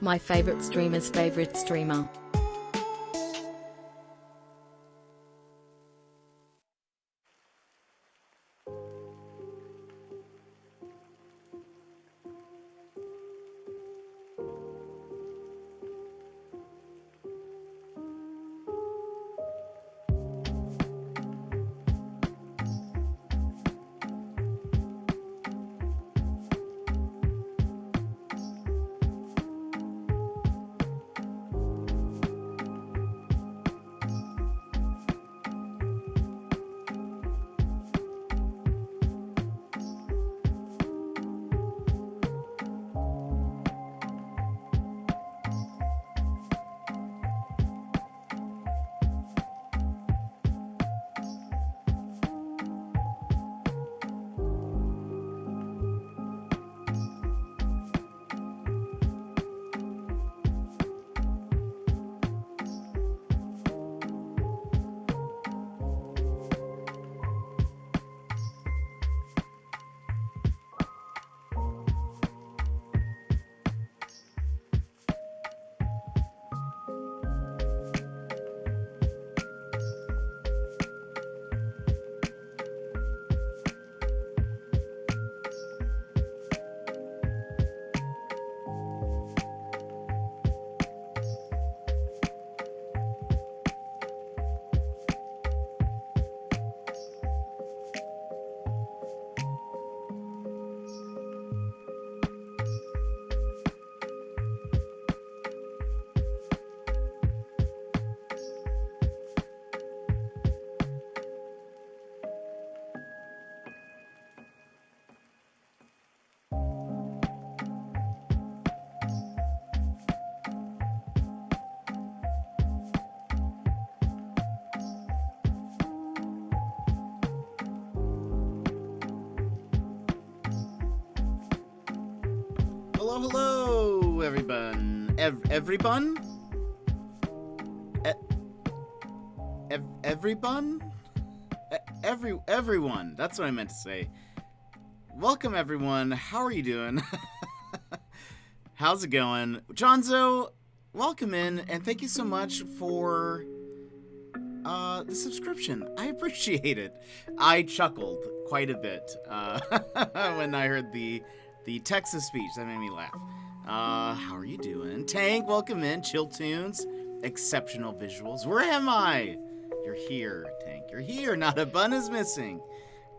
My favorite streamer's favorite streamer. Hello, hello, everyone. Everyone? Everyone? Everyone. That's what I meant to say. Welcome, everyone. How are you doing? How's it going? Jonzo, welcome in, and thank you so much for the subscription. I appreciate it. I chuckled quite a bit when I heard the Texas speech. That made me laugh. How are you doing? Tank, welcome in. Chill tunes. Exceptional visuals. Where am I? You're here, Tank. You're here. Not a bun is missing.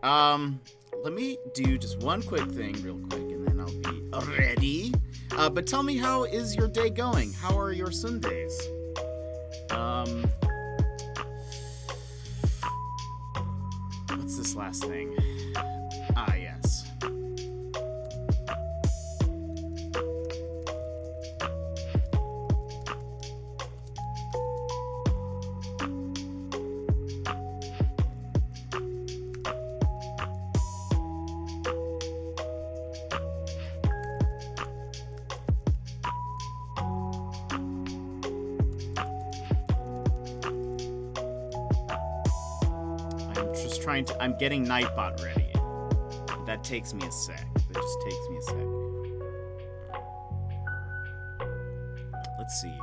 Let me do just one quick thing real quick, and then I'll be ready. But tell me, how is your day going? How are your Sundays? What's this last thing? Ah, yes. I'm getting Nightbot ready. That takes me a sec. That just takes me a sec. Let's see.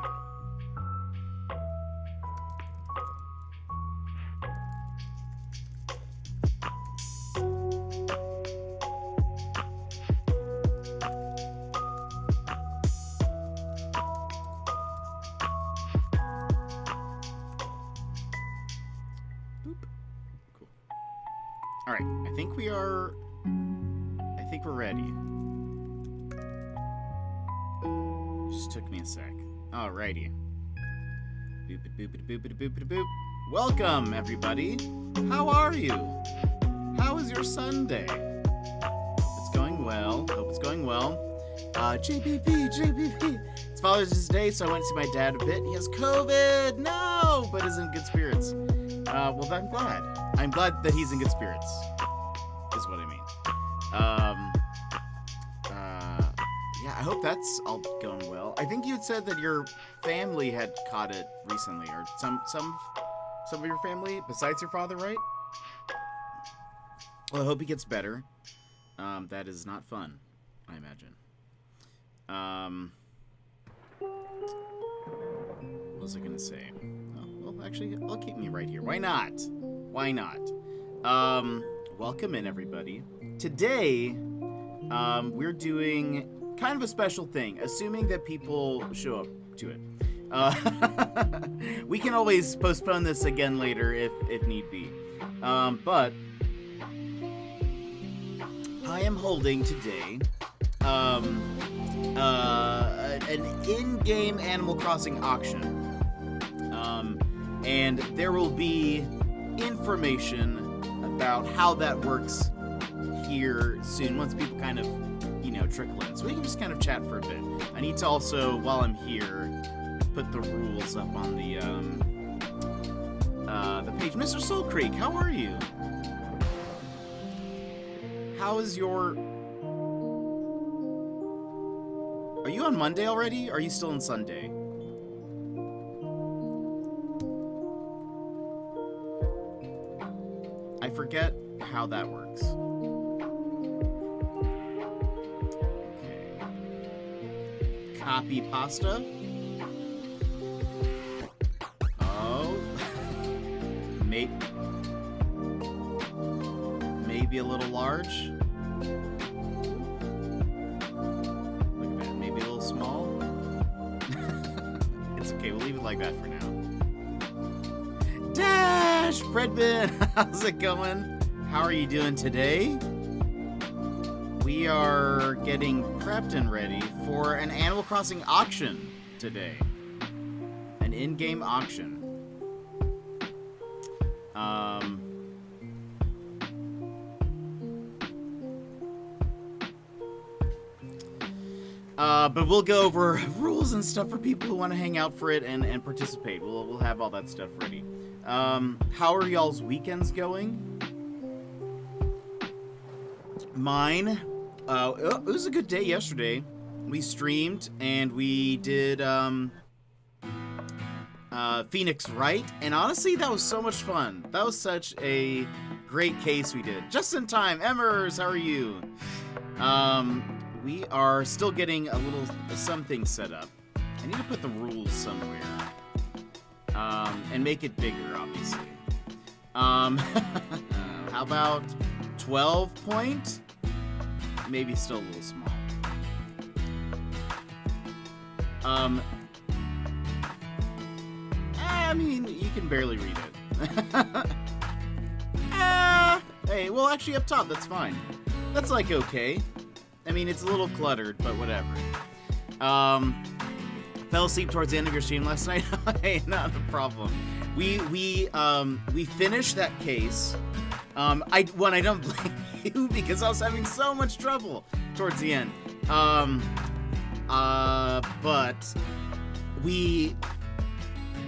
I think we're ready. Just took me a sec. Alrighty. Boopity boopity boopity boopity boop. Welcome, everybody. How are you? How is your Sunday? Hope it's going well. Hope it's going well. JPP. It's Father's Day, so I went to see my dad a bit. He has COVID. No, but is in good spirits. Well, I'm glad. I'm glad that he's in good spirits. Is what I mean. Yeah, I hope that's all going well. I think you had said that your family had caught it recently, or some of your family besides your father, right? Well, I hope he gets better. That is not fun, I imagine. What was I gonna say? Oh, well, actually, I'll keep me right here. Why not? Why not? Welcome in, everybody. Today, we're doing kind of a special thing, assuming that people show up to it. We can always postpone this again later if need be. But I am holding today an in-game Animal Crossing auction. And there will be information about how that works here soon, once people kind of, trickle in. So we can just kind of chat for a bit. I need to also, while I'm here, put the rules up on the page. Mr. Soul Creek, how are you? How is your... Are you on Monday already? Or are you still on Sunday? I forget how that works. Okay. Copy pasta. Oh. Maybe a little large. Look at that. Maybe a little small. It's okay. We'll leave it like that for now. Dash! Breadbin! How's it going? How are you doing today? We are getting prepped and ready for an Animal Crossing auction today. An in-game auction. But we'll go over rules and stuff for people who want to hang out for it and participate. We'll have all that stuff ready. How are y'all's weekends going? Mine, it was a good day yesterday. We streamed and we did Phoenix Wright, and honestly, that was so much fun. That was such a great case we did. Just in time. Emmers, how are you? We are still getting a little something set up. I need to put the rules somewhere. And make it bigger, obviously. How about 12 point? Maybe still a little small. I mean, you can barely read it. Hey, well, actually up top, that's fine. That's like okay. I mean, it's a little cluttered, but whatever. Fell asleep towards the end of your stream last night. Hey, not a problem. We finished that case. I don't blame you because I was having so much trouble towards the end. But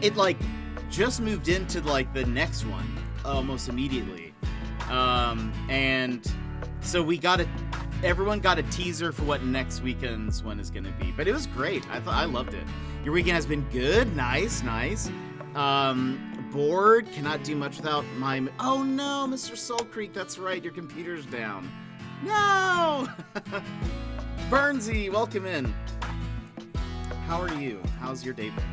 it like just moved into like the next one almost immediately. And so everyone got a teaser for what next weekend's one is going to be. But it was great. I loved it. Your weekend has been good. Nice. Bored. Cannot do much without my... Oh, no, Mr. Soul Creek. That's right. Your computer's down. No! Burnsy, welcome in. How are you? How's your day been?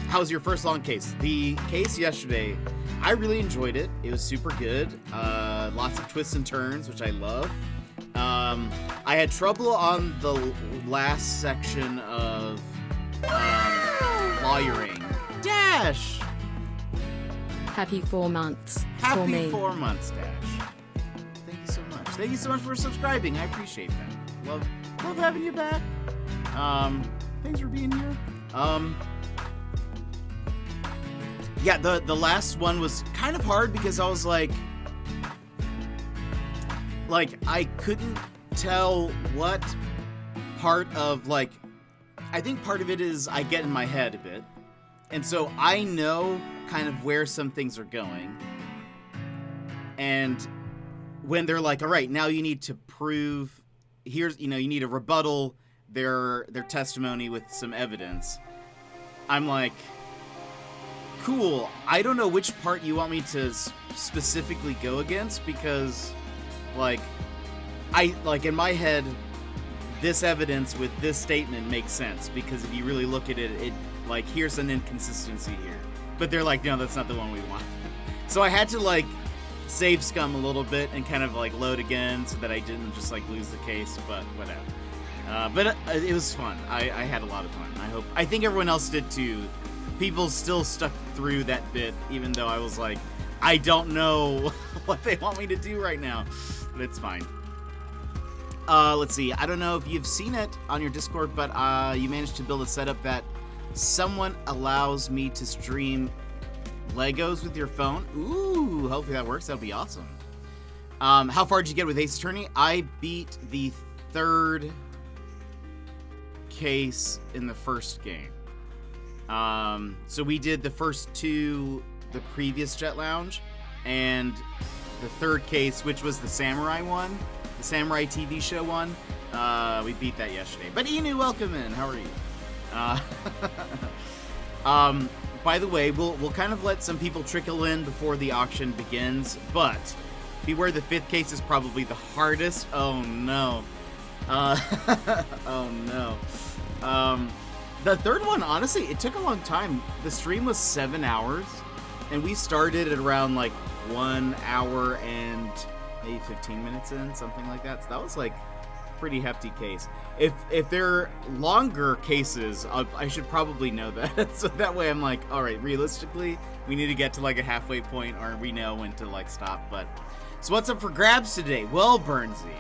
How's your first long case? The case yesterday, I really enjoyed it. It was super good. Lots of twists and turns, which I love. I had trouble on the last section of lawyering. Dash! Happy 4 months for Happy me. 4 months, Dash. Thank you so much. Thank you so much for subscribing. I appreciate that. Love having you back. Thanks for being here. Yeah, the last one was kind of hard because I was like I couldn't tell what part of like, I think part of it is I get in my head a bit. And so I know kind of where some things are going. And when they're like, all right, now you need to prove, you need to rebuttal their testimony with some evidence. I'm like, cool, I don't know which part you want me to specifically go against because, in my head, this evidence with this statement makes sense, because if you really look at it, it like, here's an inconsistency here. But they're like, no, that's not the one we want. So I had to like save scum a little bit and kind of like load again so that I didn't just like lose the case, but whatever. But it was fun. I had a lot of fun. I think everyone else did too. People still stuck through that bit, even though I was like, I don't know what they want me to do right now, but it's fine. Let's see. I don't know if you've seen it on your Discord, but you managed to build a setup that someone allows me to stream Legos with your phone. Ooh, hopefully that works. That'll be awesome. How far did you get with Ace Attorney? I beat the 3rd case in the first game. So we did the first 2 the previous Jet Lounge, and the 3rd case, which was the Samurai one, the Samurai TV show one, we beat that yesterday. But Inu, welcome in. How are you? By the way, we'll kind of let some people trickle in before the auction begins, but beware, the 5th case is probably the hardest. Oh no. Oh no. The 3rd one, honestly, it took a long time. The stream was 7 hours, and we started at around like 1 hour and maybe 15 minutes in, something like that. So that was like pretty hefty case. If they're longer cases, I should probably know that. So that way I'm like, all right, realistically, we need to get to like a halfway point, or we know when to like stop. But so what's up for grabs today? Well, Burnsy,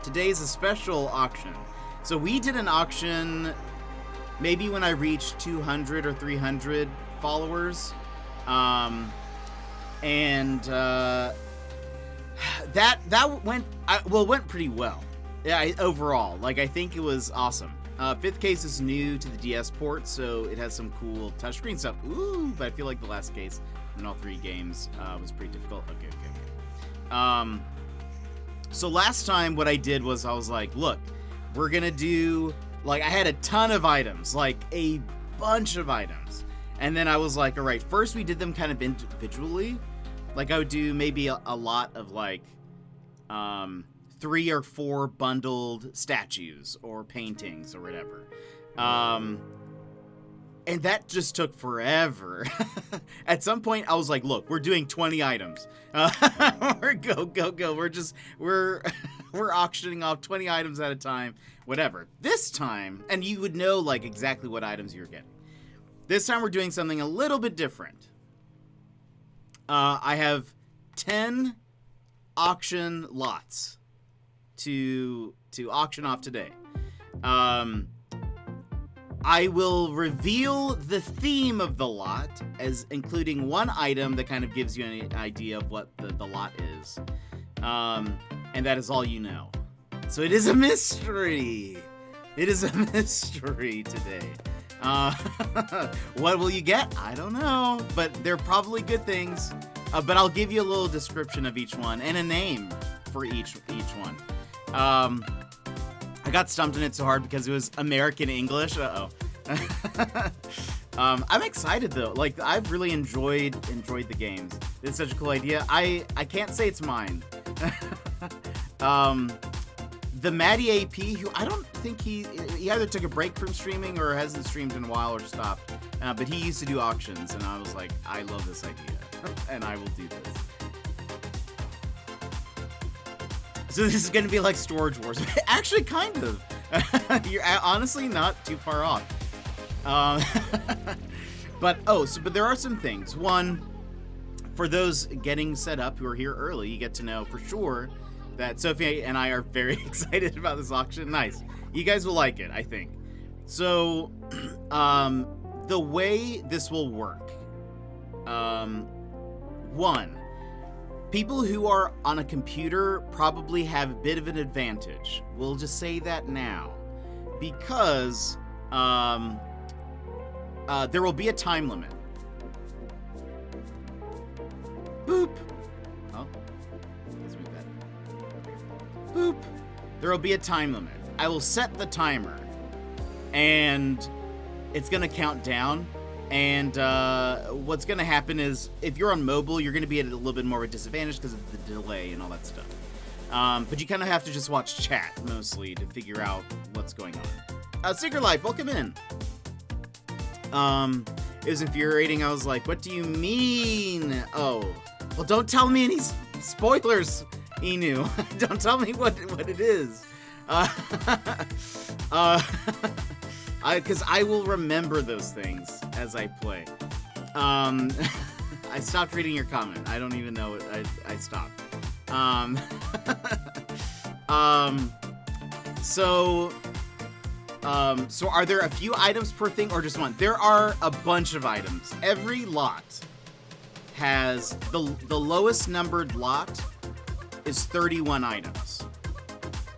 today's a special auction. So we did an auction maybe when I reached 200 or 300 followers, and that went went pretty well. Yeah, overall, like, I think it was awesome. 5th case is new to the DS port, so it has some cool touchscreen stuff. Ooh, but I feel like the last case in all 3 games was pretty difficult. Okay. So last time what I did was I was like, look, we're gonna do, like, I had a ton of items, like a bunch of items. And then I was like, all right, first we did them kind of individually. Like, I would do maybe a lot of like 3 or 4 bundled statues or paintings or whatever. And that just took forever. At some point, I was like, look, we're doing 20 items. Go. We're auctioning off 20 items at a time, whatever. This time, and you would know like exactly what items you're getting. This time we're doing something a little bit different. I have 10 auction lots to auction off today. I will reveal the theme of the lot, as including one item that kind of gives you an idea of what the lot is. And that is all you know. So it is a mystery. It is a mystery today. What will you get? I don't know, but they're probably good things. But I'll give you a little description of each one and a name for each one. I got stumped in it so hard because it was American English. I'm excited though. Like, I've really enjoyed the games. It's such a cool idea. I can't say it's mine. The Maddie AP, who I don't think he either took a break from streaming or hasn't streamed in a while or stopped. But he used to do auctions, and I was like, I love this idea, and I will do this. So this is going to be like Storage Wars. Actually, kind of. You're honestly not too far off. But there are some things. One, for those getting set up who are here early, you get to know for sure that Sophie and I are very excited about this auction. Nice. You guys will like it, I think. So, the way this will work, one, people who are on a computer probably have a bit of an advantage. We'll just say that now, because there will be a time limit. Boop. Oh, let's move that. Boop. There will be a time limit. I will set the timer, and it's gonna count down. And what's going to happen is, if you're on mobile, you're going to be at a little bit more of a disadvantage because of the delay and all that stuff. But you kind of have to just watch chat mostly to figure out what's going on. Secret Life, welcome in. It was infuriating. I was like, what do you mean? Oh, well, don't tell me any spoilers, Inu. Don't tell me what it is. Because I will remember those things as I play. I stopped reading your comment. I don't even know it. I stopped. So are there a few items per thing or just one? There are a bunch of items. Every lot has the lowest numbered lot is 31 items.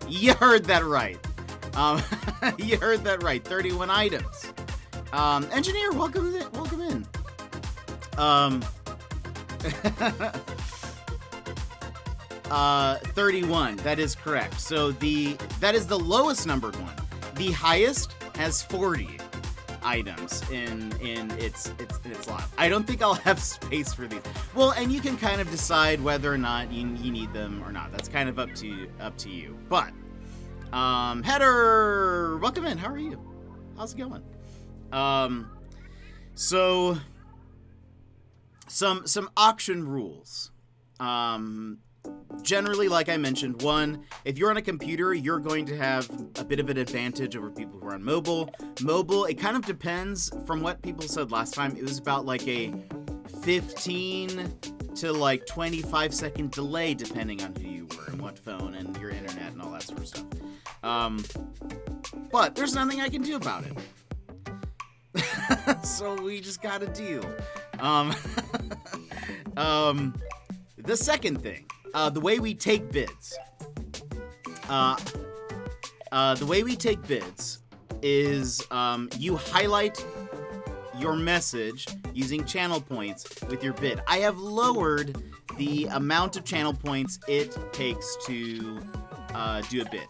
You heard that right. You heard that right. 31 items. Engineer, welcome in. 31. That is correct. So that is the lowest numbered one. The highest has 40 items in its lot. I don't think I'll have space for these. Well, and you can kind of decide whether or not you need them or not. That's kind of up to you. But Header, welcome in. How are you? How's it going? So some auction rules. Generally, like I mentioned, one, if you're on a computer, you're going to have a bit of an advantage over people who are on mobile. Mobile, it kind of depends. From what people said last time, it was about like a 15 to like 25 second delay depending on who you were and what phone and your internet and all that sort of stuff. But there's nothing I can do about it. So we just gotta deal. The second thing, the way we take bids. The way we take bids is you highlight your message using channel points with your bid. I have lowered the amount of channel points it takes to do a bid.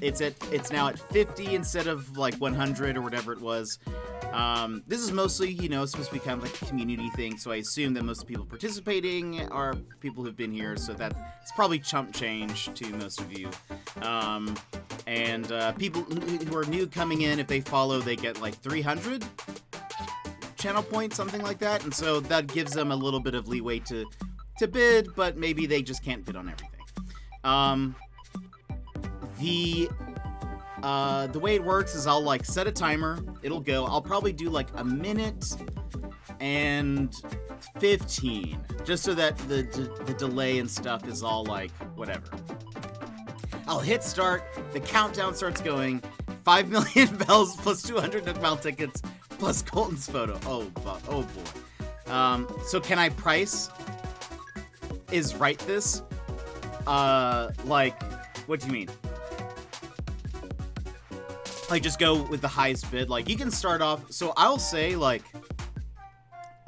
It's now at 50 instead of like 100 or whatever it was. This is mostly, supposed to be kind of like a community thing, so I assume that most people participating are people who've been here, so it's probably chump change to most of you. And people who are new coming in, if they follow, they get like 300 channel points, something like that, and so that gives them a little bit of leeway to bid, but maybe they just can't bid on everything. The way it works is I'll like set a timer, it'll go, I'll probably do like a minute and 15, just so that the delay and stuff is all like whatever. I'll hit start, the countdown starts going, 5 million bells plus 200 Nookmile tickets plus Colton's photo. Oh boy. So can I price? Is write this? Like, what do you mean? Like, just go with the highest bid. Like, you can start off. So I'll say, like,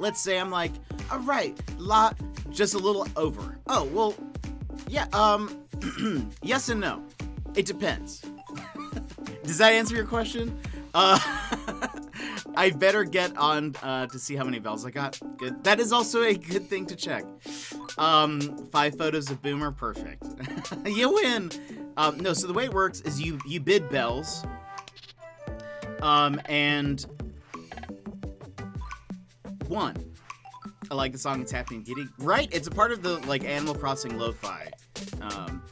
let's say I'm like, all right, lot, just a little over. Oh, well, yeah, yes and no. It depends. Does that answer your question? I better get on to see how many bells I got. Good. That is also a good thing to check. 5 photos of Boomer, perfect. You win. No, so the way it works is you bid bells. And 1. I like the song It's Happening Kitty. Right? It's a part of the like Animal Crossing Lo-Fi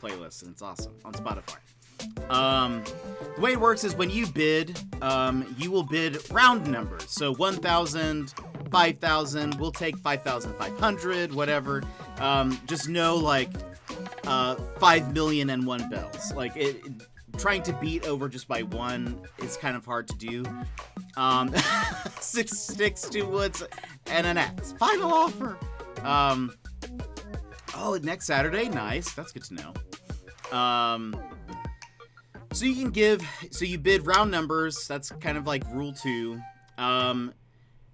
playlist, and it's awesome on Spotify. The way it works is when you bid, you will bid round numbers. So 1,000, 5,000, we'll take 5,500, whatever. Just know like 5,000,001 bells. Like trying to beat over just by 1 is kind of hard to do. 6 sticks, 2 woods, and an axe. Final offer. Oh, next Saturday? Nice. That's good to know. So you bid round numbers. That's kind of like rule 2.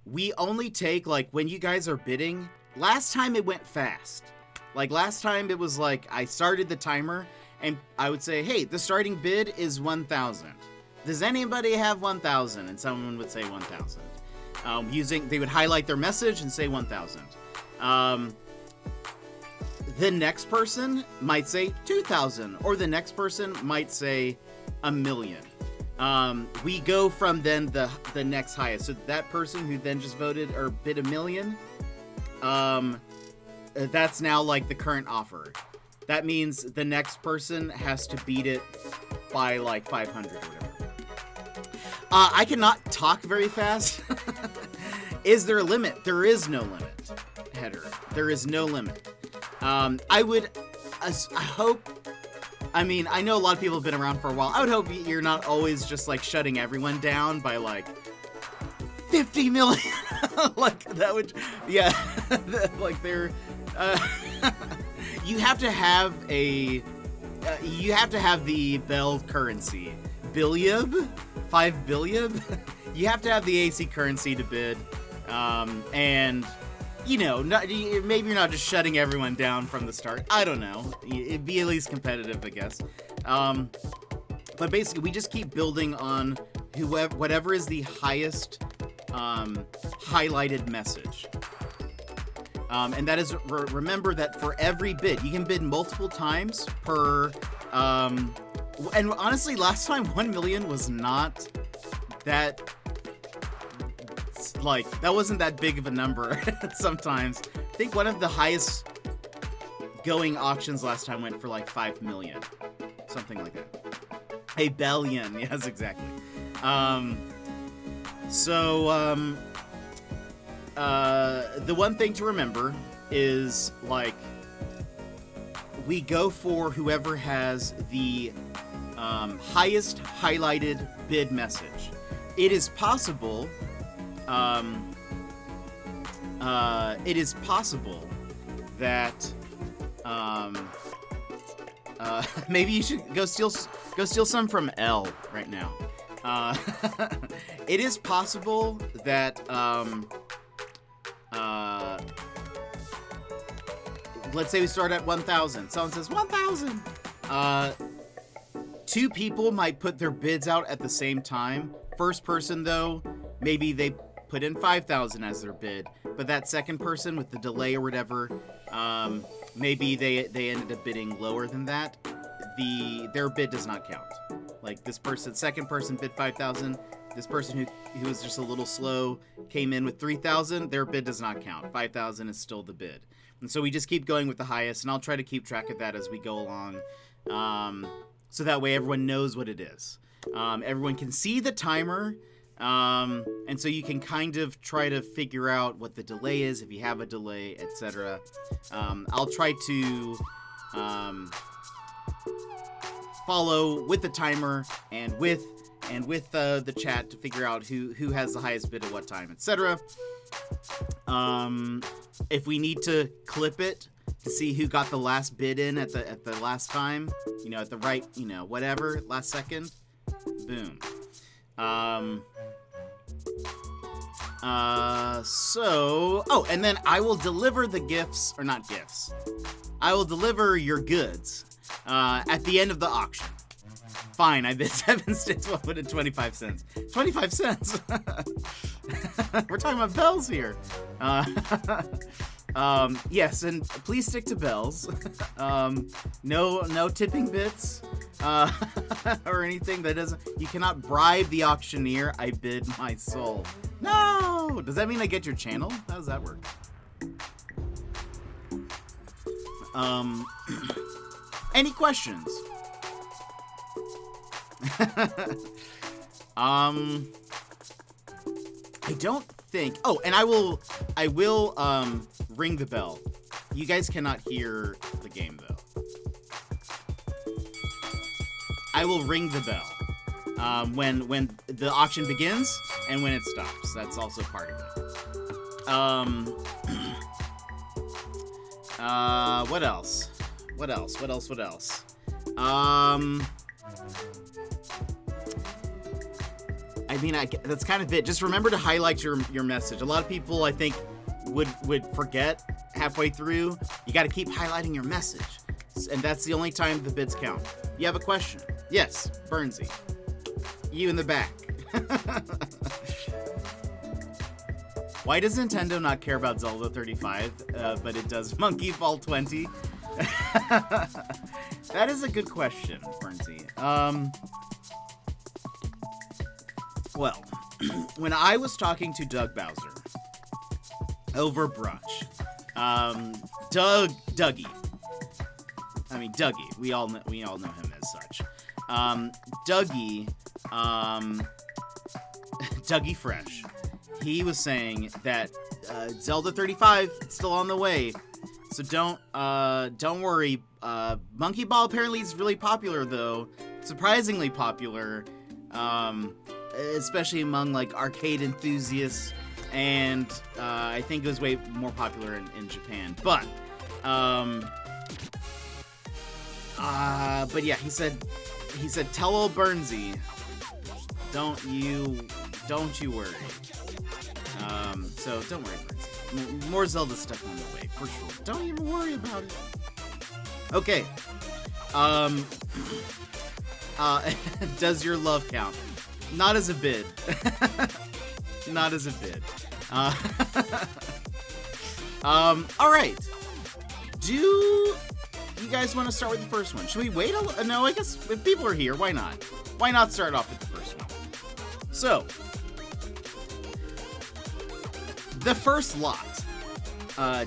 We only take, like, when you guys are bidding, last time it went fast. Like, last time it was like, I started the timer, and I would say, hey, the starting bid is 1,000. Does anybody have 1,000? And someone would say 1,000. They would highlight their message and say 1,000. the next person might say 2,000, or the next person might say 1,000,000. We go from then the next highest. So that person who then just voted or bid 1,000,000, that's now like the current offer. That means the next person has to beat it by like 500 or whatever. I cannot talk very fast. Is there a limit? There is no limit, Header. There is no limit. I hope, I mean, I know a lot of people have been around for a while. I would hope you're not always just like shutting everyone down by like 50 million. Like that would, yeah, like they're, you have to have a, you have to have the Bell currency. Billion? 5 billion? You have to have the AC currency to bid. And, you know, maybe you're not just shutting everyone down from the start. I don't know. It'd be at least competitive, I guess. But basically, we just keep building on whatever is the highest highlighted message. And that is, remember that for every bid, you can bid multiple times per... and honestly, last time 1,000,000 was not that... Like, that wasn't that big of a number sometimes. I think one of the highest going auctions last time went for like 5 million. Something like that. A billion, yes, exactly. The one thing to remember is, like, we go for whoever has the highest highlighted bid message. It is possible... it is possible that maybe you should go steal some from L right now. It is possible that let's say we start at 1,000. Someone says 1,000. 2 people might put their bids out at the same time. First person though, maybe they put in 5,000 as their bid, but that second person with the delay or whatever, maybe they ended up bidding lower than that. Their bid does not count. Like this person, second person bid 5,000. This person who was just a little slow came in with 3,000. Their bid does not count. 5,000 is still the bid, and so we just keep going with the highest. And I'll try to keep track of that as we go along, so that way everyone knows what it is. Everyone can see the timer. And so you can kind of try to figure out what the delay is, if you have a delay, etc. I'll try to follow with the timer and with the chat to figure out who has the highest bid at what time, etc. If we need to clip it to see who got the last bid in at the last time, you know, at the right, you know, whatever, last second, boom. And then I will deliver the gifts, or not gifts. I will deliver your goods, at the end of the auction. Fine, I bid 7 sticks, what would it, 25 cents? 25 cents! We're talking about bells here. Yes, and please stick to bells. No tipping bits, or anything that doesn't, you cannot bribe the auctioneer. I bid my soul. No! Does that mean I get your channel? How does that work? Any questions? I don't think, oh, and I will ring the bell. You guys cannot hear the game though. I will ring the bell when the auction begins and when it stops. That's also part of it. What else? I mean, that's kind of it. Just remember to highlight your message. A lot of people, I think, would forget halfway through. You got to keep highlighting your message, and that's the only time the bids count. You have a question? Yes, Burnsy. You in the back. Why does Nintendo not care about Zelda 35, but it does Monkey Ball 20? That is a good question, Bernsey. Well, when I was talking to Doug Bowser over brunch, Dougie. I mean Dougie. We all know him as such. Dougie Fresh. He was saying that Zelda 35 is still on the way, so don't worry. Monkey Ball apparently is really popular though, surprisingly popular, especially among like arcade enthusiasts, and I think it was way more popular in Japan. But yeah, he said tell old Bernsey, don't you worry. So don't worry, Bernsey. More Zelda stuff on the way for sure. Don't even worry about it. Okay. Does your love count? Not as a bid. Not as a bid. All right. Do you guys want to start with the first one? Should we wait no, I guess if people are here, why not? Why not start off with the first one? So, the first lot.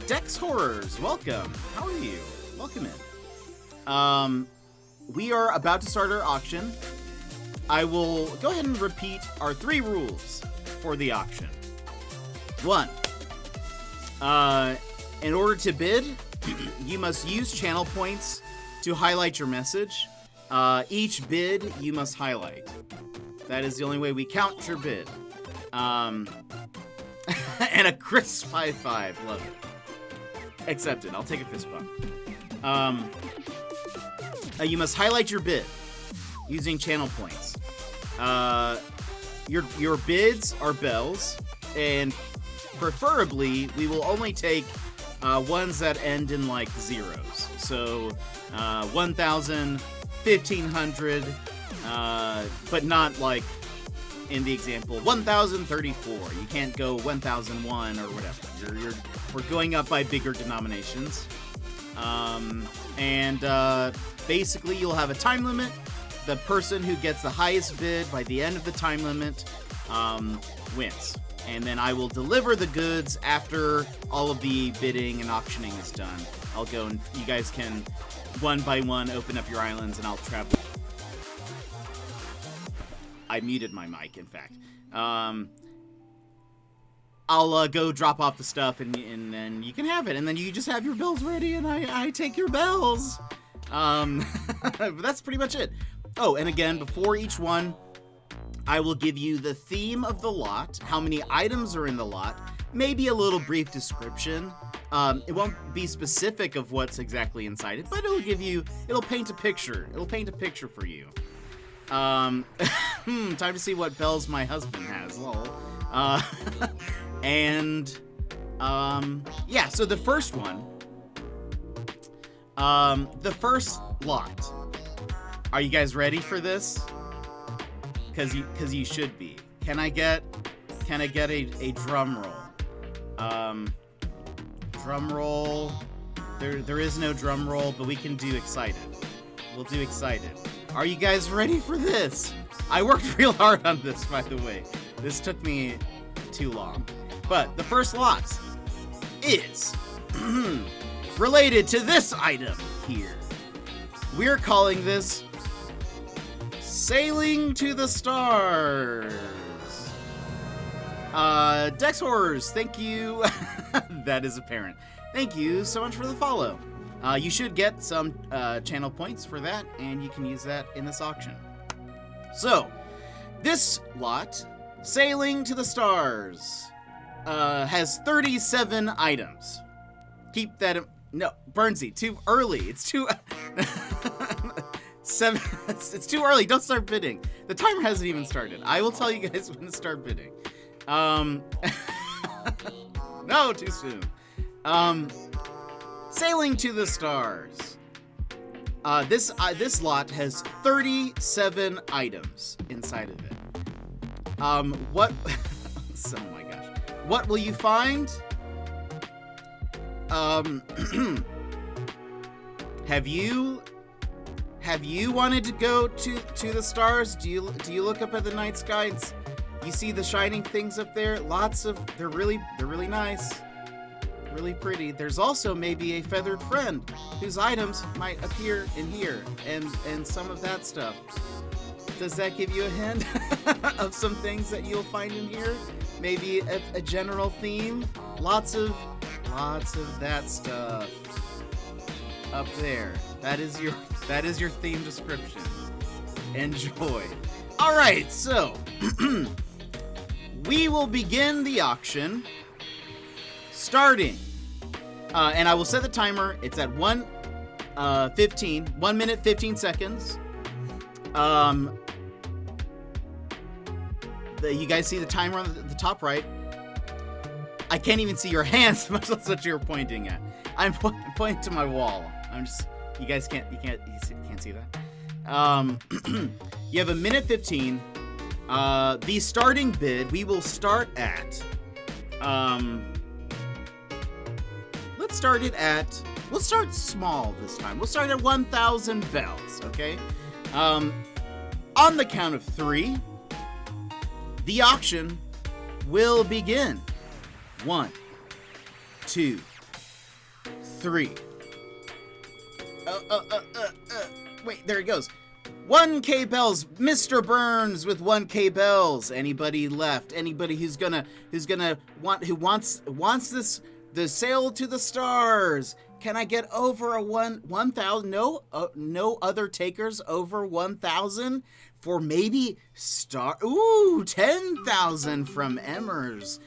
Dex Horrors, welcome. How are you? Welcome in. We are about to start our auction. I will go ahead and repeat our 3 rules for the auction. 1. In order to bid, you must use channel points to highlight your message. Each bid you must highlight. That is the only way we count your bid. And a crisp high 5. Love it. Accepted. I'll take a fist bump. You must highlight your bid using channel points. Your bids are bells, and preferably we will only take ones that end in like zeros. So 1,000, 1,500, but not like in the example 1,034. You can't go 1,001 or whatever. We're going up by bigger denominations. Basically you'll have a time limit. The person who gets the highest bid by the end of the time limit wins. And then I will deliver the goods after all of the bidding and auctioning is done. I'll go and you guys can one by one open up your islands and I'll travel. I muted my mic, in fact. I'll go drop off the stuff and then you can have it. And then you just have your bills ready and I take your bells. But that's pretty much it. Oh, and again, before each one, I will give you the theme of the lot, how many items are in the lot, maybe a little brief description. It won't be specific of what's exactly inside it, but it'll paint a picture. It'll paint a picture for you. Time to see what bells my husband has, lol. Yeah, so the first one, the first lot. Are you guys ready for this? Cause you should be. Can I get a drum roll? Drum roll. There is no drum roll, but we can do excited. We'll do excited. Are you guys ready for this? I worked real hard on this, by the way. This took me too long. But the first lot is related to this item here. We're calling this Sailing to the Stars. Dex Horrors, thank you. That is apparent. Thank you so much for the follow. You should get some channel points for that, and you can use that in this auction. So, this lot, Sailing to the Stars, has 37 items. Keep that in... No, Bernsey, too early. It's too... It's too early. Don't start bidding. The timer hasn't even started. I will tell you guys when to start bidding. No, too soon. Sailing to the Stars. This lot has 37 items inside of it. What? Oh my gosh. What will you find? Have you wanted to go to the stars? Do you look up at the night sky and you see the shining things up there? They're really nice. Really pretty. There's also maybe a feathered friend whose items might appear in here and some of that stuff. Does that give you a hint of some things that you'll find in here? Maybe a general theme? Lots of that stuff up there. That is your theme description. Enjoy. All right, so we will begin the auction starting. And I will set the timer. It's at 1 minute 15 seconds. You guys see the timer on the top right? I can't even see your hands, much less what you're pointing at. I'm pointing to my wall. You guys can't see that. You have 1 minute 15. The starting bid, we will start at, we'll start small this time. We'll start at 1,000 bells, okay? On the count of 3, the auction will begin. 1, 2, 3. Wait, there it goes. 1K bells. Mr. Burns with 1K bells. Anybody left? Anybody who wants this, the sail to the stars? Can I get over a 1,000? No other takers over 1,000 for maybe 10,000 from Emmers.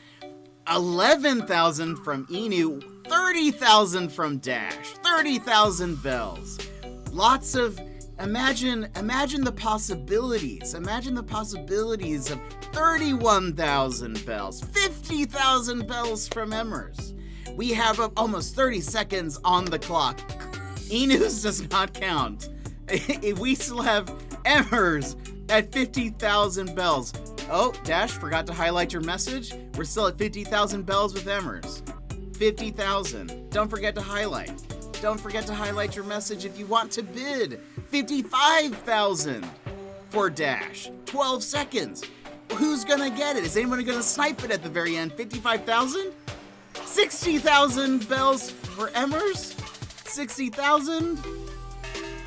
11,000 from Inu, 30,000 from Dash, 30,000 bells. Lots of, imagine the possibilities. Imagine the possibilities of 31,000 bells, 50,000 bells from Emmers. We have almost 30 seconds on the clock. Inu's does not count. We still have Emmers at 50,000 bells. Oh, Dash, forgot to highlight your message. We're still at 50,000 bells with Emmers. 50,000. Don't forget to highlight. Don't forget to highlight your message if you want to bid. 55,000 for Dash. 12 seconds. Who's gonna get it? Is anyone gonna snipe it at the very end? 55,000? 60,000 bells for Emmers? 60,000?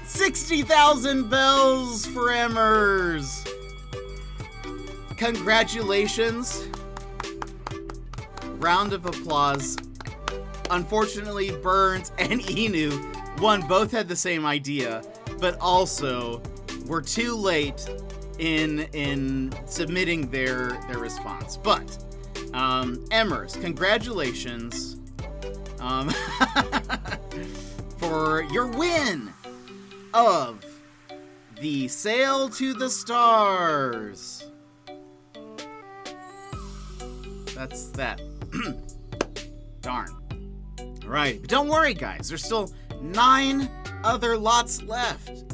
60,000 bells for Emmers. Congratulations. Round of applause. Unfortunately, Burns and Inu both had the same idea, but also were too late in submitting their response. But Emmers, congratulations for your win of the Sail to the Stars. That's that. Darn. All right, but don't worry, guys. There's still 9 other lots left.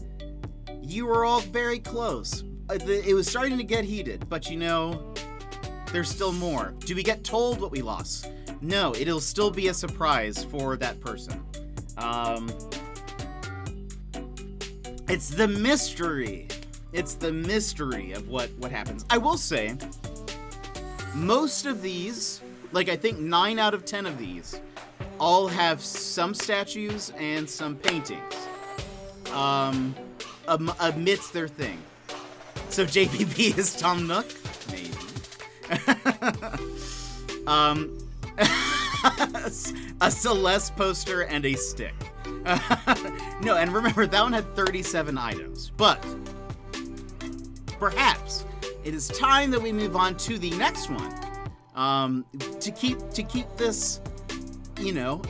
You were all very close. It was starting to get heated, but there's still more. Do we get told what we lost? No, it'll still be a surprise for that person. It's the mystery. It's the mystery of what happens. I will say, most of these, like I think 9 out of 10 of these, all have some statues and some paintings amidst their thing. So JPP is Tom Nook? Maybe. A Celeste poster and a stick. No, and remember, that one had 37 items. But perhaps it is time that we move on to the next one. To keep this,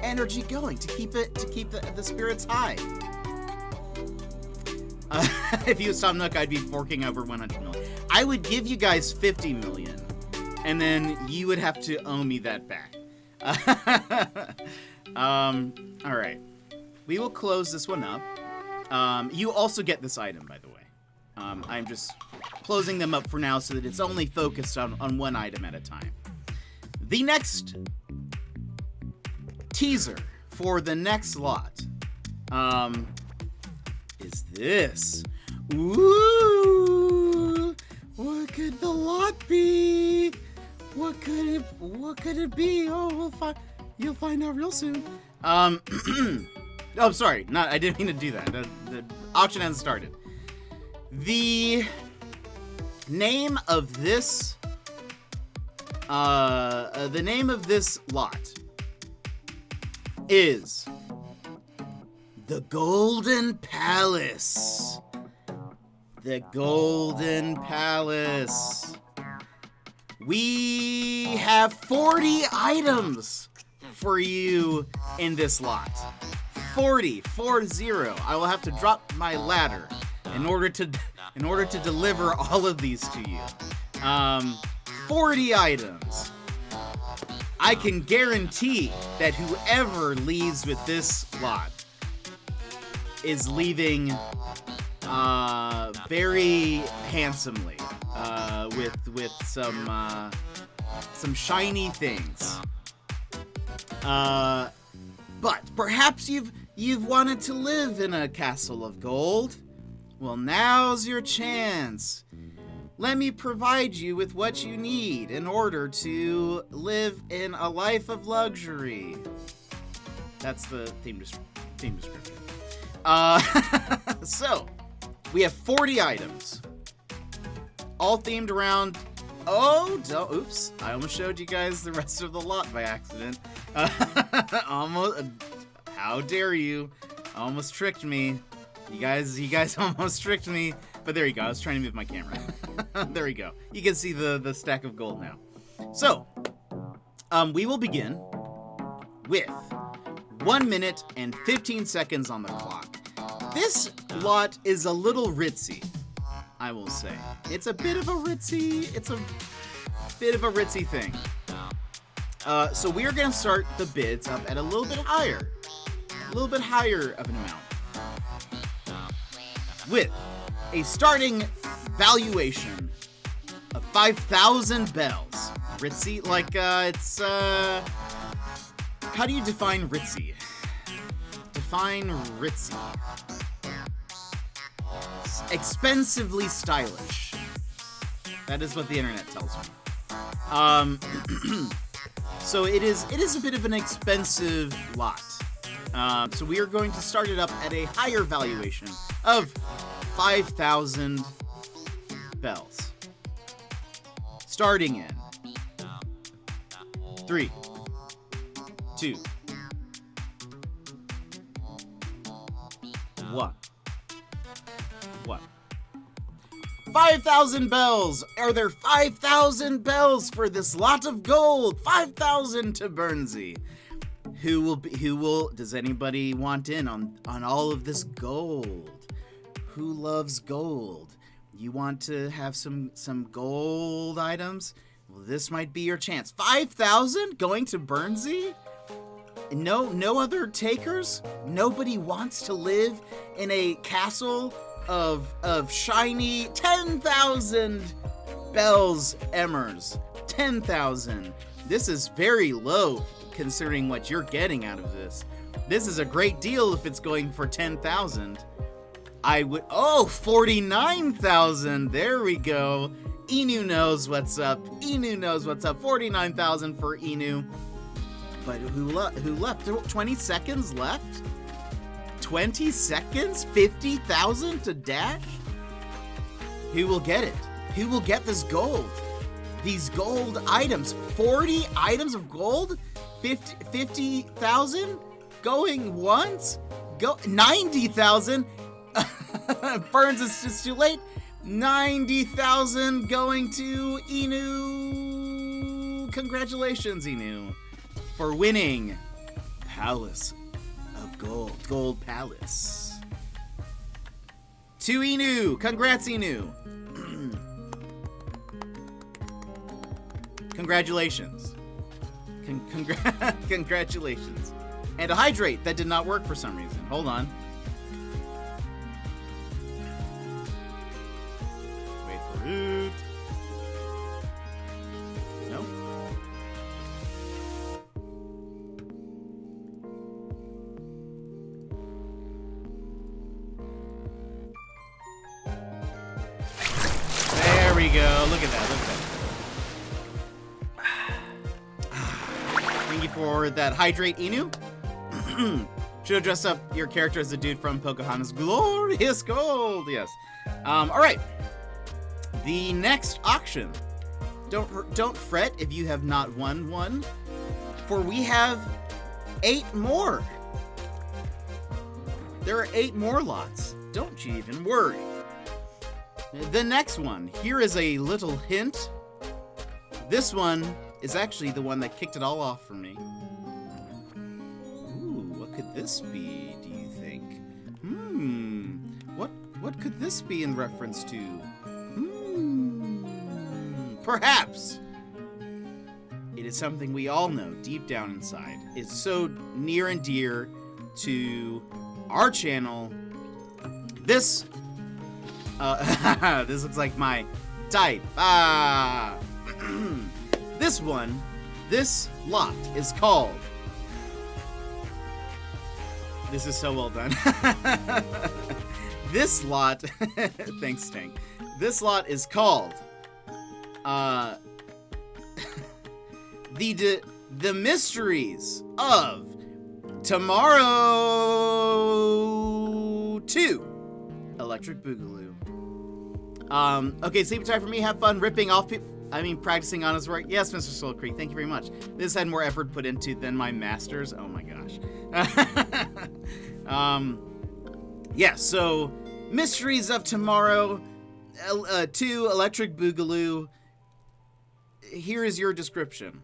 energy going, to keep the spirits high. If you was Tom Nook, I'd be forking over 100 million. I would give you guys 50 million, and then you would have to owe me that back. All right. We will close this one up. You also get this item, by the way. I'm just closing them up for now so that it's only focused on one item at a time. The next teaser for the next lot is this? Ooh! What could the lot be? What could it be? Oh, you'll find out real soon. Oh, sorry. I didn't mean to do that. The auction hasn't started. The name of this lot is the Golden Palace. The Golden Palace. We have 40 items for you in this lot. 40. I will have to drop my ladder in order to deliver all of these to you. 40 items. I can guarantee that whoever leaves with this lot is leaving very handsomely, with some shiny things. But perhaps you've wanted to live in a castle of gold. Well, now's your chance. Let me provide you with what you need in order to live in a life of luxury. That's the theme description. So, we have 40 items, all themed around... oops, I almost showed you guys the rest of the lot by accident. How dare you? Almost tricked me. You guys almost tricked me. But there you go, I was trying to move my camera. There we go. You can see the stack of gold now. So, we will begin with 1 minute and 15 seconds on the clock. This lot is a little ritzy, I will say. It's a bit of a ritzy thing. So we are going to start the bids up at a little bit higher of an amount. With a starting valuation of 5,000 bells. Ritzy, like, it's, how do you define ritzy? Define ritzy. Expensively stylish. That is what the internet tells me. So it is a bit of an expensive lot. So we are going to start it up at a higher valuation of 5,000 bells. Starting in 3, 2, 1. 5,000 bells! Are there 5,000 bells for this lot of gold? 5,000 to Bernsey. Does anybody want in on all of this gold? Who loves gold? You want to have some gold items? Well, this might be your chance. 5,000 going to Bernsey? No other takers? Nobody wants to live in a castle of shiny 10,000 bells emmers. 10,000. This is very low considering what you're getting out of this. This is a great deal if it's going for 10,000. 49,000. There we go. Inu knows what's up. 49,000 for Inu. But who left? 20 seconds left? 20 seconds? 50,000 to dash? Who will get it? Who will get this gold? These gold items. 40 items of gold? 50,000? Going once? 90,000? Burns, it's just too late. 90,000 going to Inu. Congratulations, Inu, for winning Palace of Gold. Gold Palace. To Inu. Congrats, Inu. Congratulations. Congratulations. And a hydrate that did not work for some reason. Hold on. Wait for it. No. you go. Look at that. Look at that. Thank you for that hydrate, Inu. Should have dressed up your character as the dude from Pocahontas. Glorious gold. Yes. All right. The next auction. Don't fret if you have not won one, for we have 8 more. There are 8 more lots. Don't you even worry. The next one. Here is a little hint. This one is actually the one that kicked it all off for me. Ooh, what could this be, do you think? What could this be in reference to? Perhaps it is something we all know deep down inside. It's so near and dear to our channel. This this looks like my type. This lot is called. This is so well done. This lot, thanks, Tank. This lot is called the Mysteries of Tomorrow 2 Electric Boogaloo. Okay, sleep time for me. Have fun ripping off practicing on his work. Yes, Mr. Soul Creek, thank you very much. This had more effort put into than my masters. Oh my gosh. Yeah, so Mysteries of Tomorrow 2 Electric Boogaloo. Here is your description.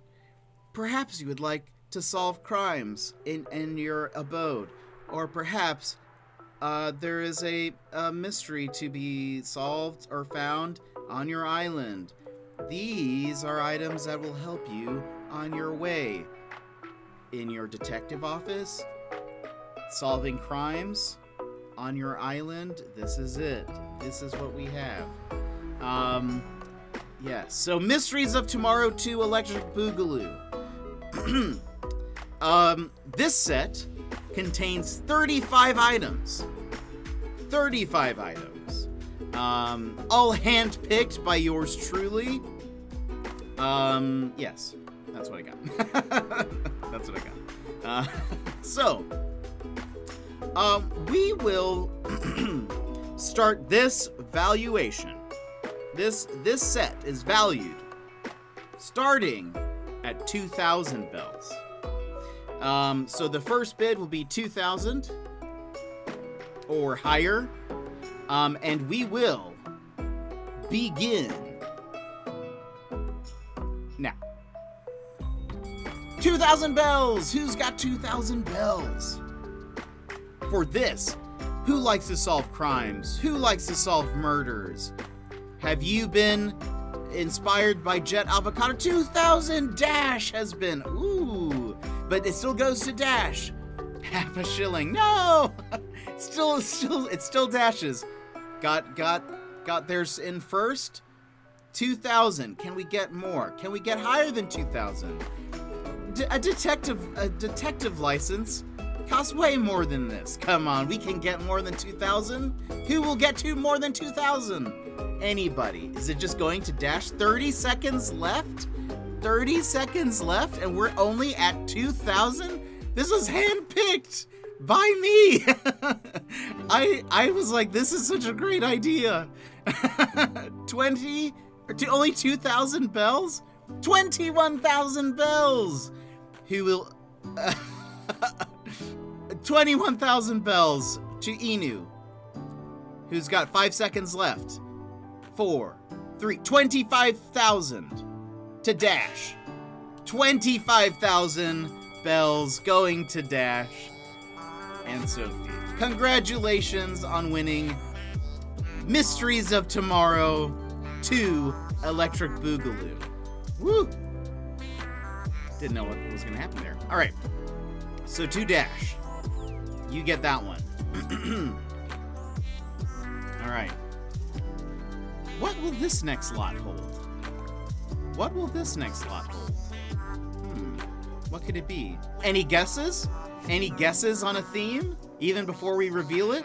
Perhaps you would like to solve crimes in your abode, or perhaps there is a mystery to be solved or found on your island. These are items that will help you on your way. In your detective office, solving crimes on your island, this is it. This is what we have. Yes, so Mysteries of Tomorrow 2 Electric Boogaloo. This set contains 35 items. 35 items. All hand-picked by yours truly. Yes, that's what I got. That's what I got. We will start this valuation. This set is valued starting at 2,000 bells. So the first bid will be 2,000 or higher, and we will begin now. 2,000 bells! Who's got 2,000 bells? For this, who likes to solve crimes? Who likes to solve murders? Have you been inspired by Jet Avocado? 2,000 Dash has been. Ooh, but it still goes to Dash. Half a shilling. No, it's still Dashes. Got theirs in first. 2,000. Can we get more? Can we get higher than 2,000? A detective license costs way more than this. Come on, we can get more than 2,000. Who will get to more than 2,000? Anybody. Is it just going to Dash? 30 seconds left? 30 seconds left, and we're only at 2,000? This was handpicked by me. I was like, this is such a great idea. 20 or only 2,000 bells? 21,000 bells. Who will 21,000 bells to Inu, who's got 5 seconds left. 4, 3, 25,000 to Dash. 25,000 bells going to Dash and Sophie. Congratulations on winning Mysteries of Tomorrow 2 Electric Boogaloo. Woo! Didn't know what was going to happen there. All right. So to Dash. You get that one. All right. What will this next lot hold? What will this next lot hold? What could it be? Any guesses? Any guesses on a theme? Even before we reveal it?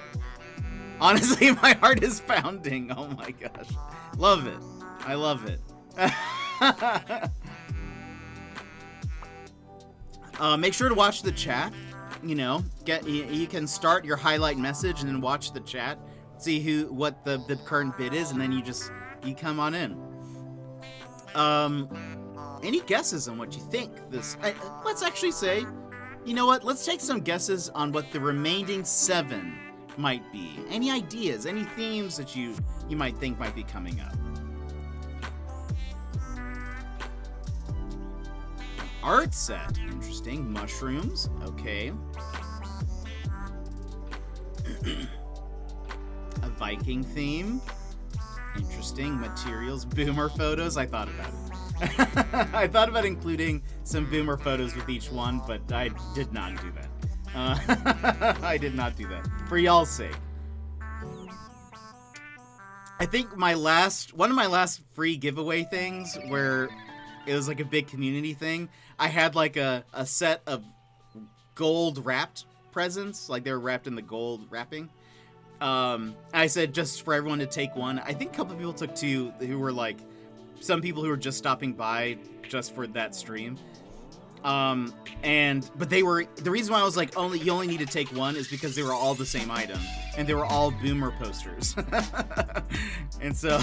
Honestly, my heart is pounding. Oh my gosh. Love it. I love it. Make sure to watch the chat. You know, you can start your highlight message and then watch the chat, see what the current bid is, and then you come on in. Any guesses on what you think this? Let's actually say, you know what? Let's take some guesses on what the remaining 7 might be. Any ideas? Any themes that you might think might be coming up? Art set, interesting. Mushrooms, okay. A Viking theme, interesting. Materials, boomer photos. I thought about it. I thought about including some boomer photos with each one, but I did not do that. I did not do that for y'all's sake. I think one of my last free giveaway things where it was like a big community thing. I had like a set of gold wrapped presents, like they were wrapped in the gold wrapping. I said just for everyone to take one. I think a couple of people took 2 who were like some people who were just stopping by just for that stream. But the reason why I was like you only need to take 1 is because they were all the same item and they were all boomer posters. And so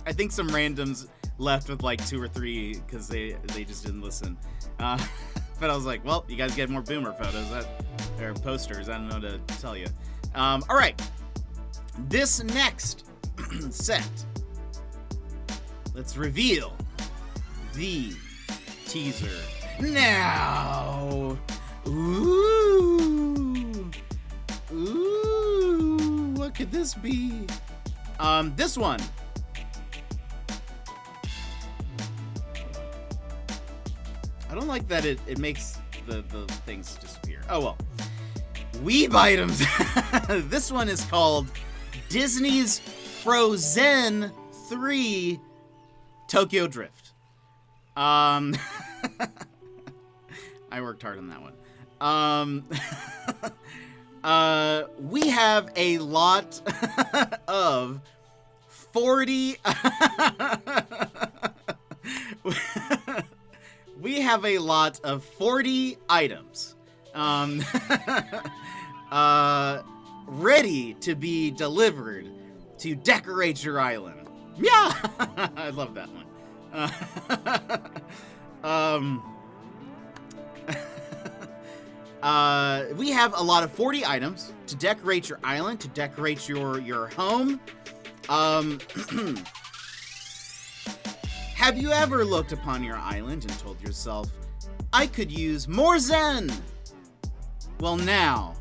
I think some randoms left with like 2 or 3 because they just didn't listen. But I was like, well, you guys get more boomer photos or posters. I don't know to tell you. All right, this next set. Let's reveal the teaser now. Ooh, what could this be? This one. I don't like that it makes the things disappear. Oh well. Weeb items. This one is called Disney's Frozen 3 Tokyo Drift. I worked hard on that one. We have a lot of 40 we have a lot of 40 items ready to be delivered to decorate your island. Yeah, I love that one. We have a lot of 40 items to decorate your island, to decorate your home. Have you ever looked upon your island and told yourself, I could use more Zen? Well, now,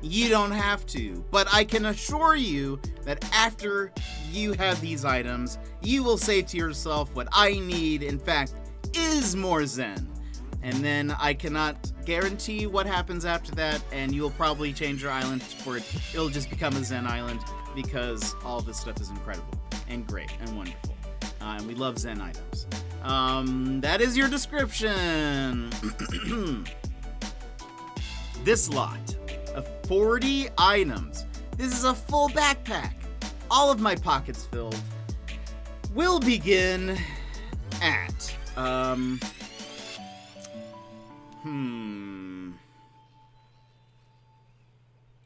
you don't have to, but I can assure you that after you have these items, you will say to yourself, what I need, in fact, is more Zen. And then I cannot guarantee what happens after that, and you'll probably change your island for it. It'll just become a Zen island because all this stuff is incredible and great and wonderful. And we love Zen items. That is your description. This lot of 40 items. This is a full backpack. All of my pockets filled. Will begin at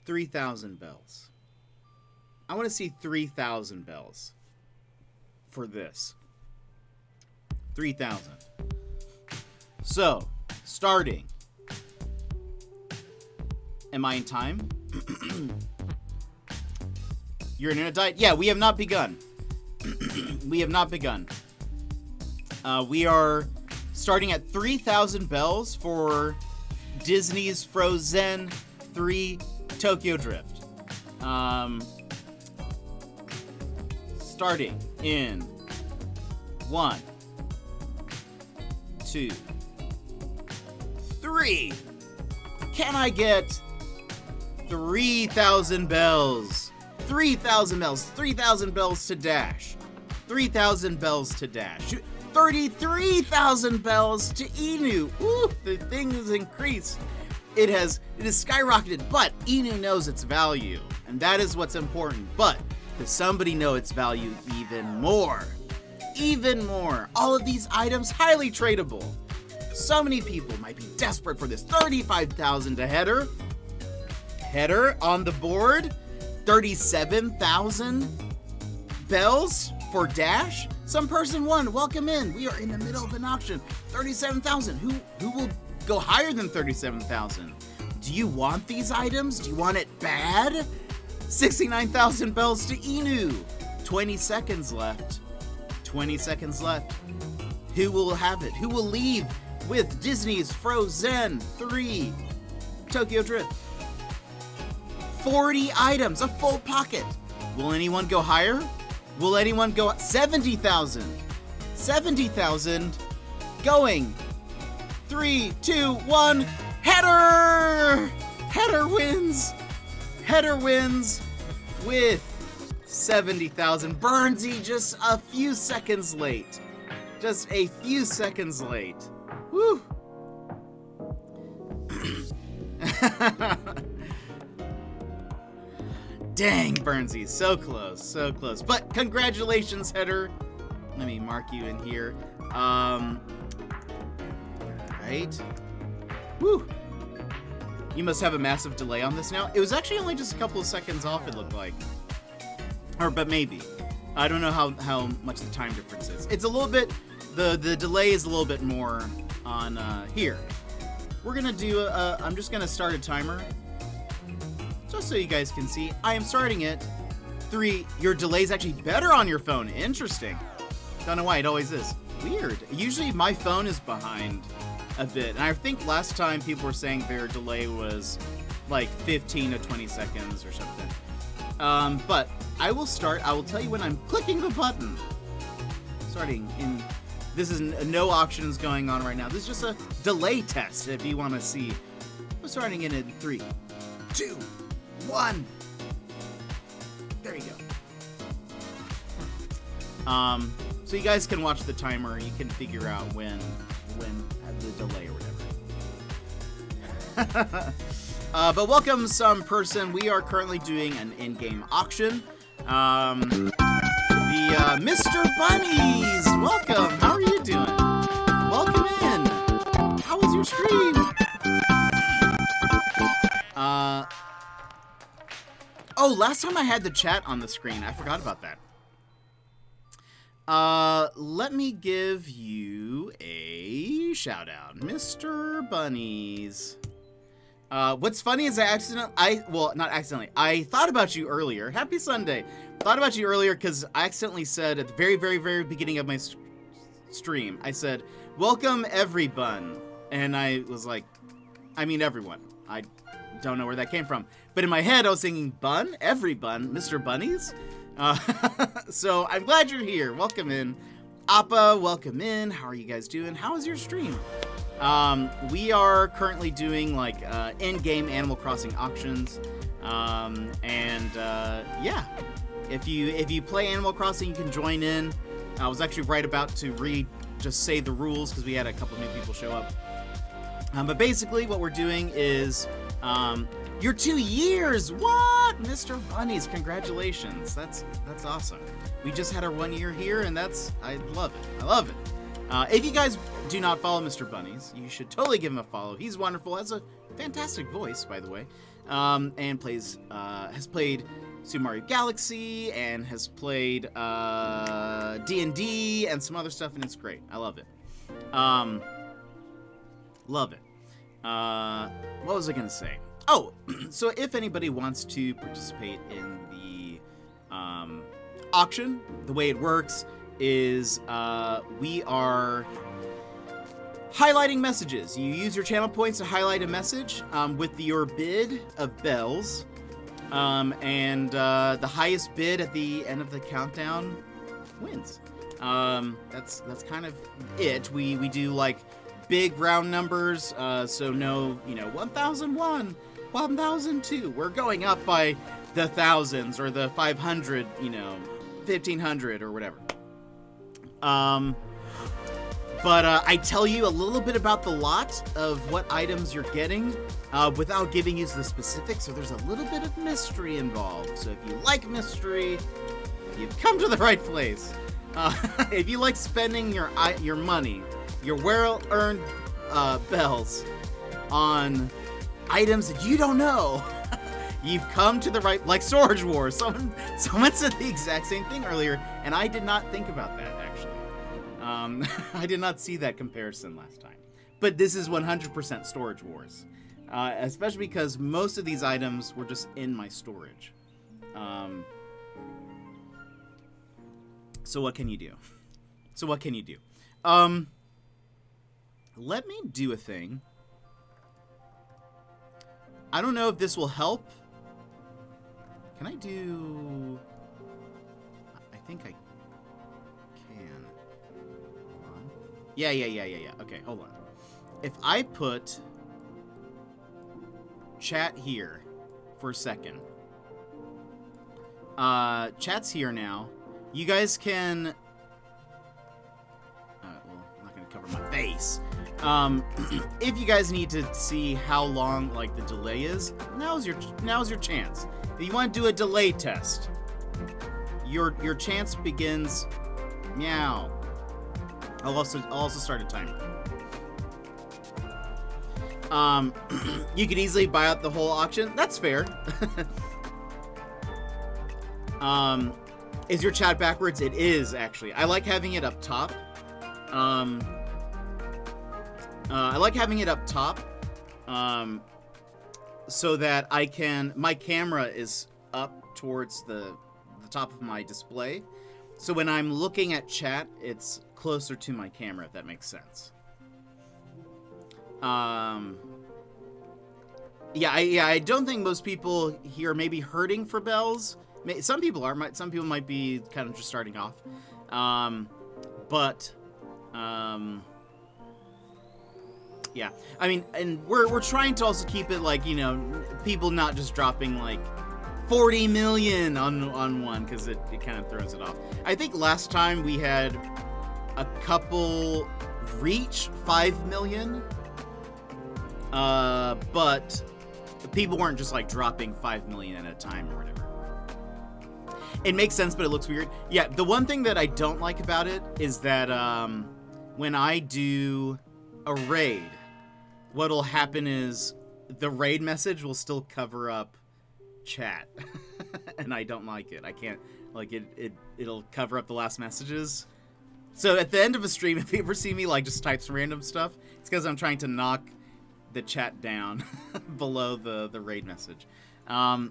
3,000 bells. I want to see 3,000 bells for this. 3,000. So, starting. Am I in time? Your internet died? Yeah, we have not begun. We have not begun. We are starting at 3,000 bells for Disney's Frozen 3 Tokyo Drift. Starting in 1, 2, 3. Can I get 3,000 bells? 3,000 bells. 3,000 bells to dash. 3,000 bells to dash. 33,000 bells to Inu. Ooh, the thing has increased. It has skyrocketed, but Inu knows its value, and that is what's important. But does somebody know its value even more? even more. All of these items highly tradable. So many people might be desperate for this. 35,000 to Header. Header on the board. 37,000 bells for Dash. Some person won. Welcome in. We are in the middle of an auction. 37,000. Who will go higher than 37,000? Do you want these items? Do you want it bad? 69,000 bells to Inu. 20 seconds left. 20 seconds left. Who will have it? Who will leave with Disney's Frozen 3 Tokyo Drift? 40 items, a full pocket. Will anyone go higher? Will anyone go 70,000? 70,000 going. 3, 2, 1. Header! Header wins. Header wins with 70,000. Burnsy just a few seconds late. Just a few seconds late. Woo! Dang, Burnsy, so close, so close. But congratulations, Header. Let me mark you in here. Right. Woo! You must have a massive delay on this now. It was actually only just a couple of seconds off, it looked like. But maybe. I don't know how much the time difference is. It's a little bit, the delay is a little bit more on here. We're gonna do, I'm just gonna start a timer. Just so you guys can see. I am starting it. 3, your delay's actually better on your phone. Interesting. Don't know why, it always is. Weird. Usually my phone is behind a bit. And I think last time people were saying their delay was like 15 to 20 seconds or something. But I will start. I will tell you when I'm clicking the button. Starting in, this is no auctions going on right now. This is just a delay test if you want to see. I'm starting in 3, 2, 1. There you go. So you guys can watch the timer. You can figure out when the delay or whatever. But welcome, some person. We are currently doing an in-game auction. The Mr. Bunnies. Welcome. How are you doing? Welcome in. How was your stream? Oh, last time I had the chat on the screen. I forgot about that. Let me give you a shout out. Mr. Bunnies. What's funny is I thought about you earlier. Happy Sunday. Thought about you earlier because I accidentally said at the very, very, very beginning of my stream, I said, welcome everyone. And I was like, I mean everyone. I don't know where that came from. But in my head, I was thinking, bun? Every bun? Mr. Bunnies? So I'm glad you're here. Welcome in. Appa, welcome in. How are you guys doing? How is your stream? We are currently doing like in-game Animal Crossing auctions. Yeah. If you play Animal Crossing, you can join in. I was actually right about to just say the rules because we had a couple new people show up. But basically what we're doing is you're 2 years. What? Mr. Bunnies, congratulations. That's awesome. We just had our 1 year here, and I love it. I love it. If you guys do not follow Mr. Bunnies, you should totally give him a follow. He's wonderful. Has a fantastic voice, by the way. And has played Super Mario Galaxy and has played D&D and some other stuff, and it's great. I love it. Love it. What was I going to say? Oh, so if anybody wants to participate in the auction, the way it works is we are highlighting messages. You use your channel points to highlight a message with your bid of bells, and the highest bid at the end of the countdown wins. That's kind of it. We do like big round numbers, so no, 1001, 1002. We're going up by the thousands or the 500, 1500 or whatever. But I tell you a little bit about the lot of what items you're getting without giving you the specifics, so there's a little bit of mystery involved. So if you like mystery, you've come to the right place. If you like spending your money, your well-earned bells on items that you don't know, you've come to the right, like Storage Wars. Someone said the exact same thing earlier, and I did not think about that, actually. I did not see that comparison last time. But this is 100% Storage Wars, especially because most of these items were just in my storage. So what can you do? Let me do a thing. I don't know if this will help. Can I do... I think I can. Hold on. Yeah. Okay, hold on. If I put chat here for a second. Chat's here now. You guys can... well, I'm not going to cover my face. If you guys need to see how long, like, the delay is, now's your chance. If you want to do a delay test, your chance begins... Meow. I'll also start a timer. You could easily buy out the whole auction. That's fair. Is your chat backwards? It is, actually. I like having it up top. So that I can... My camera is up towards the top of my display. So when I'm looking at chat, it's closer to my camera, if that makes sense. Yeah, I don't think most people here are maybe hurting for bells. Some people are. Some people might be kind of just starting off. Yeah. I mean, and we're trying to also keep it like, you know, people not just dropping like 40 million on one, because it kind of throws it off. I think last time we had a couple reach 5 million. But people weren't just like dropping 5 million at a time or whatever. It makes sense, but it looks weird. Yeah, the one thing that I don't like about it is that when I do a raid, what'll happen is the raid message will still cover up chat. And I don't like it. I can't, like, it'll cover up the last messages. So at the end of a stream, if you ever see me like just type some random stuff, it's because I'm trying to knock the chat down below the raid message. Oh,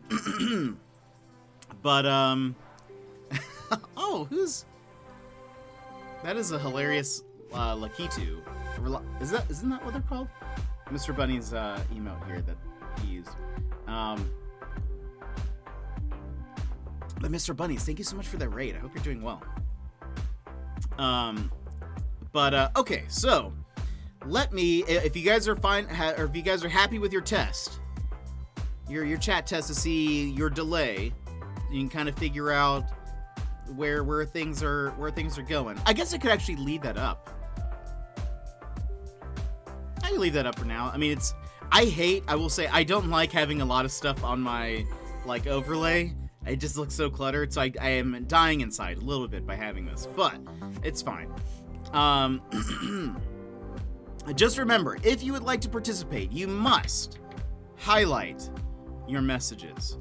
that is a hilarious Lakitu. Isn't that what they're called? Mr. Bunny's emote here that he used. But Mr. Bunnies, thank you so much for that raid. I hope you're doing well. Okay, so let me, if you guys are fine, or if you guys are happy with your test, your chat test to see your delay, you can kind of figure out where things are going. I guess I could actually leave that up. I can leave that up for now. I mean, I will say, I don't like having a lot of stuff on my, like, overlay. It just looks so cluttered, so I am dying inside a little bit by having this, but it's fine. Just remember, if you would like to participate, you must highlight your messages.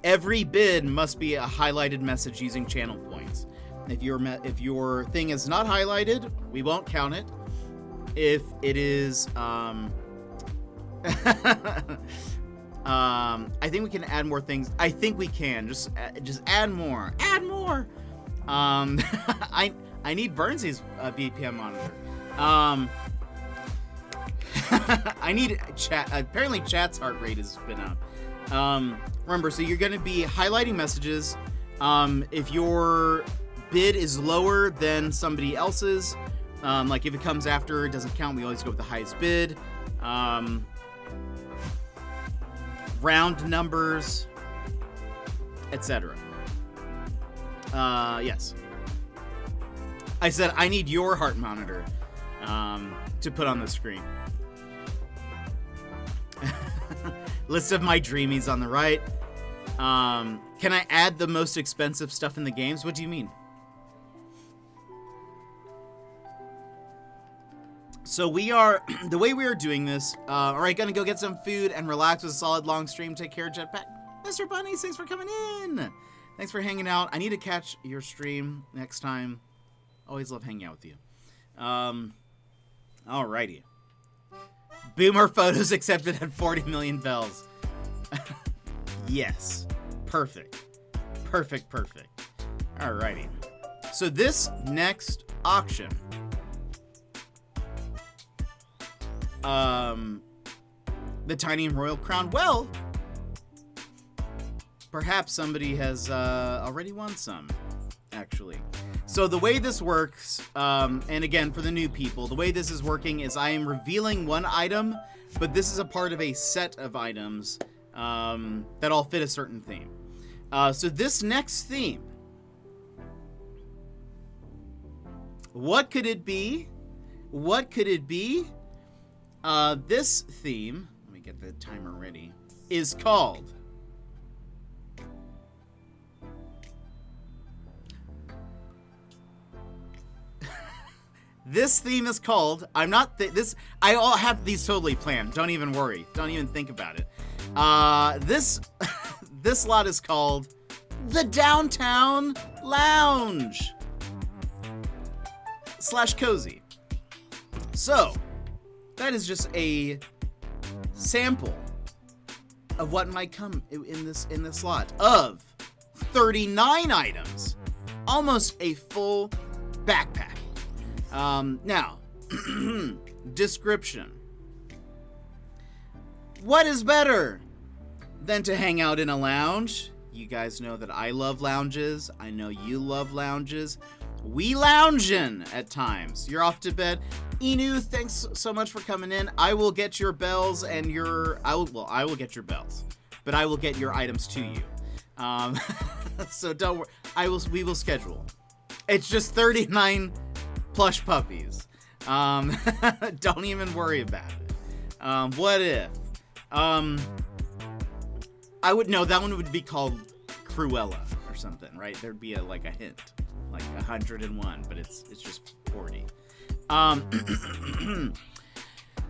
Every bid must be a highlighted message using channel points. If your thing is not highlighted, we won't count it. If it is, I think we can add more things. I think we can just add more. Add more. I need Burnsy's BPM monitor. I need chat. Apparently, chat's heart rate has been up. Remember, so you're going to be highlighting messages. If your bid is lower than somebody else's, like if it comes after, it doesn't count. We always go with the highest bid. Round numbers, etc. Yes. I said I need your heart monitor to put on the screen. List of my dreamies on the right. Can I add the most expensive stuff in the games? What do you mean? So we are, the way we are doing this, all right, gonna go get some food and relax with a solid long stream. Take care, Jetpack. Mr. Bunny, thanks for coming in. Thanks for hanging out. I need to catch your stream next time. Always love hanging out with you. Alrighty. Boomer photos accepted at 40 million bells. Yes. Perfect. Perfect, perfect. Alrighty. So this next auction, the Tiny and Royal Crown, well, perhaps somebody has already won some, actually. So the way this works, and again, for the new people, the way this is working is I am revealing one item, but this is a part of a set of items that all fit a certain theme. So this next theme, what could it be? What could it be? This theme, let me get the timer ready, is called This theme is called, I all have these totally planned. Don't even worry. Don't even think about it. This lot is called the Downtown Lounge / cozy. So, that is just a sample of what might come in this lot of 39 items, almost a full backpack. Now, description. What is better than to hang out in a lounge? You guys know that I love lounges. I know you love lounges. We loungin' at times. You're off to bed. Inu, thanks so much for coming in. I will get your bells and I will get your bells, but I will get your items to you. So don't worry. We will schedule. It's just 39 plush puppies. Don't even worry about it. What if? That one would be called Cruella or something, right? There'd be a hint, like 101, but it's just 40.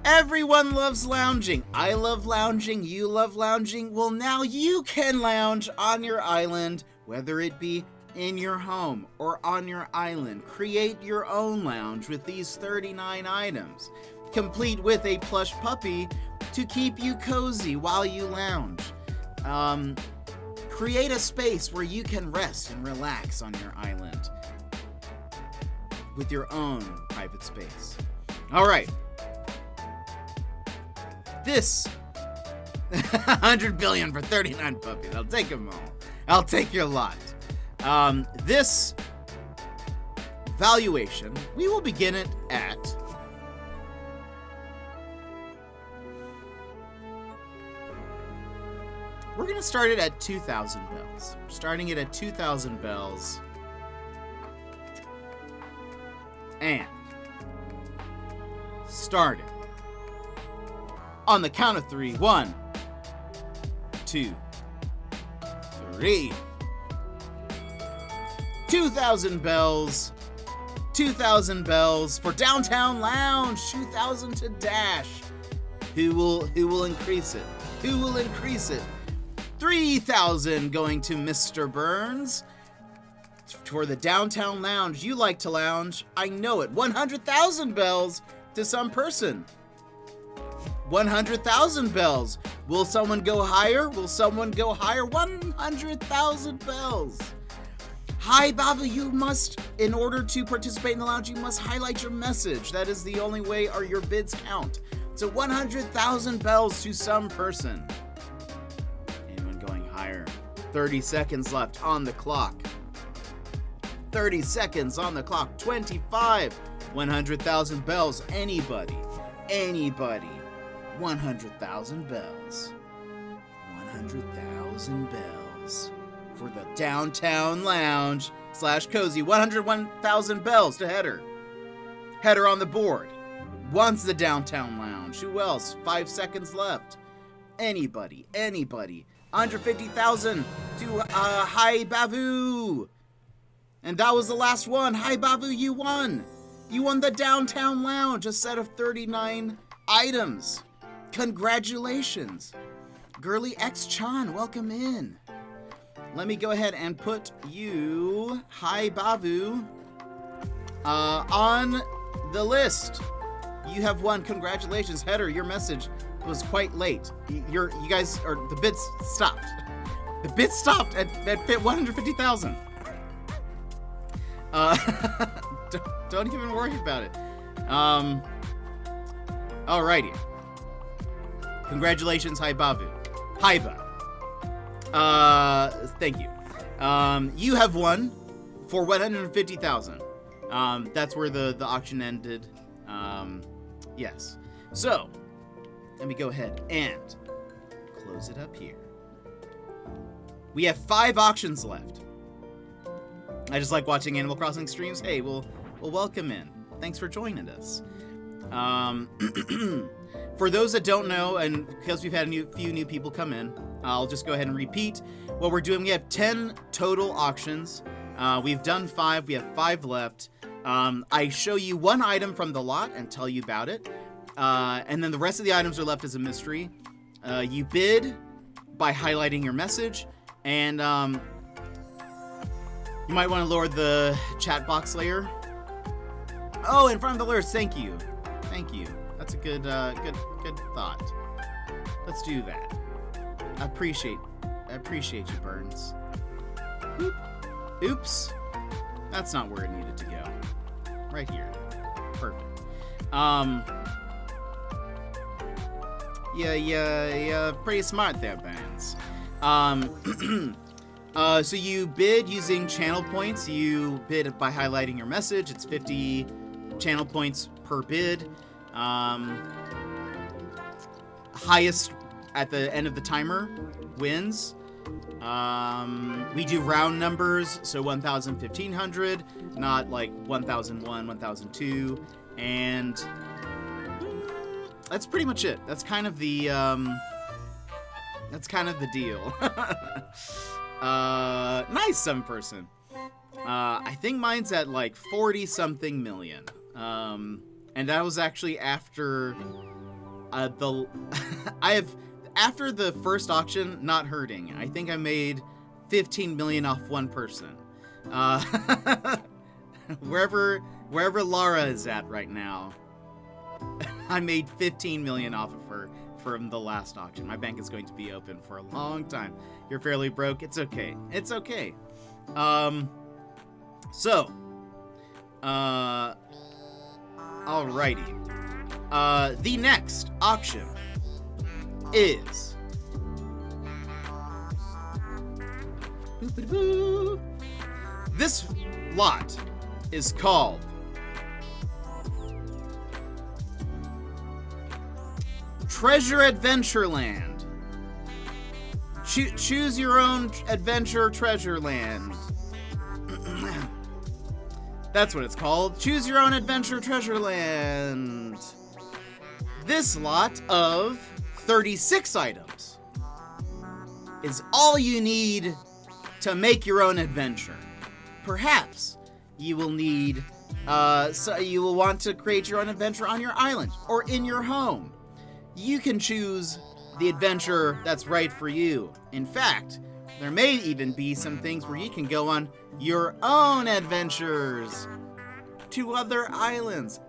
Everyone loves lounging. I love lounging. You love lounging. Well, now you can lounge on your island, whether it be in your home or on your island. Create your own lounge with these 39 items, complete with a plush puppy to keep you cozy while you lounge. Create a space where you can rest and relax on your island with your own private space. All right. This 100 billion for 39 puppies. I'll take them all. I'll take your lot. This valuation, we will begin it at we're going to start it at 2,000 bells. Starting it at 2,000 bells. And starting on the count of 3. 1, 2, 3. 2,000 bells. 2,000 bells for Downtown Lounge. 2,000 to Dash. Who will increase it? Who will increase it? 3,000 going to Mr. Burns. For the Downtown Lounge, you like to lounge. I know it. 100,000 bells to some person. 100,000 bells. Will someone go higher? Will someone go higher? 100,000 bells. Hi, Bava, you must, in order to participate in the lounge, you must highlight your message. That is the only way your bids count. So 100,000 bells to some person. Anyone going higher? 30 seconds left on the clock. 30 seconds on the clock. 25. 100,000 bells. Anybody. 100,000 bells. 100,000 bells. For the Downtown Lounge / cozy. 101,000 bells to Header. Header on the board. Wants the Downtown Lounge. Who else? 5 seconds left. Anybody. 150,000 to Hi Bavu. And that was the last one. Hi Bavu, you won. You won the Downtown Lounge, a set of 39 items. Congratulations. Girly X Chan, welcome in. Let me go ahead and put you, Hi Bavu, on the list. You have won. Congratulations. Header, your message was quite late. You guys are, the bits stopped. The bits stopped at 150,000. Don't even worry about it. Alrighty. Congratulations, Hi Bavu. Haiba. Thank you. You have won for 150,000. That's where the auction ended. Yes. So, let me go ahead and close it up here. We have 5 auctions left. I just like watching Animal Crossing streams. Hey, we'll welcome in. Thanks for joining us. For those that don't know, and because we've had a few new people come in, I'll just go ahead and repeat what we're doing. We have 10 total auctions. We've done 5. We have 5 left. I show you one item from the lot and tell you about it. And then the rest of the items are left as a mystery. You bid by highlighting your message. And you might want to lower the chat box layer. Oh, in front of the lures. Thank you. Thank you. That's a good thought. Let's do that. I appreciate you, Burns. Oops. That's not where it needed to go. Right here. Perfect. Yeah, pretty smart there, Burns. So you bid using channel points. You bid by highlighting your message. It's 50 channel points per bid. Highest at the end of the timer wins. We do round numbers, so 1,000, 1,500, not like 1,001, 1,002, and that's pretty much it. That's kind of the deal. Nice, some person. I think mine's at like 40 something million. And that was actually after after the first auction, not hurting. I think I made 15 million off one person. Wherever Lara is at right now, I made 15 million off of her from the last auction. My bank is going to be open for a long time. You're fairly broke. It's okay. It's okay. Alrighty. The next auction is this lot is called Treasure Adventureland. Choose your own adventure Treasureland. That's what it's called. Choose your own adventure Treasureland. This lot of 36 items is all you need to make your own adventure. Perhaps you will need, so you will want to create your own adventure on your island or in your home. You can choose the adventure that's right for you. In fact, there may even be some things where you can go on your own adventures to other islands.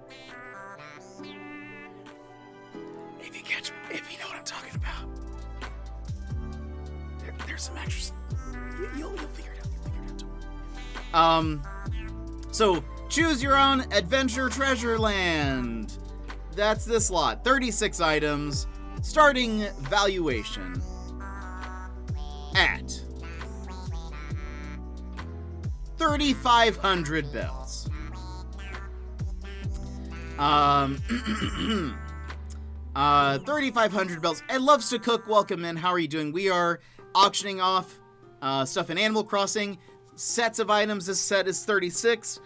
If you know what I'm talking about. There's some extras. You'll figure it out. So choose your own adventure Treasureland. That's this lot. 36 items. Starting valuation at 3,500 bells. 3,500 bells. Ed Loves to Cook, welcome in. How are you doing? We are auctioning off stuff in Animal Crossing. Sets of items. This set is 36.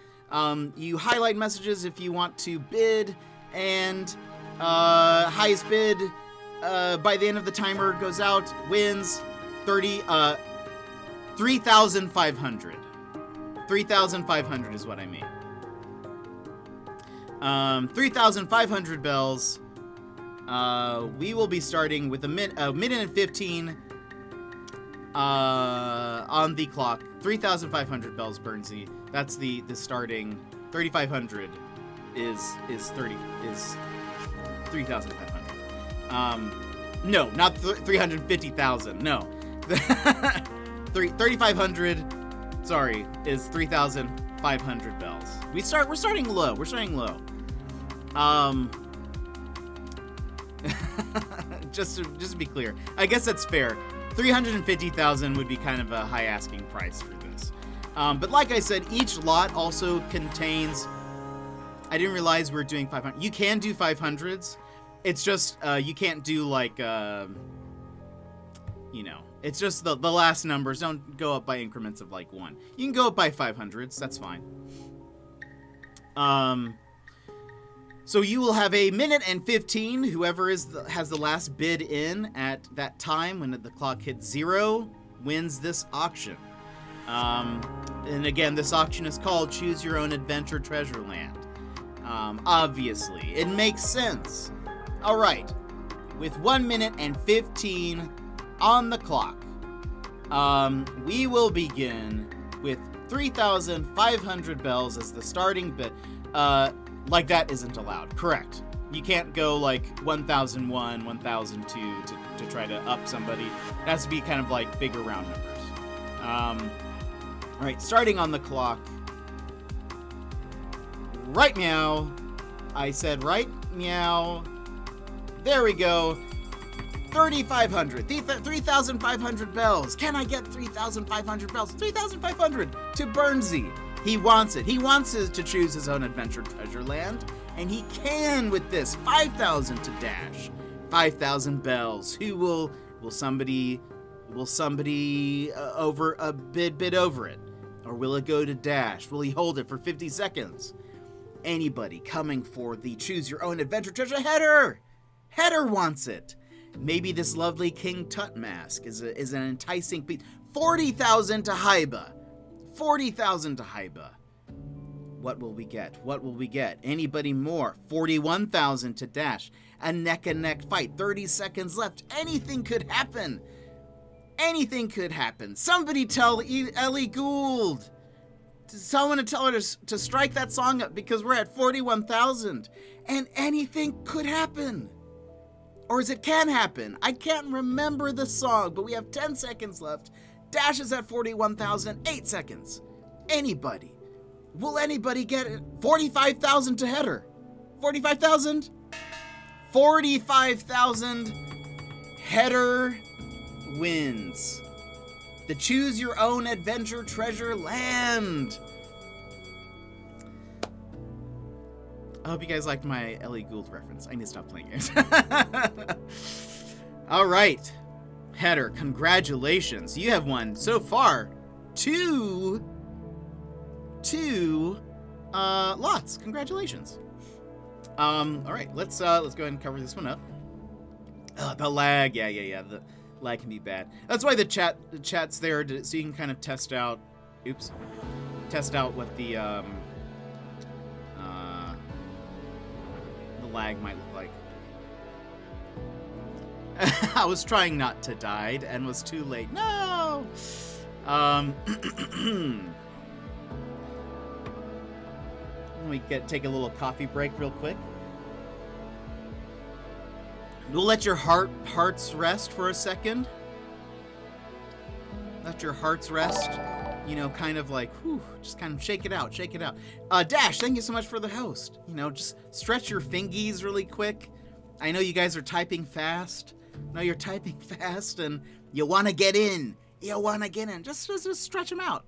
You highlight messages if you want to bid, and highest bid by the end of the timer goes out, wins. 3,500. 3,500 is what I mean. 3,500 bells. We will be starting with a minute and 15 on the clock. 3,500 bells, Burnsy. That's the starting. 3,500 is 3,500. No, not 350,000. No. 3,500, sorry, is 3,500 bells. We're starting low. Just to be clear, I guess that's fair. 350,000 would be kind of a high asking price for this. But like I said, each lot also contains. I didn't realize we're doing 500. You can do 500s. It's just you can't do like it's just the last numbers. Don't go up by increments of like 1. You can go up by 500s. That's fine. So you will have a minute and 15. Whoever has the last bid in at that time when the clock hits 0 wins this auction. And again, this auction is called Choose Your Own Adventure Treasure Land. Obviously, it makes sense. All right, with 1 minute and 15 on the clock, we will begin with 3,500 bells as the starting bid. Like that isn't allowed. Correct. You can't go like 1,001, 1,002 to try to up somebody. It has to be kind of like bigger round numbers. All right, starting on the clock. Right meow. I said right meow. There we go. 3,500. 3,500 bells. Can I get 3,500 bells? 3,500 to Burnsy. He wants it. He wants to choose his own adventure treasure land, and he can with this. 5,000 to Dash. 5,000 bells. Who will somebody over a bid over it, or will it go to Dash? Will he hold it for 50 seconds? Anybody coming for the choose your own adventure treasure? Header wants it. Maybe this lovely King Tut mask is an enticing piece. 40,000 to Haiba. 40,000 to Haiba. What will we get? Anybody more? 41,000 to Dash. A neck-and-neck fight. 30 seconds left. Anything could happen. Somebody tell Ellie Gould. Someone to tell her to strike that song up because we're at 41,000. And anything could happen. Or as it can happen. I can't remember the song, but we have 10 seconds left. Dash is at 41,000, 8 seconds. Anybody. Will anybody get it? 45,000 to Header. 45,000? 45,000. Header wins. The Choose Your Own Adventure Treasure Land. I hope you guys liked my Ellie Gould reference. I need to stop playing it. All right. Header, congratulations. You have won so far two lots. Congratulations. All right, let's go ahead and cover this one up. The lag, yeah. The lag can be bad. That's why the chat's there so you can kind of test out what the lag might look like. I was trying not to die and was too late. No. Let me take a little coffee break real quick. We'll let your hearts rest for a second. Let your hearts rest. Kind of like, just kind of shake it out. Dash, thank you so much for the host. Just stretch your fingies really quick. I know you guys are typing fast. No, you're typing fast and you want to get in. Just stretch them out.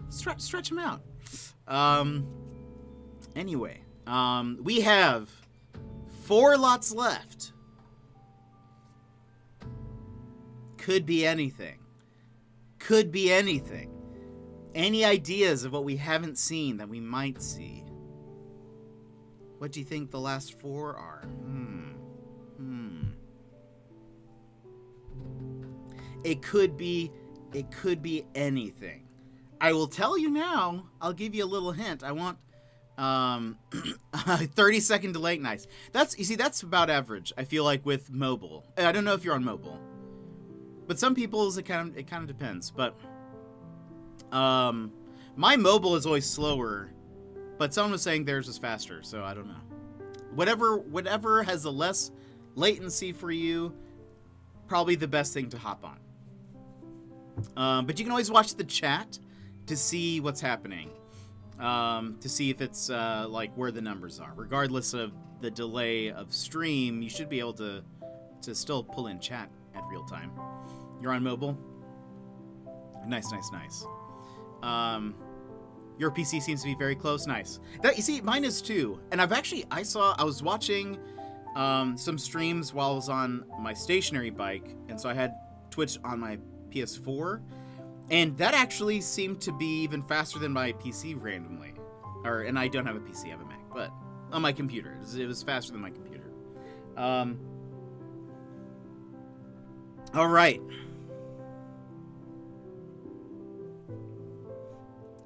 Stretch them out. Anyway, we have 4 lots left. Could be anything. Any ideas of what we haven't seen that we might see? What do you think the last 4 are? It could be anything. I will tell you now. I'll give you a little hint. I want 30-second delay. Nice. That's about average. I feel like with mobile. I don't know if you're on mobile, but some people's it kind of depends. But my mobile is always slower, but someone was saying theirs was faster, so I don't know. Whatever has the less latency for you, probably the best thing to hop on. But you can always watch the chat to see what's happening, to see if it's like where the numbers are. Regardless of the delay of stream, you should be able to still pull in chat at real time. You're on mobile? Nice. Your PC seems to be very close. Nice. You see, mine is too. And I was watching some streams while I was on my stationary bike, and so I had Twitch on my PS4, and that actually seemed to be even faster than my PC randomly. And I don't have a PC, I have a Mac, but on my computer, it was faster than my computer. All right.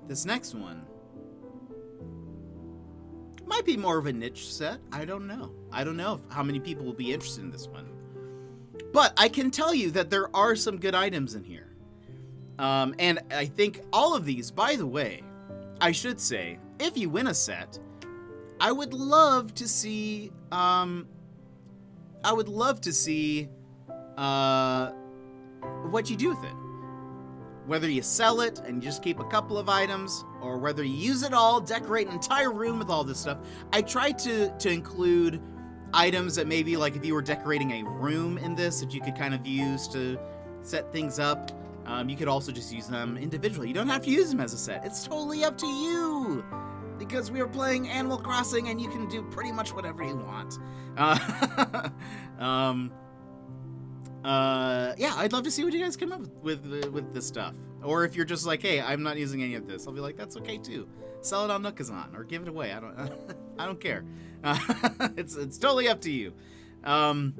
This next one might be more of a niche set. I don't know how many people will be interested in this one. But I can tell you that there are some good items in here. And I think all of these, by the way, I should say, if you win a set, I would love to see what you do with it. Whether you sell it and just keep a couple of items, or whether you use it all, decorate an entire room with all this stuff. I try to include items that maybe, like, if you were decorating a room in this, that you could kind of use to set things up. You could also just use them individually. You don't have to use them as a set. It's totally up to you, because we are playing Animal Crossing and you can do pretty much whatever you want. Yeah, I'd love to see what you guys come up with this stuff. Or if you're just like, hey, I'm not using any of this, I'll be like, that's okay too. Sell it on Nookazon or give it away. I don't care. It's totally up to you. All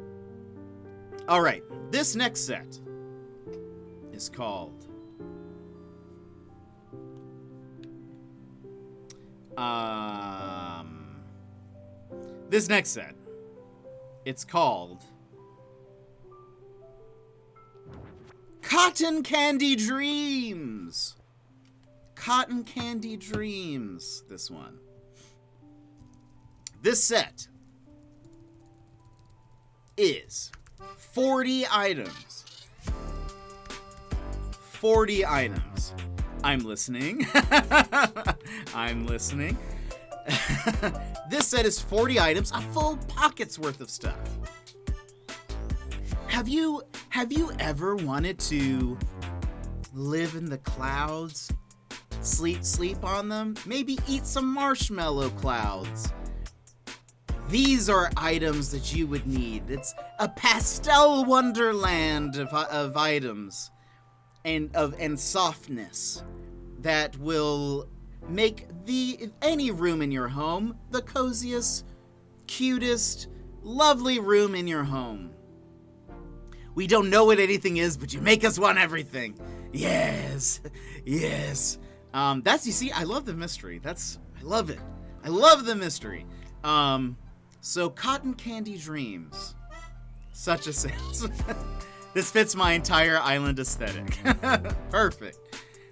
right, this next set is called it's called Cotton Candy Dreams. Cotton Candy Dreams, this one. This set is 40 items. 40 items. I'm listening. I'm listening. This set is 40 items, a full pocket's worth of stuff. Have you ever wanted to live in the clouds? Sleep on them? Maybe eat some marshmallow clouds. These are items that you would need. It's a pastel wonderland of items and softness that will make any room in your home the coziest, cutest, lovely room in your home. We don't know what anything is, but you make us want everything. Yes. Yes. You see, I love the mystery. I love it. I love the mystery. So Cotton Candy Dreams. Such a sense. This fits my entire island aesthetic. Perfect.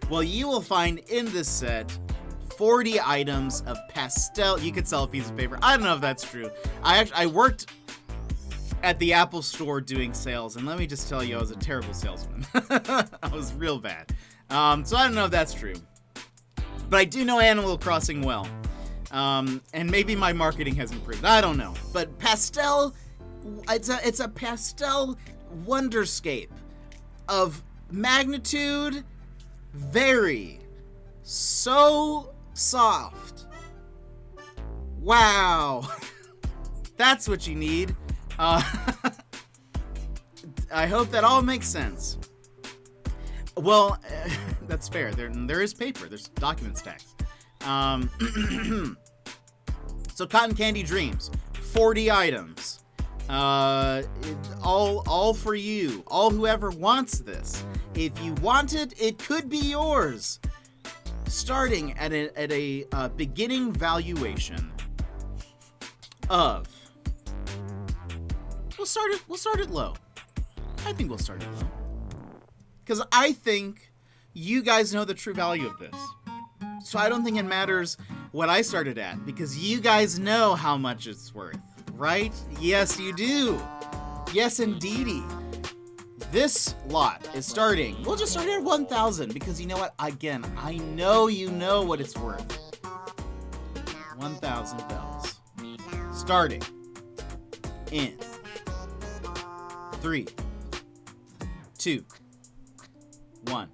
Well, you will find in this set 40 items of pastel. You could sell a piece of paper. I don't know if that's true. I worked at the Apple store doing sales, and let me just tell you, I was a terrible salesman. I was real bad. So I don't know if that's true. But I do know Animal Crossing well. And maybe my marketing has improved. I don't know. But pastel, it's a pastel wonderscape of magnitude, very, so soft. Wow. That's what you need. I hope that all makes sense. Well, that's fair. There is paper. There's document stacks. So Cotton Candy Dreams, 40 items. All for you. All whoever wants this. If you want it, it could be yours. Starting at a beginning valuation of. We'll start it low. I think we'll start it low. Because I think you guys know the true value of this. So I don't think it matters what I started at, because you guys know how much it's worth, right? Yes, you do. Yes, indeedy. This lot is starting. We'll just start at 1,000, because you know what? Again, I know you know what it's worth. 1,000 bells. Starting in 3, 2, 1.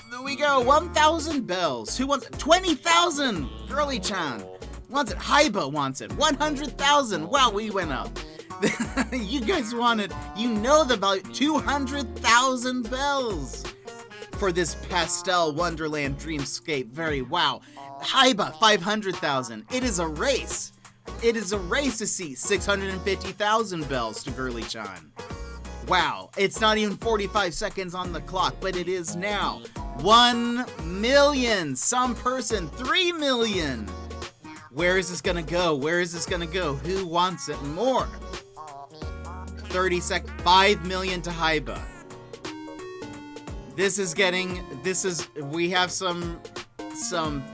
There we go. 1,000 bells. Who wants it? 20,000. Girly-chan wants it. Haiba wants it. 100,000. Wow, we went up. You guys wanted. You know the value. 200,000 bells for this pastel Wonderland Dreamscape. Very wow. Haiba 500,000. It is a race. It is a race to see 650,000 bells to Girly-chan. Wow, it's not even 45 seconds on the clock, but it is now. 1 million, some person, 3 million. Where is this gonna go? Where is this gonna go? Who wants it more? 5 million to Haiba. We have some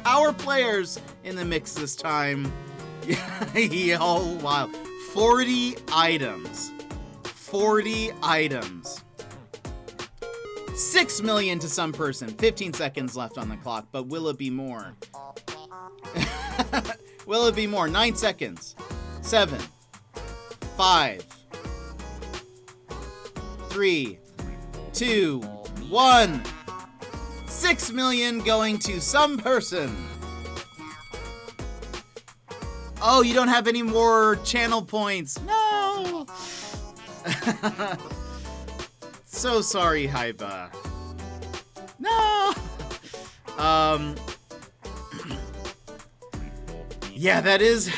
power players in the mix this time. Oh, wow. 40 items. 40 items. 6 million to some person. 15 seconds left on the clock, but will it be more? Will it be more? 9 seconds. 7, 5, 3, 2, 1. 6 million going to some person. Oh, you don't have any more channel points. No! So sorry, Haiba. No! Yeah, that is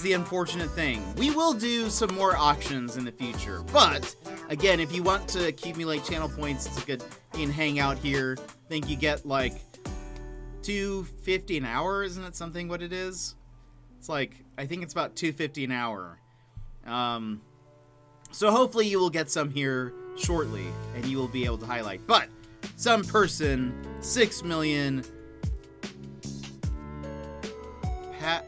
the unfortunate thing. We will do some more auctions in the future, but again, if you want to accumulate channel points, it's a good, you can hang out here. I think you get like $2.50 an hour, isn't it something what it is? It's like, I think it's about $2.50 an hour. So hopefully you will get some here shortly, and you will be able to highlight. But some person, 6 million.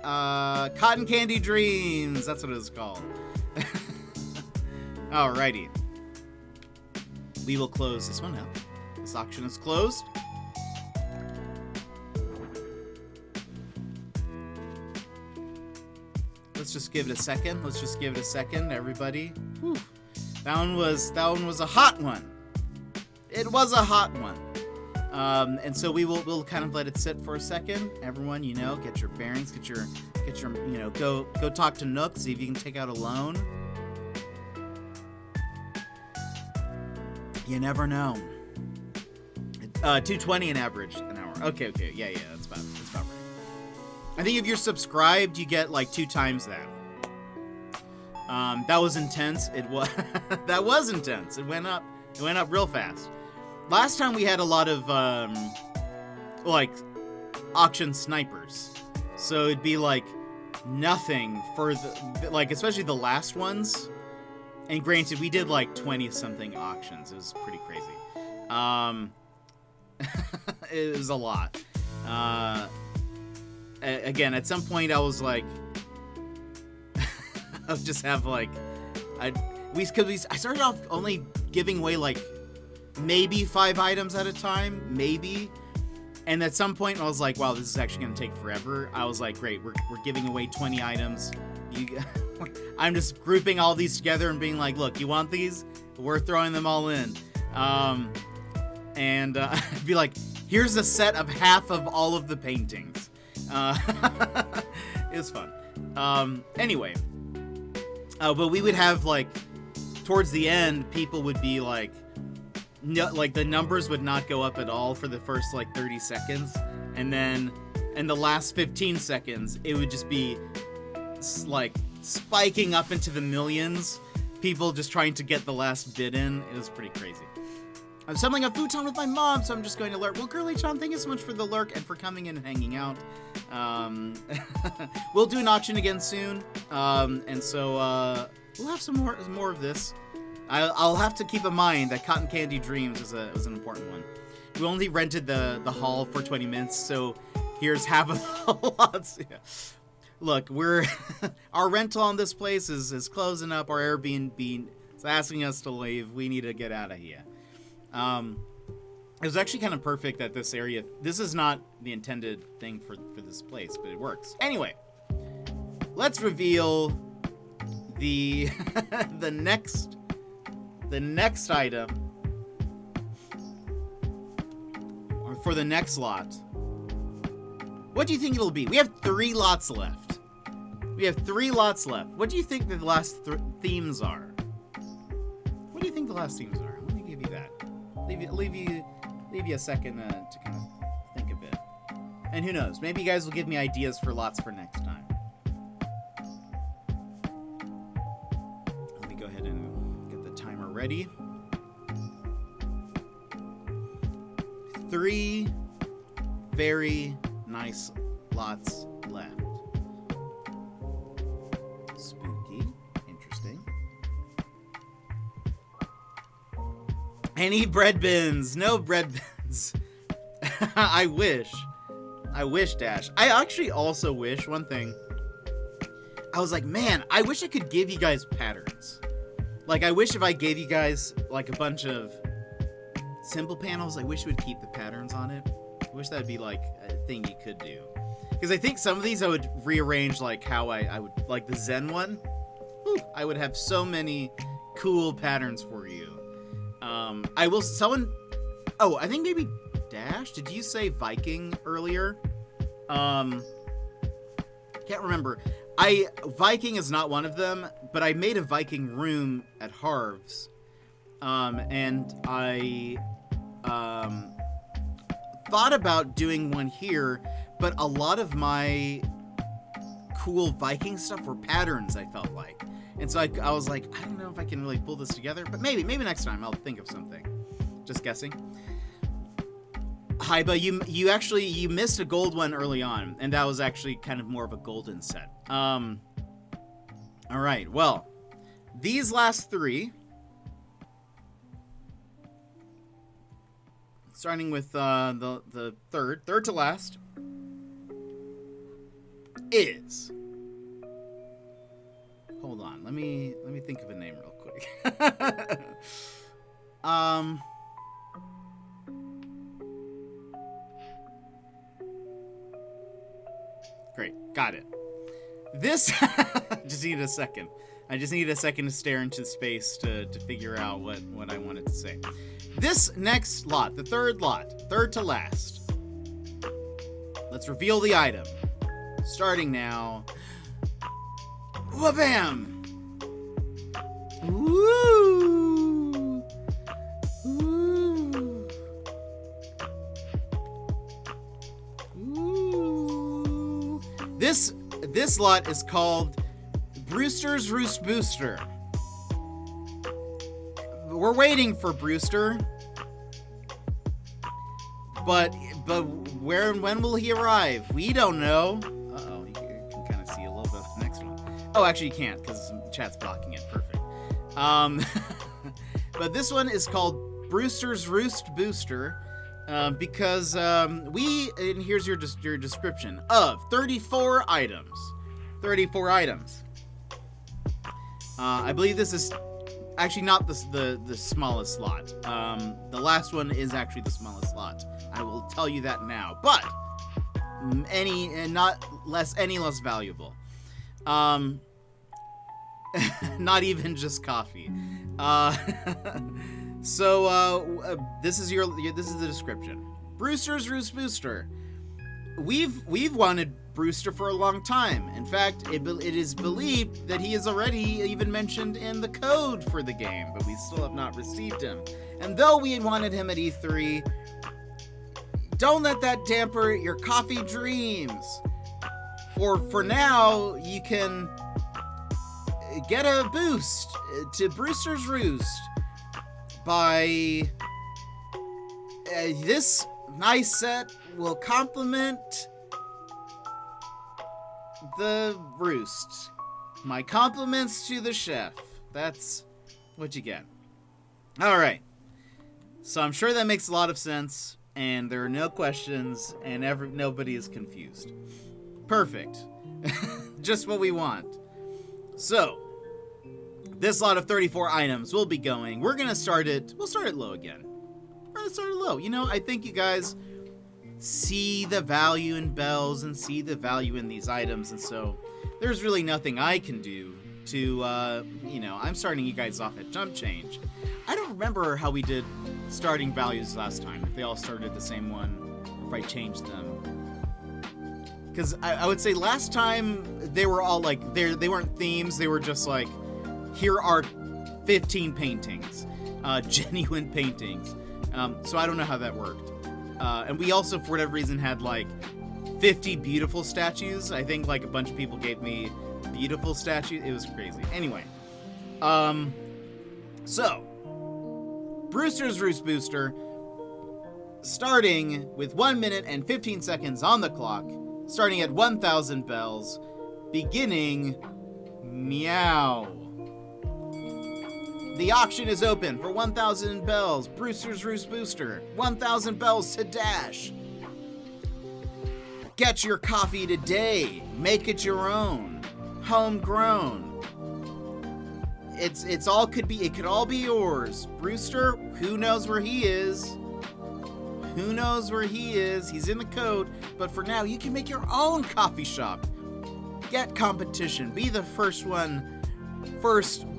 Cotton Candy Dreams. That's what it was called. Alrighty. We will close this one out. This auction is closed. Let's just give it a second. Let's just give it a second, everybody. Whew. That one was a hot one. It was a hot one. And so we'll kind of let it sit for a second. Everyone, get your bearings, get your go talk to Nook, see if you can take out a loan. You never know. 220 an average an hour. Okay, yeah, that's about right. I think if you're subscribed, you get like 2 times that. That was intense. It was that was intense. It went up real fast. Last time we had a lot of like auction snipers, so it'd be like nothing for the like, especially the last ones. And granted, we did like 20 something auctions. It was pretty crazy. It was a lot. Again, at some point I was like, I would just have like, I started off only giving away like maybe 5 items at a time, maybe. And at some point I was like, wow, this is actually gonna take forever. I was like, great, we're giving away 20 items. I'm just grouping all these together and being like, look, you want these? We're throwing them all in. And I'd be like, here's a set of half of all of the paintings. It was fun. Anyway, but we would have like, towards the end, people would be like, no, like the numbers would not go up at all for the first like 30 seconds. And then in the last 15 seconds, it would just be like spiking up into the millions. People just trying to get the last bid in. It was pretty crazy. I'm assembling a futon with my mom, so I'm just going to lurk. Well, Curly-chan, thank you so much for the lurk and for coming in and hanging out. We'll do an auction again soon, and so we'll have some more of this. I'll have to keep in mind that Cotton Candy Dreams was an important one. We only rented the hall for 20 minutes, so here's half of the lots. Yeah. Look, our rental on this place is closing up. Our Airbnb is asking us to leave. We need to get out of here. It was actually kind of perfect that this area. This is not the intended thing for this place, but it works. Anyway, let's reveal the the next item, or for the next lot. What do you think it'll be? We have 3 lots left. What do you think the last themes are? What do you think the last themes are? Let me give you that. Leave you a second to kind of think a bit. And who knows? Maybe you guys will give me ideas for lots for next time. Let me go ahead and get the timer ready. 3 very nice lots left. Spooky. Interesting. Any bread bins? No bread bins. I wish, Dash. I actually also wish one thing. I was like, man, I wish I could give you guys patterns. Like, I wish if I gave you guys, like, a bunch of simple panels, I wish it would keep the patterns on it. I wish that would be, like, a thing you could do. Because I think some of these I would rearrange, like, how I would, like, the Zen one. Whew, I would have so many cool patterns for you. I think maybe Dash, did you say Viking earlier? Can't remember. Viking is not one of them, but I made a Viking room at Harv's. And I thought about doing one here, but a lot of cool Viking stuff were patterns, I felt like. And so I was like, I don't know if I can really pull this together, but maybe next time I'll think of something. Just guessing. Haiba, you missed a gold one early on, and that was actually kind of more of a golden set. All right, well, these last 3, starting with the third to last, is. Hold on, let me think of a name real quick. Great, got it. This just needed a second. I just needed a second to stare into space to figure out what I wanted to say. This next lot, the third to last. Let's reveal the item. Starting now. Wha-bam! Woo! Ooh. Ooh. This lot is called Brewster's Roost Booster. We're waiting for Brewster. But where and when will he arrive? We don't know. Uh-oh, you can kind of see a little bit of the next one. Oh, actually you can't, because the chat's blocking it. Perfect. But this one is called Brewster's Roost Booster, because and here's your description of 34 items. 34 items. I believe this is actually not the smallest slot. The last one is actually the smallest slot. I will tell you that now. But any less valuable. Not even just coffee. So this is the description. Brewster's Roost Booster. We've wanted Brewster for a long time. In fact, it is believed that he is already even mentioned in the code for the game, but we still have not received him. And though we had wanted him at E3, don't let that damper your coffee dreams. For now, you can get a boost to Brewster's Roost by this nice set will complement the roost. My compliments to the chef. That's what you get. All right. So I'm sure that makes a lot of sense, and there are no questions, and nobody is confused. Perfect. Just what we want. So, this lot of 34 items will be going. We'll start it low again. We're going to start it low. You know, I think you guys see the value in bells and see the value in these items, and so there's really nothing I can do to, I'm starting you guys off at jump change. I don't remember how we did starting values last time, if they all started the same one, if I changed them. Because I would say last time they were all like, they weren't themes, they were just like, here are 15 paintings, genuine paintings. So I don't know how that worked. And we also, for whatever reason, had like 50 beautiful statues. I think like a bunch of people gave me beautiful statues. It was crazy. Anyway, so Brewster's Roost Booster, starting with 1 minute and 15 seconds on the clock, starting at 1,000 bells, beginning meow. The auction is open for 1,000 bells. Brewster's Roost Booster, 1,000 bells to dash. Get your coffee today. Make it your own. Homegrown. It could all be yours. Brewster, who knows where he is? Who knows where he is? He's in the code. But for now, you can make your own coffee shop. Get competition. Be the first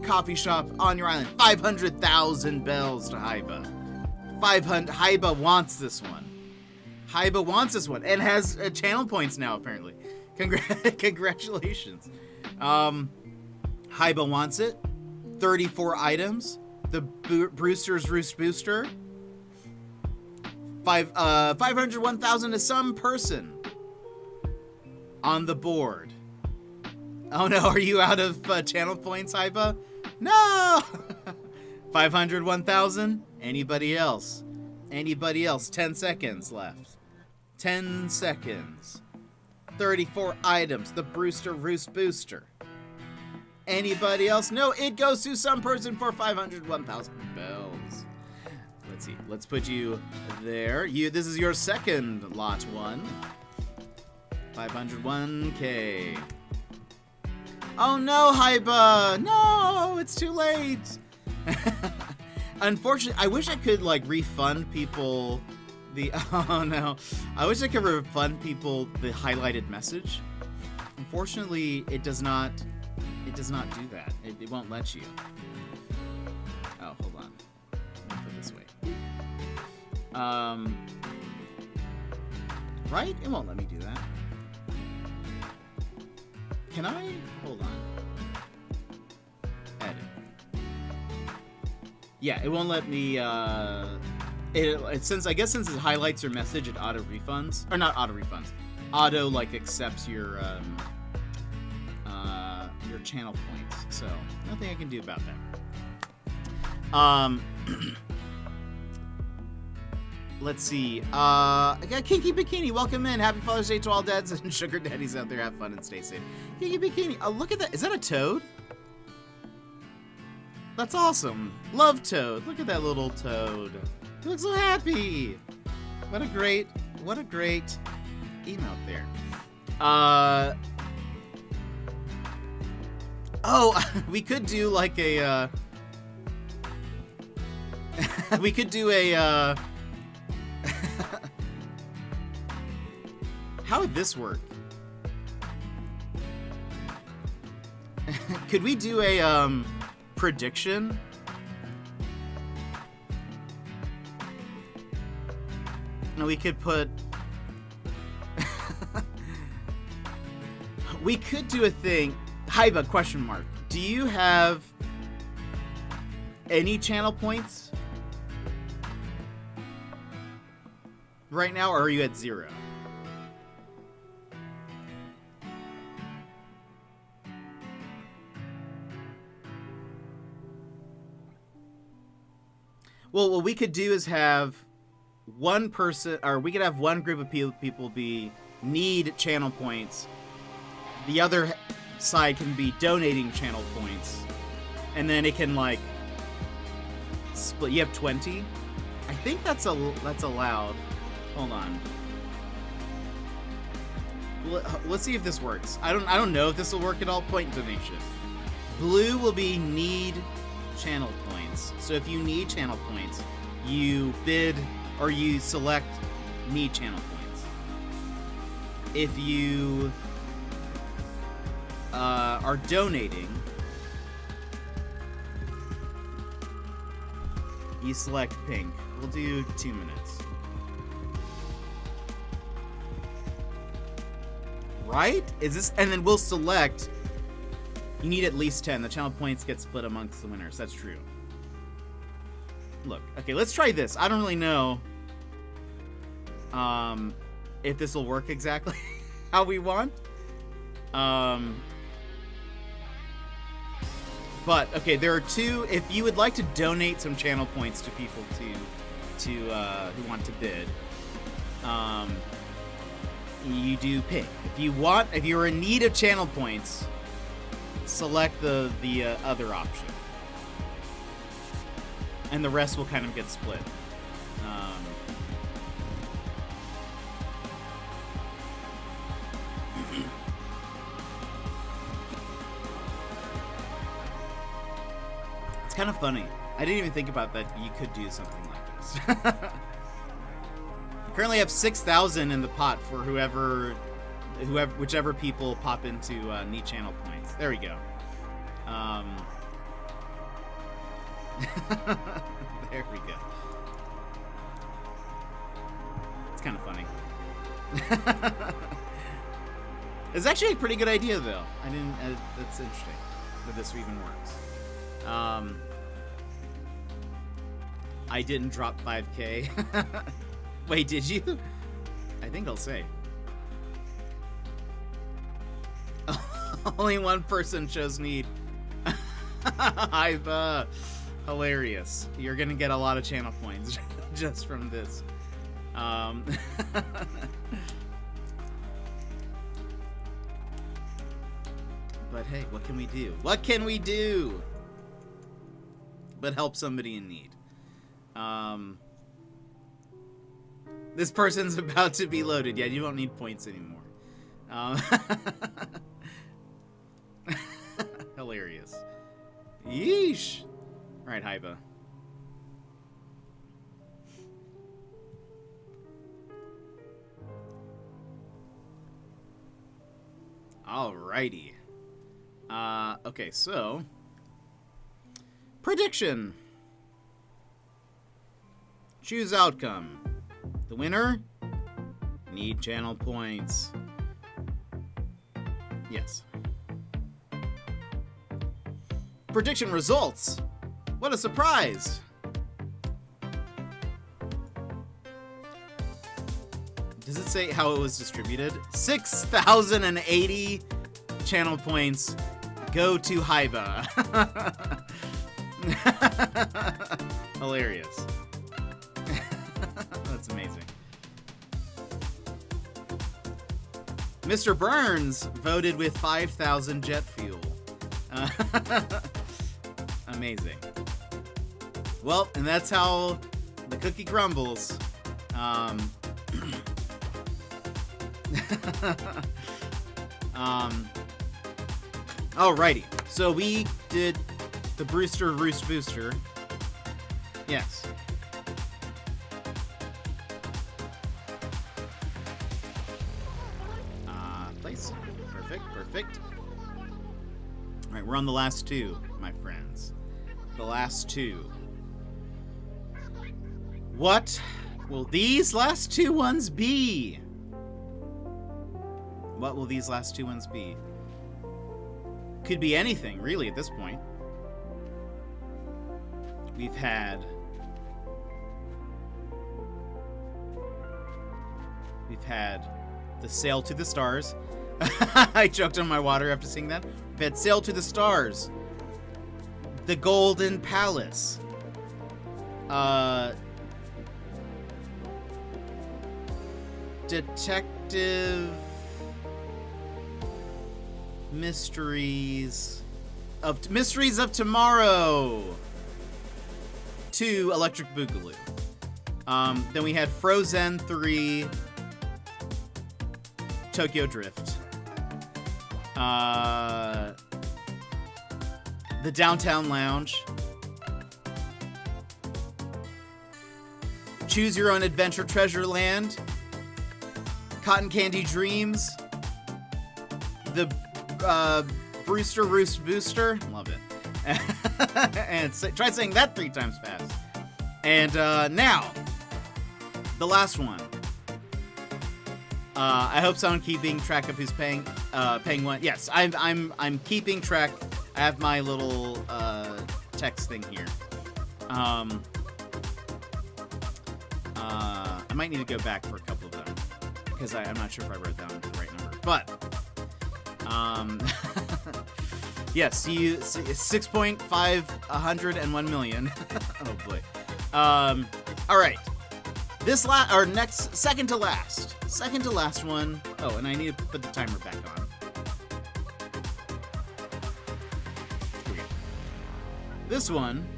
coffee shop on your island. 500,000 bells to Haiba. 500. Haiba wants this one. Haiba wants this one and has channel points now, apparently. Congratulations. Haiba wants it. 34 items. The Brewster's Roost Booster. 501,000 to some person on the board. Oh no, are you out of channel points, Haiba? No! 501,000? Anybody else? Anybody else? 10 seconds left. 10 seconds. 34 items. The Brewster Roost Booster. Anybody else? No, it goes to some person for 501,000 bells. Let's see. Let's put you there. This is your second lot one. 501k. Oh no, Haiba! No, it's too late. Unfortunately, I wish I could like refund people oh no. I wish I could refund people the highlighted message. Unfortunately, it does not do that. It won't let you. Oh, hold on. Let me put it this way. Right? It won't let me do that. Can I? Hold on. Edit. Yeah, it won't let me, since it highlights your message, it auto refunds. Or not auto refunds. Auto, like, accepts your channel points. So, nothing I can do about that. Let's see. I got Kinky Bikini. Welcome in. Happy Father's Day to all dads and sugar daddies out there. Have fun and stay safe. Kinky Bikini. Oh, look at that. Is that a toad? That's awesome. Love Toad. Look at that little toad. He looks so happy. What a great emote there. Oh, we could do like a, we could do a, how would this work? Could we do a, prediction? No, we could put, we could do a thing. Haiba, question mark. Do you have any channel points right now, or are you at 0? Well, what we could do is have one person, or we could have one group of people need channel points. The other side can be donating channel points, and then it can like split. You have 20. I think that's allowed. Hold on. Let's see if this works. I don't know if this will work at all. Point donation. Blue will be need channel points. So if you need channel points, you bid or you select need channel points. If you are donating, you select pink. We'll do 2 minutes. Right? Is this, and then we'll select. You need at least 10. The channel points get split amongst the winners. That's true. Look, okay, let's try this. I don't really know if this will work exactly how we want. But okay, there are two. If you would like to donate some channel points to people who want to bid, you do pink. If you're in need of channel points, select the other option, and the rest will kind of get split. It's kind of funny. I didn't even think about that. You could do something like this. You currently have 6,000 in the pot for whichever people pop into need channel points. There we go. There we go. It's kind of funny. It's actually a pretty good idea, though. That's interesting that this even works. I didn't drop 5K. Wait, did you? I think I'll say. Only one person chose need. I've hilarious. You're gonna get a lot of channel points just from this. But hey, what can we do? What can we do but help somebody in need? This person's about to be loaded. Yeah, you don't need points anymore. Hilarious. Yeesh. All right, Haiba. Alrighty. Okay, so prediction. Choose outcome. The winner? Need channel points. Yes. Prediction results. What a surprise. Does it say how it was distributed? 6,080 channel points go to Haiba. Hilarious. That's amazing. Mr. Burns voted with 5,000 jet fuel. Amazing. Well, and that's how the cookie crumbles. Alrighty. So we did the Brewster Roost Booster. Yes. Place. Perfect, perfect. Alright, we're on the last two, my friends. The last two. What will these last two ones be? What will these last two ones be? Could be anything, really, at this point. We've had the Sail to the Stars. I choked on my water after seeing that. We've had Sail to the Stars. The Golden Palace. Detective Mysteries of Tomorrow 2 Electric Boogaloo. Then we had Frozen 3 Tokyo Drift. The Downtown Lounge. Choose Your Own Adventure Treasure Land. Cotton Candy Dreams. The Brewster Roost Booster. Love it. And try saying that 3 times fast. And now, the last one. I hope someone keeping track of who's paying what. Yes, I'm keeping track. I have my little text thing here. I might need to go back for a couple of them because I'm not sure if I wrote down the right number. But yes, 6.501 million. Oh boy. All right. This second to last one. Oh, and I need to put the timer back on. Here we go. This one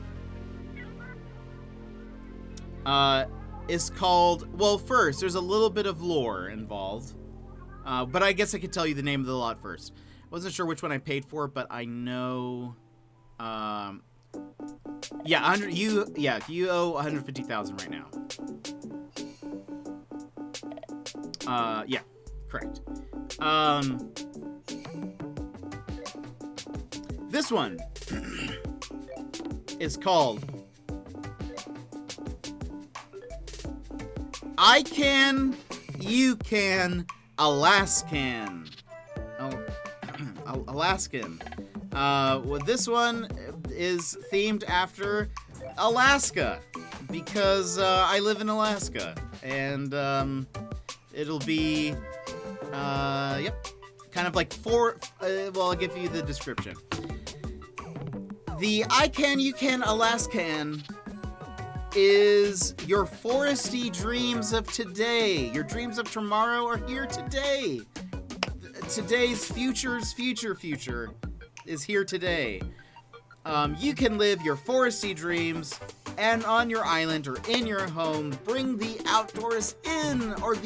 is called, well, first, there's a little bit of lore involved. But I guess I could tell you the name of the lot first. Wasn't sure which one I paid for, but I know, yeah, you owe 150,000 right now. Yeah, correct. This one is called I Can, You Can, Alaskan. Oh, Alaskan. Well, this one is themed after Alaska because I live in Alaska, and it'll be yep, kind of like well, I'll give you the description. The I Can, You Can, Alaskan is your foresty dreams of today. Your dreams of tomorrow are here today. Today's future is here today. You can live your foresty dreams and on your island or in your home. Bring the outdoors in, or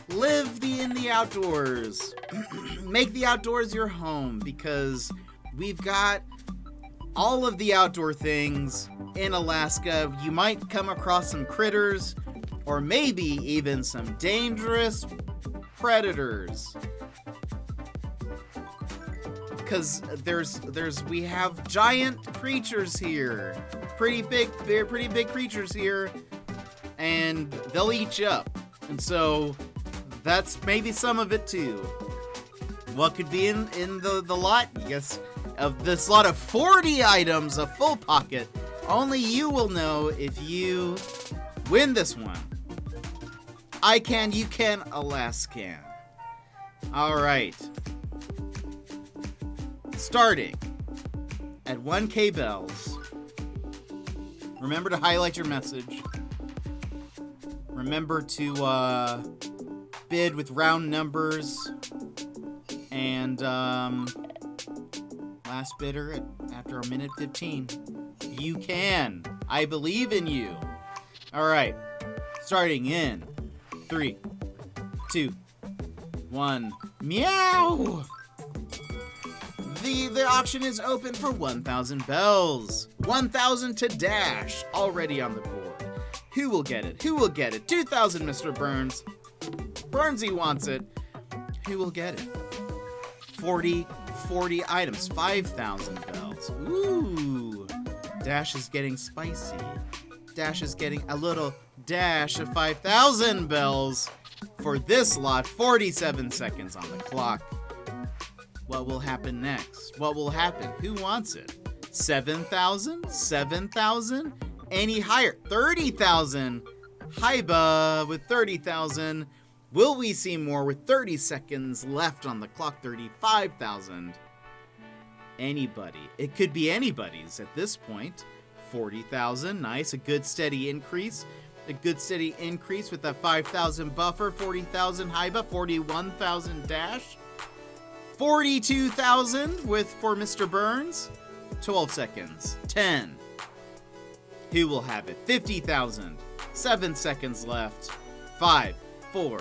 live in the outdoors. Make the outdoors your home, because we've got all of the outdoor things in Alaska. You might come across some critters, or maybe even some dangerous predators. Because we have giant creatures here, pretty big creatures here, and they'll eat you up. And so that's maybe some of it too. What could be in the lot? Yes. Of this lot of 40 items, a full pocket. Only you will know if you win this one. I Can, You Can, Alaskan. Alright. Starting at 1K bells. Remember to highlight your message. Remember to bid with round numbers. And last bidder after a minute 15. You can. I believe in you. Alright. Starting in 3, 2, 1. Meow! The auction is open for 1,000 bells. 1,000 to Dash, already on the board. Who will get it? 2,000, Mr. Burns. Burnsy wants it. Who will get it? 40 items, 5,000 bells. Ooh. Dash is getting spicy. Dash is getting a little dash of 5,000 bells for this lot. 47 seconds on the clock. What will happen next? What will happen? Who wants it? 7,000? 7,000? Any higher? 30,000. Haiba with 30,000. Will we see more with 30 seconds left on the clock? 35,000. Anybody. It could be anybody's at this point. 40,000. Nice. A good steady increase. A good steady increase with that 5,000 buffer. 40,000 Haiba. 41,000 dash. 42,000 for Mr. Burns. 12 seconds. 10. Who will have it? 50,000. 7 seconds left. 5, 4,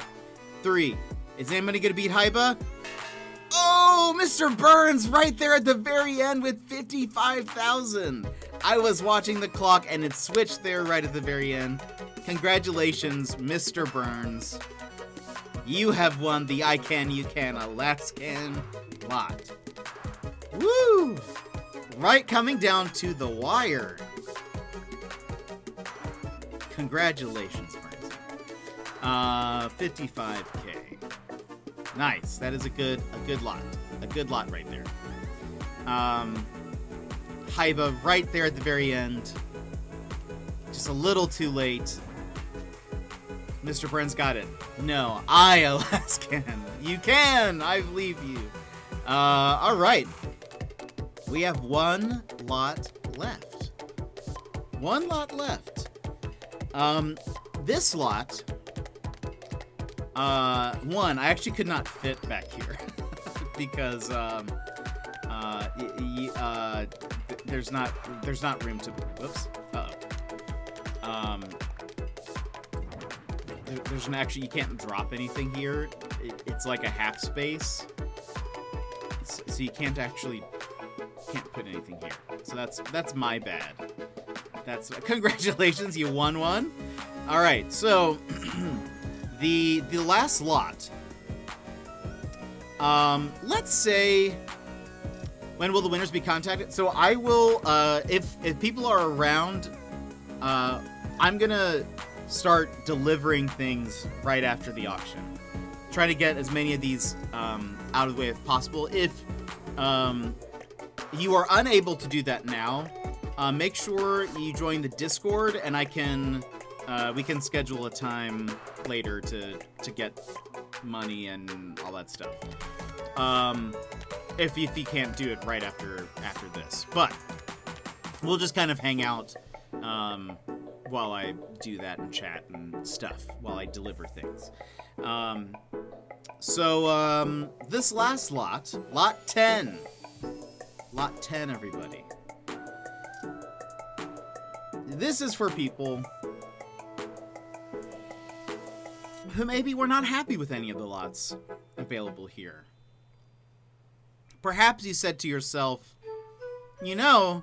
3. Is anybody going to beat Haiba? Oh, Mr. Burns right there at the very end with 55,000. I was watching the clock and it switched there right at the very end. Congratulations, Mr. Burns. You have won the I Can You Can Alaskan lot. Woo! Right, coming down to the wire. Congratulations, Burns. 55K. Nice. That is a good lot. A good lot right there. Haiba right there at the very end. Just a little too late. Mr. Burns got it. No, Alaskan. You can. I believe you. All right. We have one lot left. One lot left. This lot. One, I actually could not fit back here because there's not room to. Whoops. There's actually you can't drop anything here. It's like a half space, so you can't put anything here. So that's my bad. That's congratulations, you won one. All right, so the last lot. Let's say, when will the winners be contacted? So I will, if people are around, I'm gonna start delivering things right after the auction. Try to get as many of these out of the way as possible. If you are unable to do that now, make sure you join the Discord, and we can schedule a time later to get money and all that stuff. If you can't do it right after this, but we'll just kind of hang out while I do that and chat and stuff while I deliver things. So this last lot 10. Lot 10, everybody. This is for people who maybe were not happy with any of the lots available here. Perhaps you said to yourself, I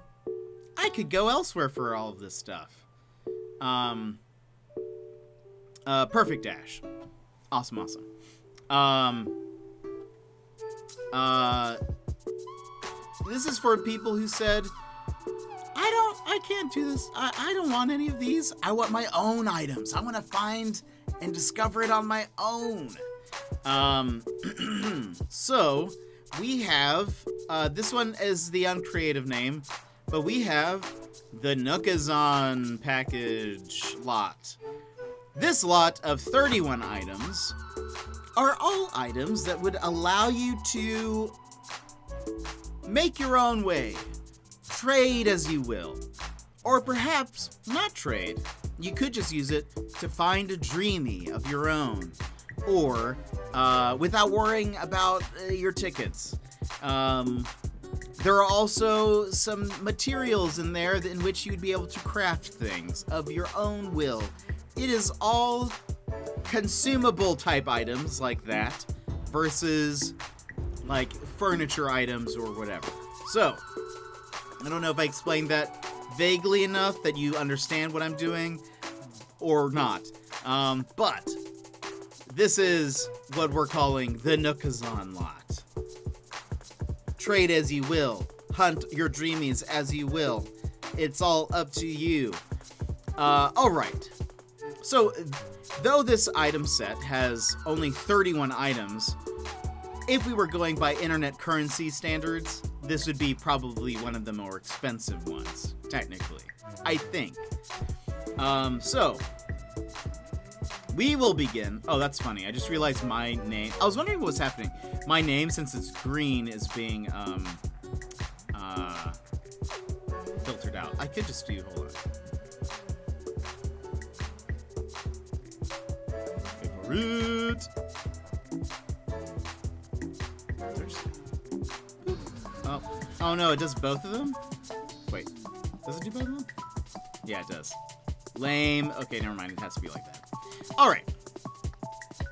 could go elsewhere for all of this stuff. Perfect Dash. Awesome. This is for people who said, I can't do this. I don't want any of these. I want my own items. I want to find and discover it on my own. So we have, this one is the uncreative name, but we have the Nookazon package lot. This lot of 31 items are all items that would allow you to make your own way, trade as you will, or perhaps not trade. You could just use it to find a dreamy of your own, or without worrying about your tickets. There are also some materials in there in which you'd be able to craft things of your own will. It is all consumable type items like that versus like furniture items or whatever. So, I don't know if I explained that vaguely enough that you understand what I'm doing or not. But this is what we're calling the Nookazon lot. Trade as you will. Hunt your dreamies as you will. It's all up to you. Alright. So, though this item set has only 31 items, if we were going by internet currency standards, this would be probably one of the more expensive ones, technically. I think. So, we will begin. Oh, that's funny. I just realized my name. I was wondering what was happening. My name, since it's green, is being filtered out. I could just do, hold on. Favorite. Oh no, it does both of them? Wait, does it do both of them? Yeah, it does. Lame. Okay, never mind. It has to be like that. All right.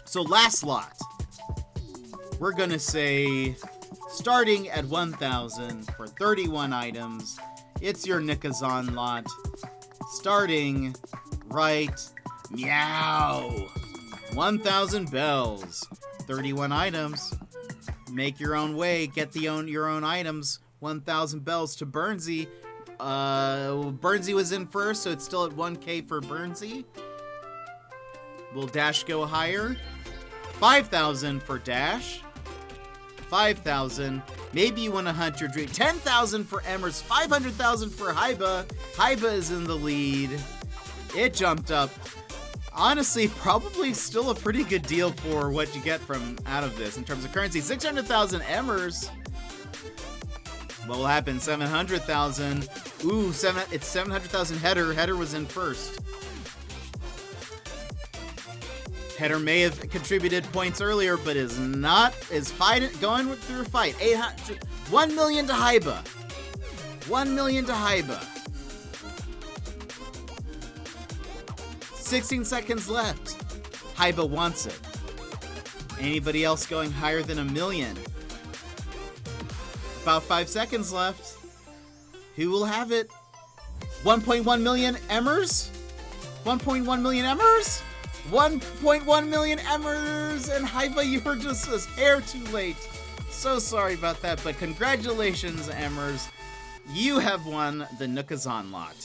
So last lot. We're gonna say, starting at 1,000 for 31 items, it's your Nikazan lot. Starting right meow. 1,000 bells. 31 items. Make your own way. Get your own items. 1,000 bells to Burnsy. Burnsy was in first, so it's still at 1K for Burnsy. Will Dash go higher? 5,000 for Dash. 5,000. Maybe you want to hunt your dream. 10,000 for Emmers. 500,000 for Haiba. Haiba is in the lead. It jumped up. Honestly, probably still a pretty good deal for what you get from out of this in terms of currency. 600,000 Emmers. What will happen? 700,000. Ooh, it's 700,000 Header. Header was in first. Header may have contributed points earlier, but is going through a fight. 1 million to Haiba. 1 million to Haiba. 16 seconds left. Haiba wants it. Anybody else going higher than 1 million? About 5 seconds left. Who will have it? 1.1 million Emmers? 1.1 million Emmers? 1.1 million Emmers! And Haiba, you were just a hair too late. So sorry about that, but congratulations, Emmers. You have won the Nikazan lot.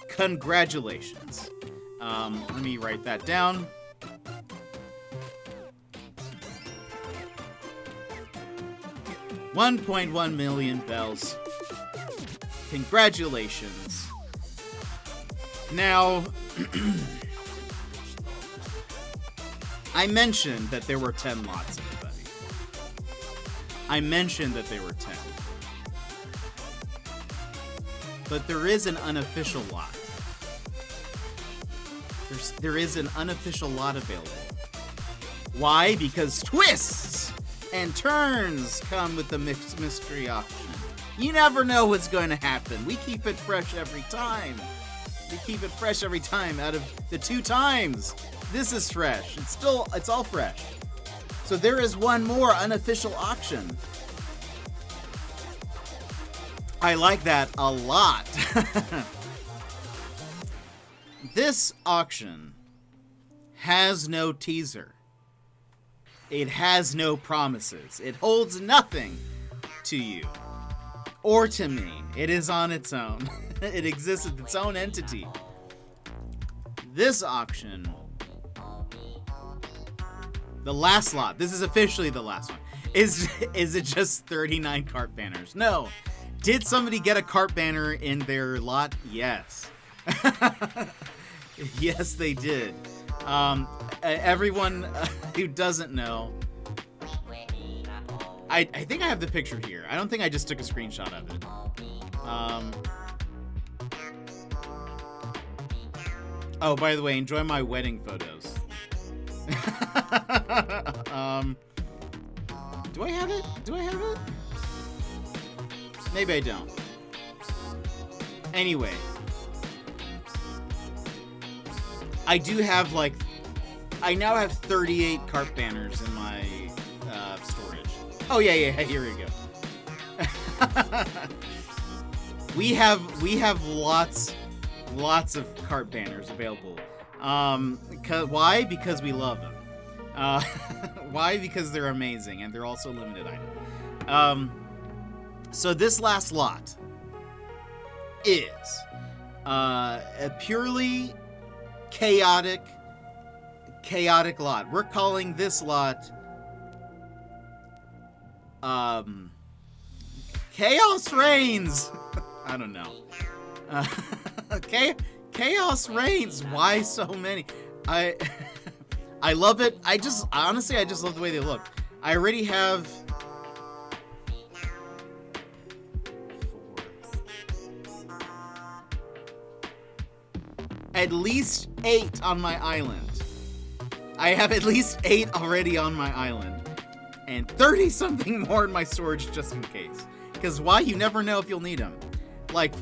Congratulations. Let me write that down. $1.1 million bells. Congratulations. Now, I mentioned that there were 10 lots, everybody. I mentioned that there were 10. But there is an unofficial lot. There is an unofficial lot available. Why? Because twists and turns come with the mystery auction. You never know what's going to happen. We keep it fresh every time. We keep it fresh every time. Out of the 2 times, this is fresh. It's all fresh. So there is one more unofficial auction. I like that a lot. This auction has no teaser. It has no promises. It holds nothing to you or to me. It is on its own. It exists as its own entity. This auction, the last lot, this is officially the last one. Is it just 39 cart banners? No. Did somebody get a cart banner in their lot? Yes. Yes, they did. Everyone who doesn't know, I think I have the picture here. I don't think I just took a screenshot of it. Oh, by the way, enjoy my wedding photos. Do I have it? Do I have it? Maybe I don't. Anyway. I do have, like, I now have 38 cart banners in my storage. Oh, yeah, here we go. We have lots of cart banners available. Why? Because we love them. Why? Because they're amazing, and they're also limited item. So this last lot is a purely chaotic lot. We're calling this lot Chaos Reigns. I don't know. Chaos Reigns. Why so many? I love it. Honestly, I just love the way they look. I already have 4, at least 8 on my island. I have at least 8 already on my island. And 30-something more in my storage just in case. Because why? You never know if you'll need them. Like,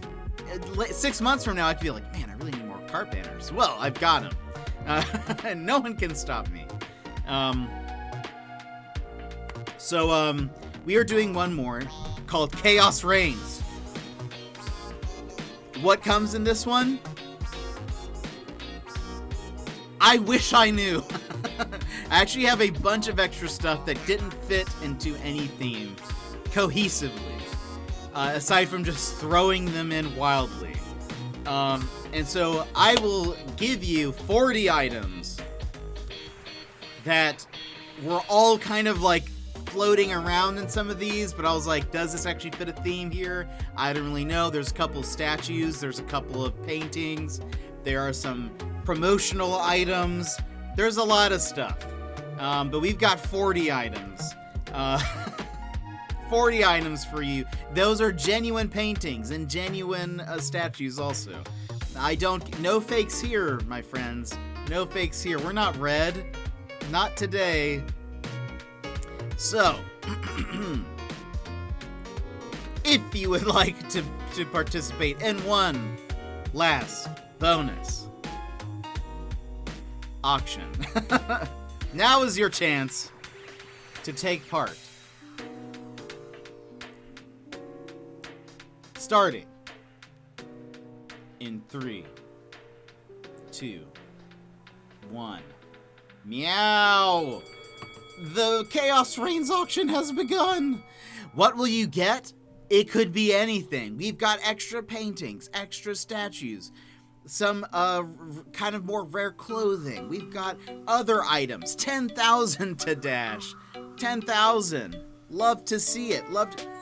6 months from now, I could be like, man, I really need more cart banners. Well, I've got them. And no one can stop me. So, we are doing one more called Chaos Reigns. What comes in this one? I wish I knew. I actually have a bunch of extra stuff that didn't fit into any theme cohesively, aside from just throwing them in wildly. And so I will give you 40 items that were all kind of like floating around in some of these, but I was like, does this actually fit a theme here? I don't really know. There's a couple statues, there's a couple of paintings, there are some promotional items, there's a lot of stuff. But we've got 40 items. 40 items for you. Those are genuine paintings and genuine statues also. No fakes here, my friends. No fakes here. We're not red. Not today. So, if you would like to participate in one last bonus auction, now is your chance to take part. Starting in 3, 2, 1. Meow! The Chaos Reigns auction has begun! What will you get? It could be anything. We've got extra paintings, extra statues, some kind of more rare clothing. We've got other items. 10,000 to dash. 10,000. Love to see it.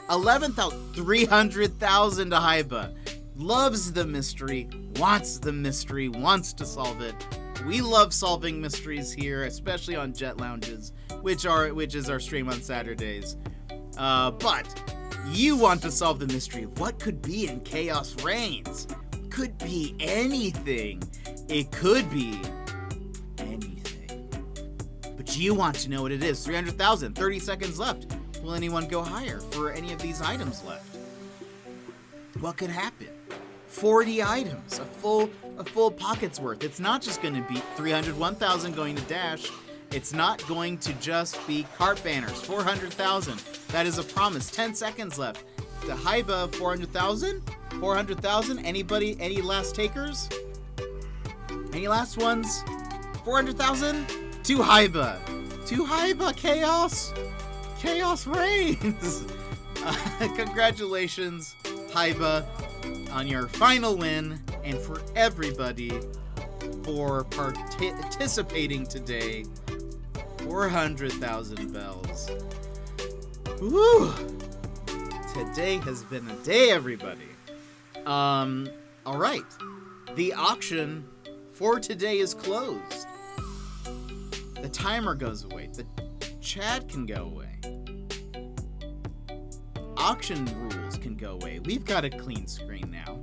11,000. 300,000 to Haiba. Loves the mystery, wants the mystery, wants to solve it. We love solving mysteries here, especially on Jet Lounges, which is our stream on Saturdays. But you want to solve the mystery of what could be in Chaos Reigns. Could be anything. It could be anything. But you want to know what it is. 300,000, 30 seconds left. Will anyone go higher for any of these items left? What could happen? 40 items, a full pocket's worth. It's not just going to be 301,000 going to Dash. It's not going to just be cart banners. 400,000. That is a promise. 10 seconds left. The Haiba, 400,000. 400,000. Anybody? Any last takers? Any last ones? 400,000. To Haiba. To Haiba. Chaos. Chaos Reigns. Congratulations, Haiba, on your final win, and for everybody for participating today. 400,000 bells. Woo! Today has been a day, everybody. All right. The auction for today is closed. The timer goes away. The chat can go away. Auction rules can go away. We've got a clean screen now.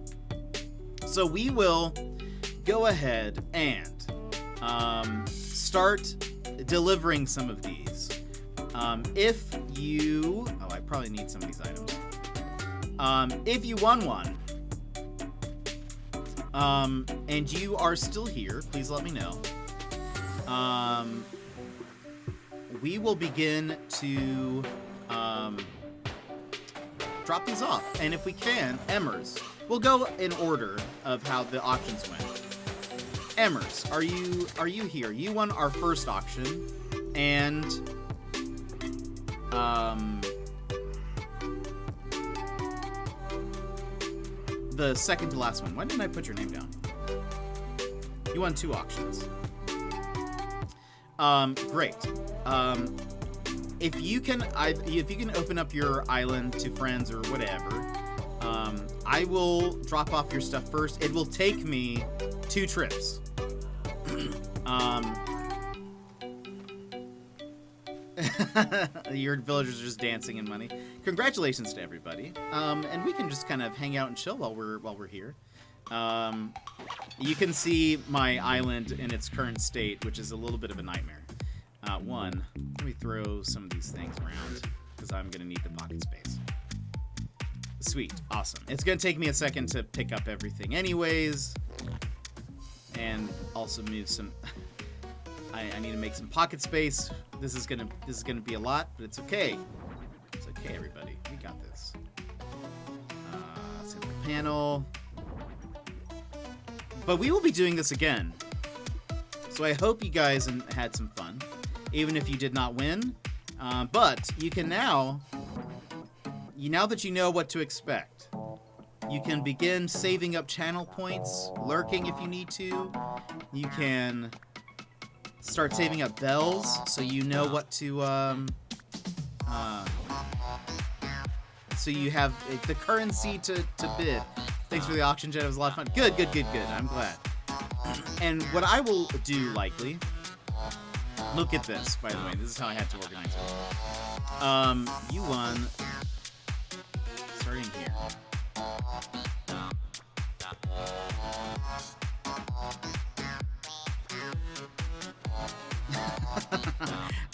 So we will go ahead and start delivering some of these. If you... Oh, I probably need some of these items. If you won one, and you are still here, please let me know. We will begin to drop these off. And if we can, Emmers. We'll go in order of how the auctions went. Emmers, are you here? You won our first auction, and the second to last one. Why didn't I put your name down? You won 2 auctions. Great. If you can open up your island to friends or whatever, I will drop off your stuff first. It will take me 2 trips. Your villagers are just dancing in money. Congratulations to everybody. And we can just kind of hang out and chill while we're here. You can see my island in its current state, which is a little bit of a nightmare. One, let me throw some of these things around, because I'm going to need the pocket space. Sweet. Awesome. It's going to take me a second to pick up everything anyways. And also move some... I need to make some pocket space. This is gonna be a lot, but it's okay. It's okay, everybody. We got this. Center panel. But we will be doing this again. So I hope you guys had some fun, even if you did not win. But you can now that you know what to expect, you can begin saving up channel points, lurking if you need to. You can start saving up bells so you know what to, so you have the currency to bid. Thanks for the auction, Jet. It was a lot of fun. Good. I'm glad. And what I will do, likely, look at this, by the way. This is how I had to organize it. You won, starting here.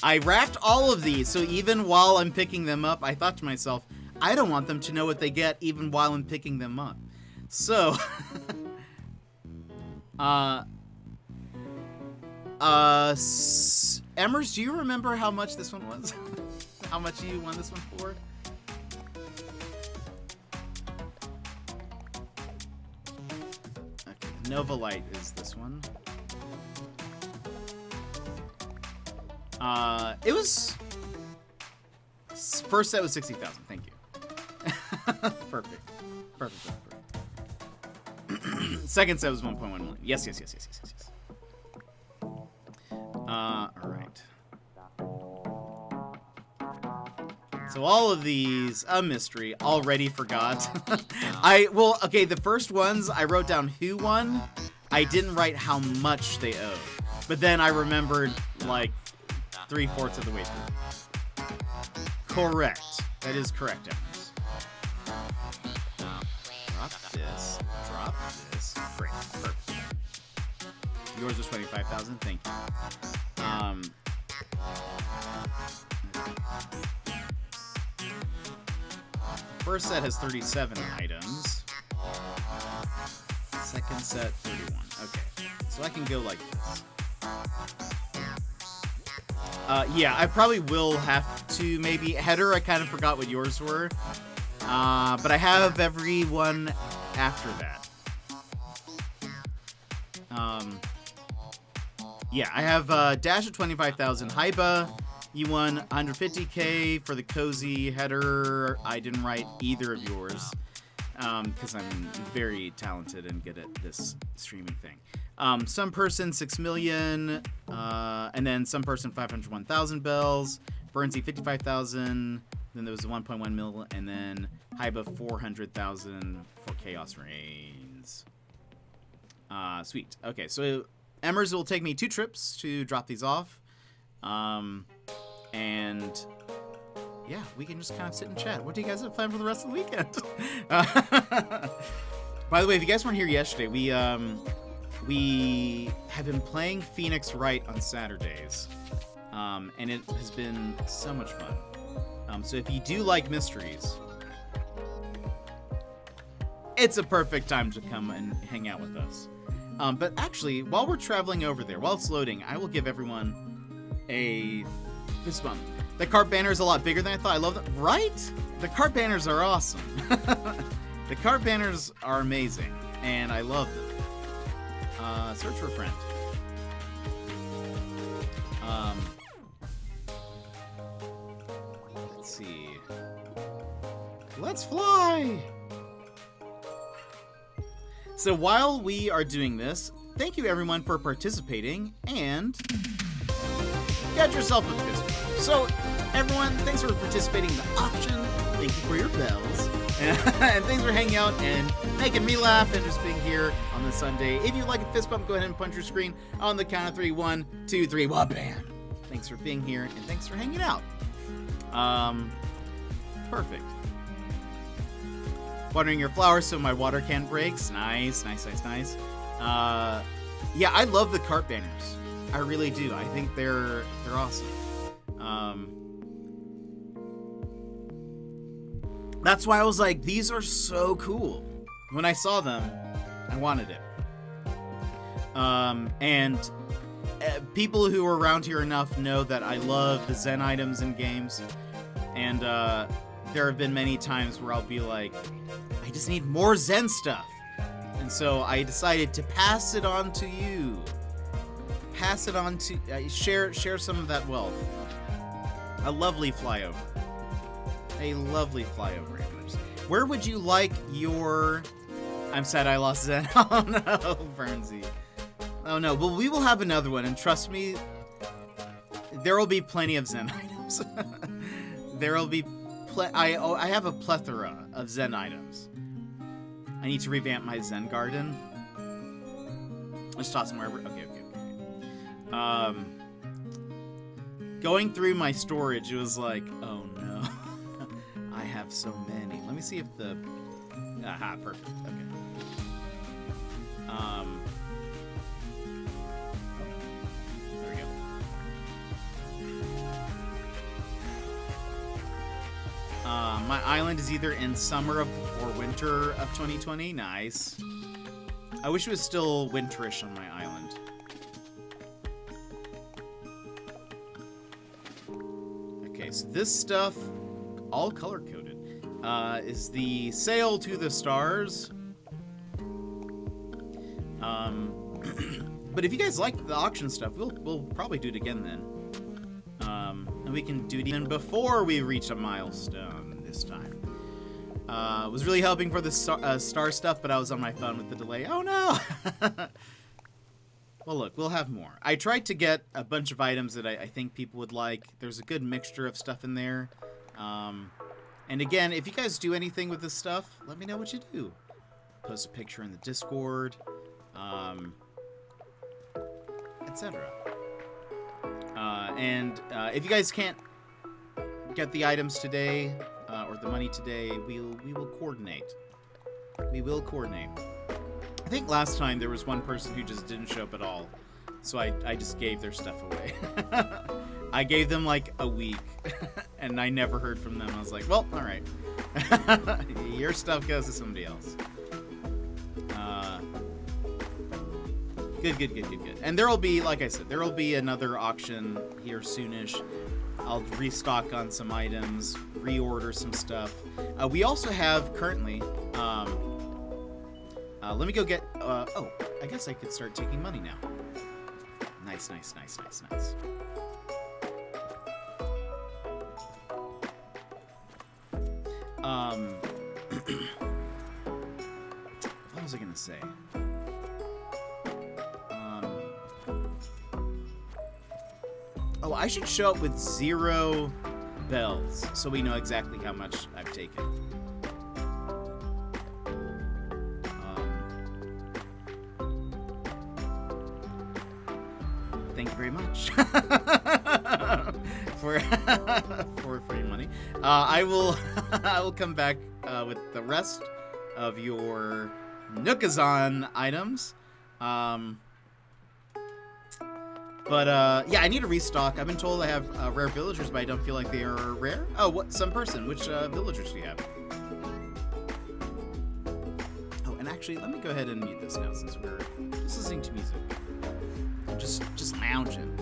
I wrapped all of these, so even while I'm picking them up, I thought to myself, I don't want them to know what they get even while I'm picking them up. So, Emmers, do you remember how much this one was? How much you won this one for? Okay, Nova Light is this one. It was... First set was 60,000, thank you. Perfect. Second set was 1.1 million. Yes. Alright. So all of these, a mystery, already forgot. Okay, the first ones, I wrote down who won. I didn't write how much they owed. But then I remembered, like, 3/4 of the way through. Correct. That is correct, Evans. Drop this. Great. Perfect. Yours was 25,000. Thank you. First set has 37 items. Second set, 31. Okay. So I can go like this. Yeah, I probably will have to maybe... Header, I kind of forgot what yours were. But I have everyone after that. Yeah, I have Dash at 25,000. Haiba, you won 150k for the cozy. Header, I didn't write either of yours. Because I'm very talented and good at this streaming thing. Some person 6 million, and then some person 501,000 bells. Burnsy 55,000. Then there was 1.1 mil, and then Haiba 400,000 for Chaos Reigns. Sweet. Okay, so Emmers will take me 2 trips to drop these off, and yeah, we can just kind of sit and chat. What do you guys have planned for the rest of the weekend? By the way, if you guys weren't here yesterday, we have been playing Phoenix Wright on Saturdays, and it has been so much fun. So if you do like mysteries, it's a perfect time to come and hang out with us. But actually, while we're traveling over there, while it's loading, I will give everyone a fist bump. The cart banner is a lot bigger than I thought. I love them. Right? The cart banners are awesome. The cart banners are amazing, and I love them. Search for a friend. Let's see. Let's fly! So while we are doing this, thank you everyone for participating, and get yourself a fist bump. So everyone, thanks for participating in the auction. Thank you for your bells. And thanks for hanging out and making me laugh and just being here on this Sunday. If you'd like a fist bump, go ahead and punch your screen on the count of 3. 1, 2, 3. Wha-bam! Thanks for being here, and thanks for hanging out. Perfect. Watering your flowers so my water can breaks. Nice. Yeah, I love the cart banners. I really do. I think they're awesome. That's why I was like, these are so cool. When I saw them, I wanted it. And people who are around here enough know that I love the Zen items in games. And there have been many times where I'll be like, I just need more Zen stuff. And so I decided to pass it on to you. Pass it on to share some of that wealth. A lovely flyover. Amers. Where would you like your... I'm sad I lost Zen. Oh no, Burnsy. Oh no, well we will have another one, and trust me, there will be plenty of Zen items. There will be I have a plethora of Zen items. I need to revamp my Zen garden. Let's toss them wherever. Okay. Going through my storage, it was like, oh no, I have so many. Let me see if the. Aha, perfect. Okay. There we go. My island is either in summer or winter of 2020. Nice. I wish it was still winterish on my island. Okay, so this stuff, all color-coded, is the Sail to the Stars. But if you guys like the auction stuff, we'll probably do it again then. And we can do it even before we reach a milestone this time. Was really hoping for the star stuff, but I was on my phone with the delay. Oh no! Well, look, we'll have more. I tried to get a bunch of items that I think people would like. There's a good mixture of stuff in there. And again, if you guys do anything with this stuff, let me know what you do. Post a picture in the Discord, etc. And if you guys can't get the items today or the money today, we will coordinate. We will coordinate. I think last time there was one person who just didn't show up at all, so I just gave their stuff away. I gave them like a week, and I never heard from them. I was like, well, all right. Your stuff goes to somebody else. Good. And there will be, like I said, there will be another auction here soonish. I'll restock on some items, reorder some stuff. We also have currently, let me go get, oh, I guess I could start taking money now. Nice. What was I gonna say? Oh, I should show up with 0 bells so we know exactly how much I've taken. Thank you very much for your money. I will come back with the rest of your Nookazon items. But yeah, I need to restock. I've been told I have rare villagers, but I don't feel like they are rare. Oh, what? Some person. Which villagers do you have? Oh, and actually, let me go ahead and mute this now since we're just listening to music. Just lounging.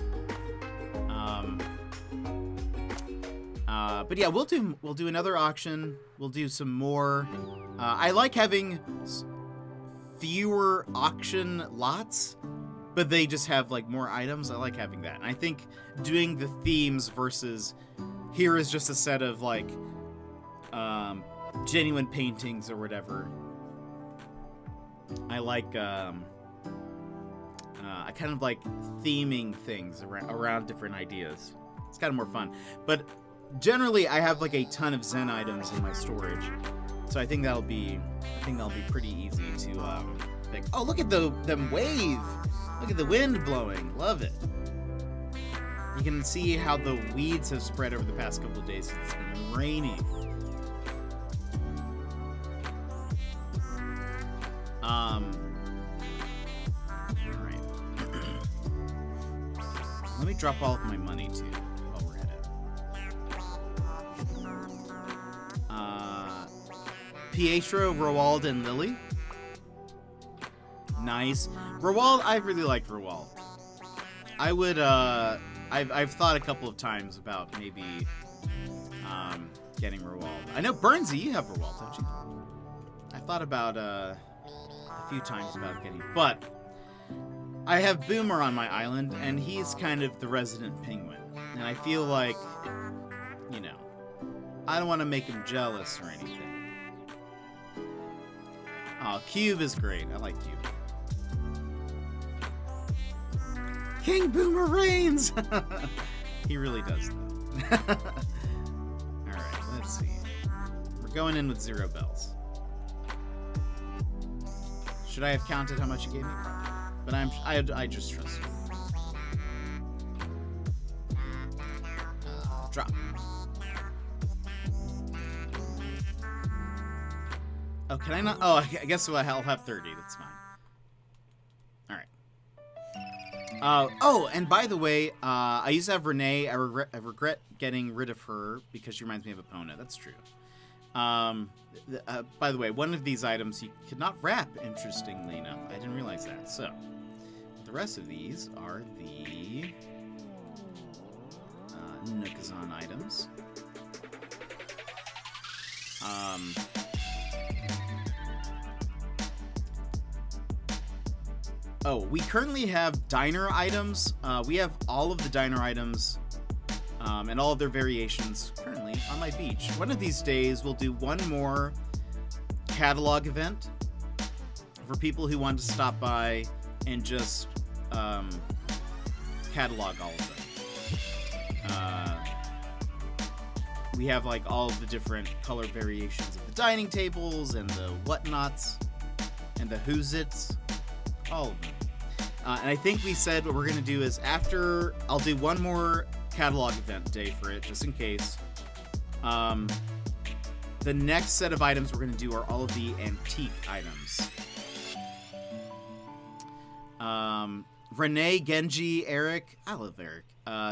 But yeah, we'll do another auction. We'll do some more. I like having fewer auction lots, but they just have like more items. I like having that. And I think doing the themes versus here is just a set of like genuine paintings or whatever. I like I kind of like theming things around different ideas. It's kind of more fun. But generally I have like a ton of Zen items in my storage. So I think that'll be pretty easy to pick. Oh, look at them wave. Look at the wind blowing. Love it. You can see how the weeds have spread over the past couple of days. It's been raining. Alright. Let me drop all of my money, too, while we're at it. Pietro, Roald, and Lily. Nice. Roald, I really liked Roald. I would, I've thought a couple of times about maybe, getting Roald. I know, Burnsy, you have Roald, don't you? I thought about, a few times about getting, but I have Boomer on my island, and he's kind of the resident penguin. And I feel like, you know, I don't want to make him jealous or anything. Oh, Cube is great. I like Cube. King Boomer reigns! He really does, though. Alright, let's see. We're going in with 0 bells. Should I have counted how much you gave me? But I just trust you. Drop. Oh, can I not? Oh, I guess I'll have 30. That's fine. Alright. Oh, and by the way, I used to have Renee. I regret getting rid of her because she reminds me of Epona. That's true. By the way, one of these items you could not wrap, interestingly enough. I didn't realize that. So, the rest of these are the Nookazon items. Oh, we currently have diner items. We have all of the diner items and all of their variations currently on my beach. One of these days, we'll do one more catalog event for people who want to stop by and just catalog all of them. We have like all of the different color variations of the dining tables and the whatnots and the who's-its. All of them. And I think we said what we're going to do is after, I'll do one more catalog event day for it, just in case. The next set of items we're going to do are all of the antique items. Renee, Genji, Eric. I love Eric.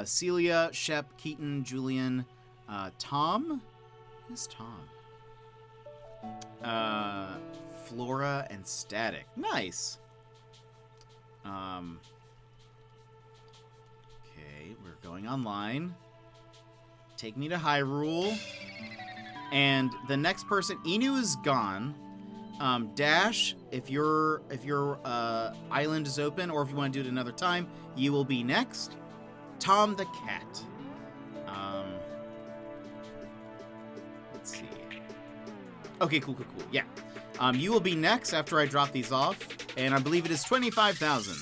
Celia, Shep, Keaton, Julian, Tom. Who's Tom? Flora and Static. Nice. Okay, we're going online. Take me to Hyrule. And the next person, Inu is gone. Dash, if your island is open, or if you want to do it another time, you will be next. Tom the cat. Let's see. Okay, cool. Yeah. You will be next after I drop these off, and I believe it is 25,000.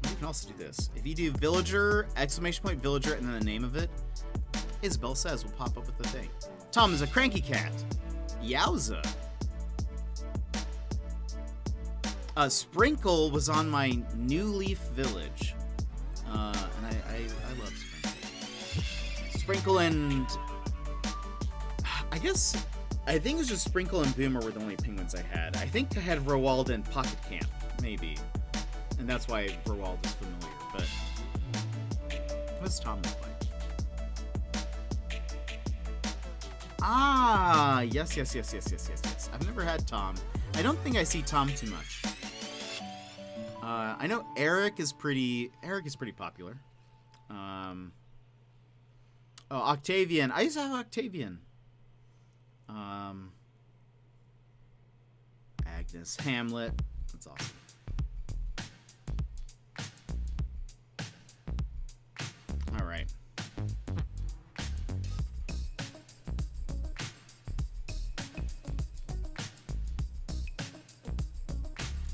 You can also do this. If you do villager, exclamation point villager, and then the name of it, Isabel Says will pop up with the thing. Tom is a cranky cat. Yowza. Sprinkle was on my New Leaf Village. And I love Sprinkle. Sprinkle and... I think it was just Sprinkle and Boomer were the only penguins I had. I think I had Roald and Pocket Camp, maybe. And that's why Roald is familiar, but... What's Tom look like? Ah, yes. I've never had Tom. I don't think I see Tom too much. I know Eric is pretty popular. Oh, Octavian. I used to have Octavian. Agnes, Hamlet. That's awesome. All right.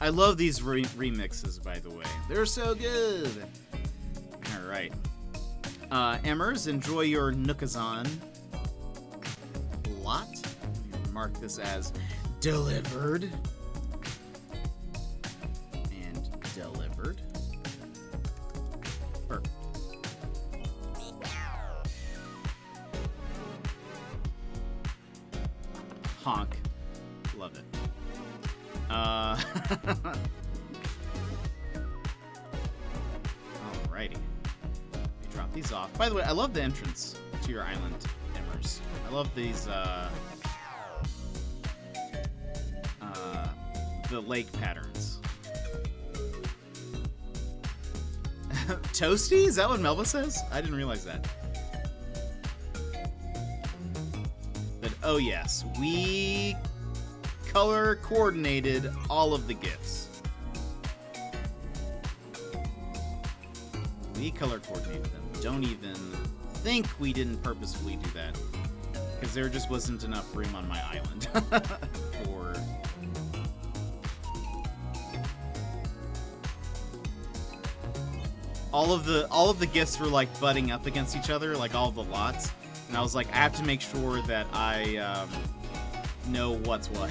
I love these remixes, by the way. They're so good. All right. Emmers, enjoy your Nookazon lot. Mark this as delivered. And delivered. Perfect. Honk. Love it. Alrighty. Let me drop these off. By the way, I love the entrance to your island, Emmers. I love these, the lake patterns. Toasty? Is that what Melba says? I didn't realize that. But, oh yes, we color coordinated all of the gifts. We color coordinated them. Don't even think we didn't purposefully do that. Because there just wasn't enough room on my island for... All of the gifts were like butting up against each other, like all the lots. And I was like, I have to make sure that I know what's what.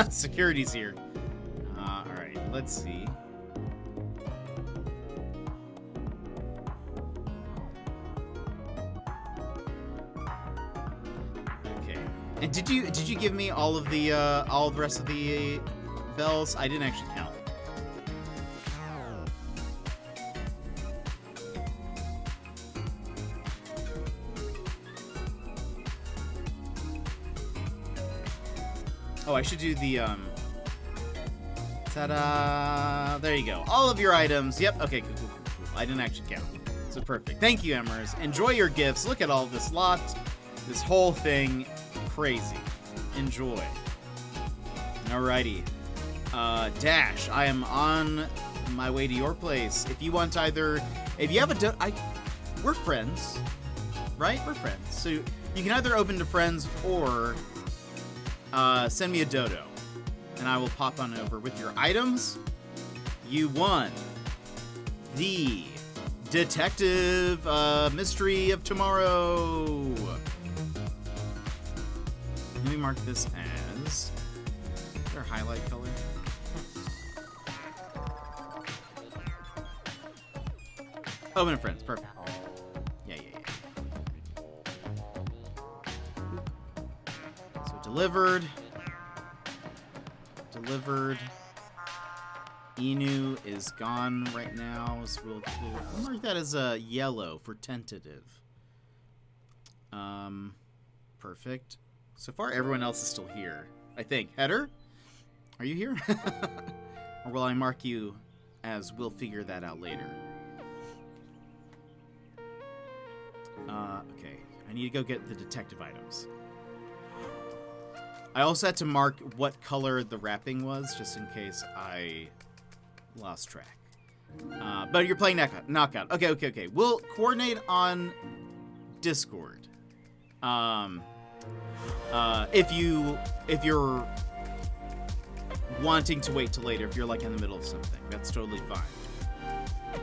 Security's here. Alright, let's see. Okay. And did you give me all of the rest of the bells? I didn't actually count. Oh, I should do the, ta-da! There you go. All of your items. Yep. Okay, cool. I didn't actually count. So perfect. Thank you, Emmers. Enjoy your gifts. Look at all this lot. This whole thing. Crazy. Enjoy. Alrighty. Dash, I am on my way to your place. If you want either... If you have a... we're friends. Right? We're friends. So you can either open to friends or... send me a dodo, and I will pop on over with your items. You won the Detective Mystery of Tomorrow. Let me mark this as their highlight color. Open to friends, perfect. Yeah. Delivered. Inu is gone right now, so we'll mark that as a yellow for tentative. Perfect. So far, everyone else is still here, I think. Header? Are you here? Or will I mark you as we'll figure that out later? Okay. I need to go get the detective items. I also had to mark what color the wrapping was, just in case I lost track. But you're playing Knockout. Okay. We'll coordinate on Discord. If you're wanting to wait till later, if you're like in the middle of something, that's totally fine.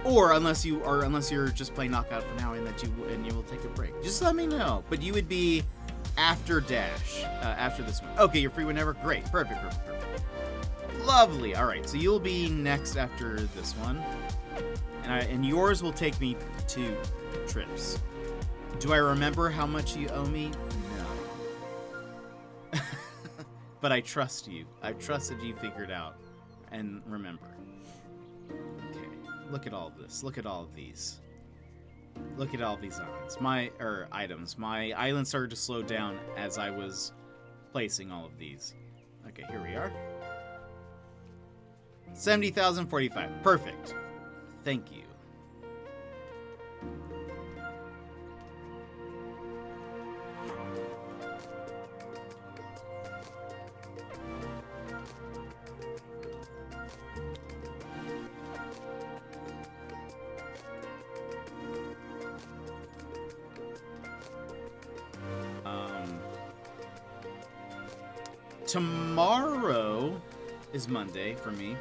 Or unless you're just playing Knockout for now and you will take a break. Just let me know. But you would be after Dash, after this one. Okay, you're free whenever. Great, perfect. Lovely. All right, so you'll be next after this one, and yours will take me 2 trips. Do I remember how much you owe me? No. But I trust you. I trust that you figured out and remember. Okay, look at all this. Look at all of these. Look at all these items. My island started to slow down as I was placing all of these. Okay, here we are. 70,045. Perfect. Thank you. Tomorrow is Monday for me.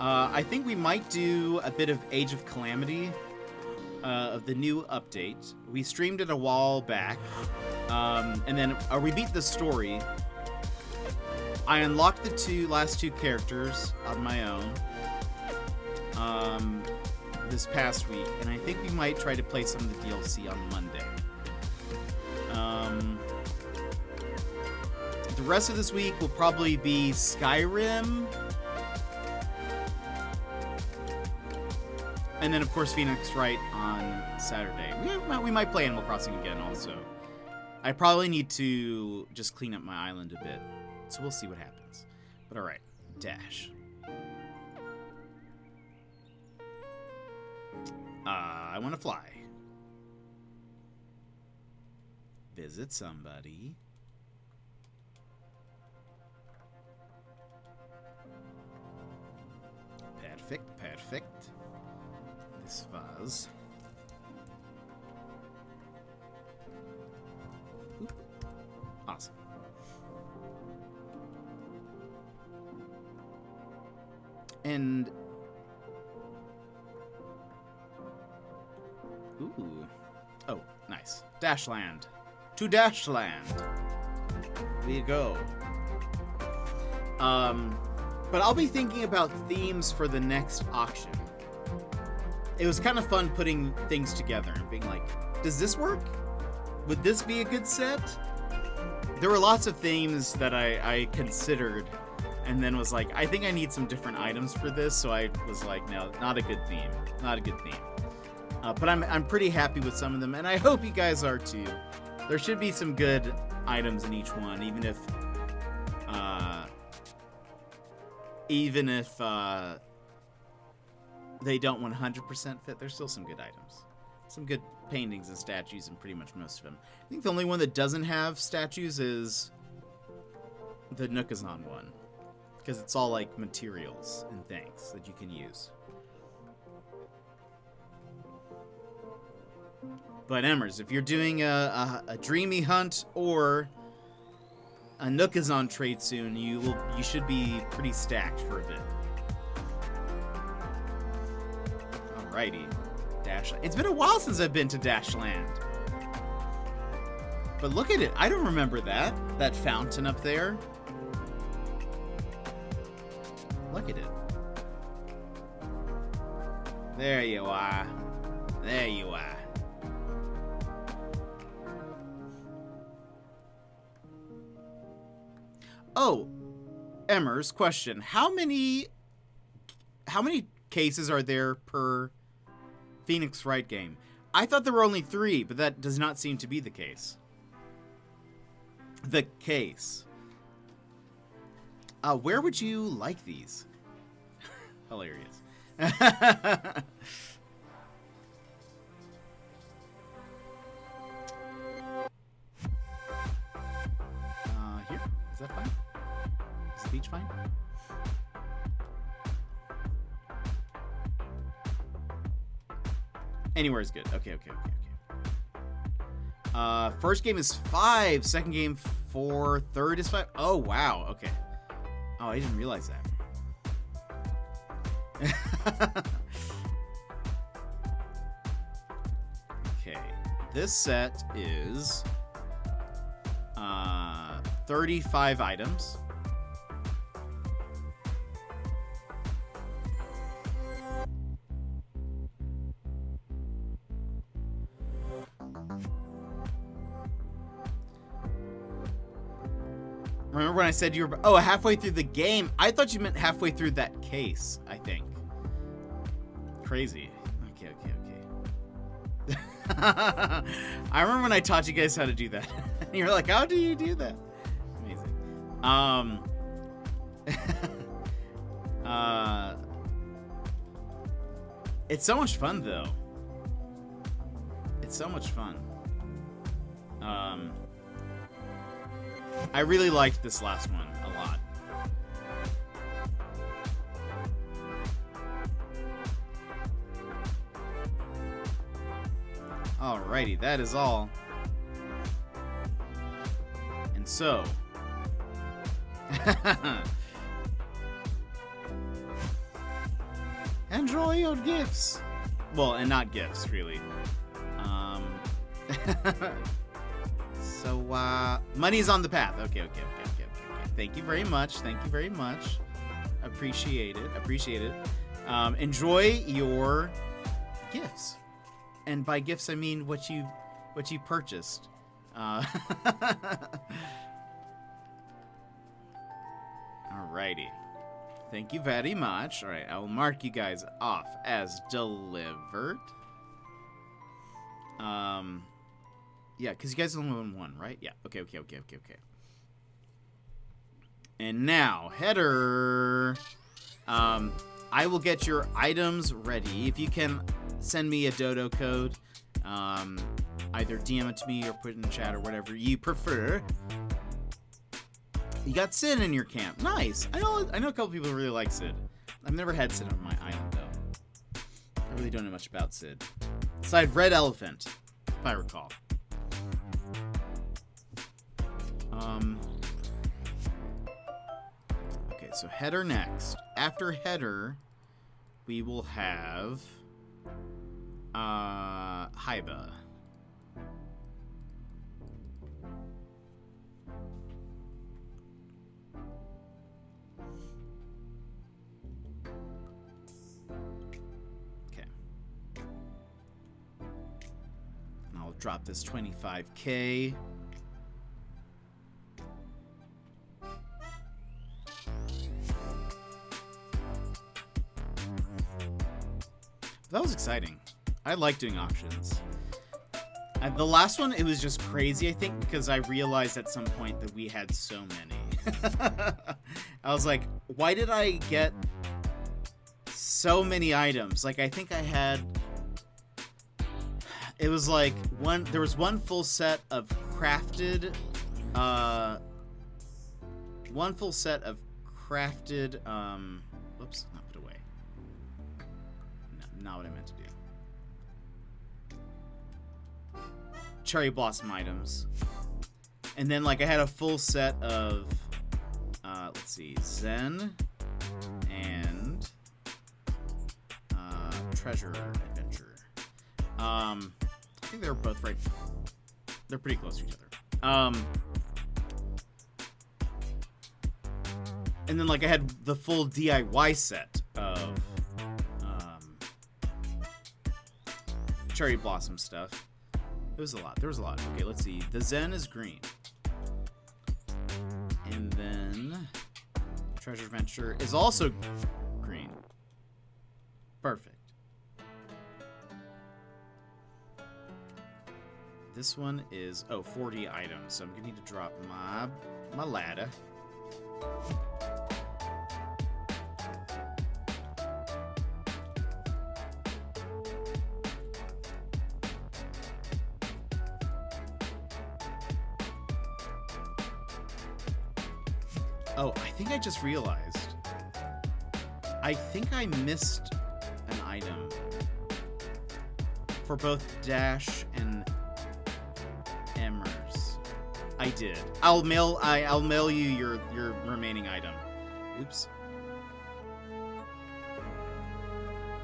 I think we might do a bit of Age of Calamity. of the new update. We streamed it a while back, and then we beat the story. I unlocked the last two characters on my own this past week, and I think we might try to play some of the DLC on Monday. The rest of this week will probably be Skyrim, and then of course Phoenix Wright on Saturday. We might play Animal Crossing again also. I probably need to just clean up my island a bit, so we'll see what happens. But alright, dash. I want to fly. Visit somebody. Perfect, perfect. This was... Oop. Awesome. And... Ooh. Oh, nice. Dashland. To Dashland. There you go. But I'll be thinking about themes for the next auction. It was kind of fun putting things together and being like, does this work? Would this be a good set? There were lots of themes that I considered and then was like, I think I need some different items for this. So I was like, no, not a good theme. Not a good theme. But I'm pretty happy with some of them, and I hope you guys are too. There should be some good items in each one, even if they don't 100% fit. There's still some good items. Some good paintings and statues in pretty much most of them. I think the only one that doesn't have statues is the Nookazon one, because it's all like materials and things that you can use. But Emmers, if you're doing a Dreamy Hunt or a Nookazon trade soon, you should be pretty stacked for a bit. Alrighty, Dashland. It's been a while since I've been to Dashland. But look at it. I don't remember that fountain up there. Look at it. There you are. There you are. Oh, Emmers, question. How many cases are there per Phoenix Wright game? I thought there were only 3, but that does not seem to be the case. The case. Where would you like these? Hilarious. Here? Is that fine? Is the beach fine? Anywhere is good. Okay. First game is 5. Second game 4. Third is 5. Oh, wow. Okay. Oh, I didn't realize that. Okay. This set is 35 items. Remember when I said you were halfway through the game? I thought you meant halfway through that case, I think. Crazy. Okay. I remember when I taught you guys how to do that. You were like, how do you do that? Amazing. It's so much fun, though. It's so much fun. I really liked this last one a lot. Alrighty, that is all. And so... enjoy your gifts! Well, and not gifts, really. So, money's on the path. Okay. Thank you very much. Appreciate it. Enjoy your gifts. And by gifts, I mean what you purchased. Alrighty. Thank you very much. Alright, I will mark you guys off as delivered. Yeah, because you guys only won one, right? Yeah, okay. And now, header. I will get your items ready. If you can send me a dodo code, either DM it to me or put it in the chat or whatever you prefer. You got Sid in your camp. Nice. I know a couple people who really like Sid. I've never had Sid on my island, though. I really don't know much about Sid. Aside Red Elephant, if I recall. Okay, so header next. After header, we will have Haiba. Okay. And I'll drop this 25K. That was exciting. I like doing auctions. The last one, it was just crazy, I think, because I realized at some point that we had so many. I was like, why did I get so many items? Like, I think I had... It was like, there was one full set of crafted... One full set of crafted... Whoops, not put away. Not what I meant to do. Cherry blossom items. And then, like, I had a full set of, let's see, Zen and Treasure Adventure. I think they're both right. They're pretty close to each other. And then, like, I had the full DIY set of cherry blossom stuff. There was a lot. Okay, let's see. The Zen is green. And then Treasure Adventure is also green. Perfect. This one is 40 items. So I'm gonna need to drop my ladder. Oh, I think I just realized. I think I missed an item for both Dash and Emmers. I did. I'll mail you your remaining item. Oops.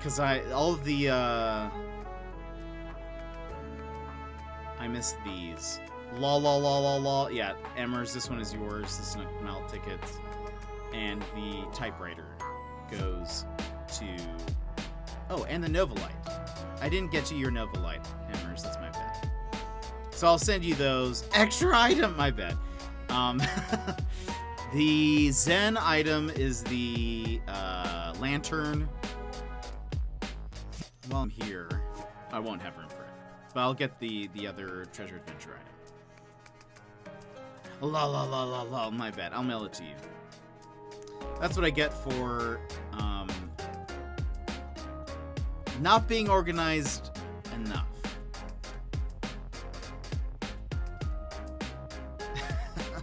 Cause all of the I missed these. Lol. Yeah, Emmers, this one is yours. This is Mount tickets. And the typewriter goes to... Oh, and the Novolite. I didn't get you your Novolite, Emmers. That's my bad. So I'll send you those. Extra item, my bad. The Zen item is the lantern. While I'm here, I won't have room for it. But I'll get the other Treasure Adventure item. La, my bad. I'll mail it to you. That's what I get for not being organized enough.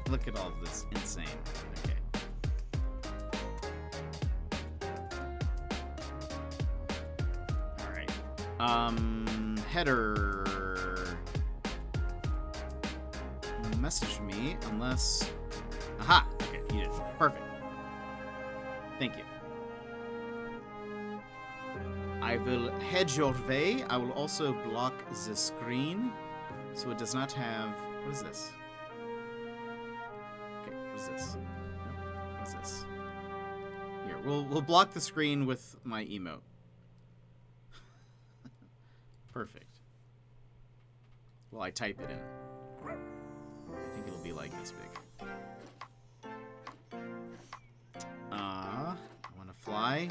Look at all of this. Insane. Okay. Alright. Header. Message me unless... Aha! Okay, you did. Perfect. Thank you. I will head your way. I will also block the screen so it does not have... What is this? Okay, what is this? No, what is this? Here, we'll block the screen with my emote. Perfect. Well, I type it in. I think it'll be like this big. I want to fly.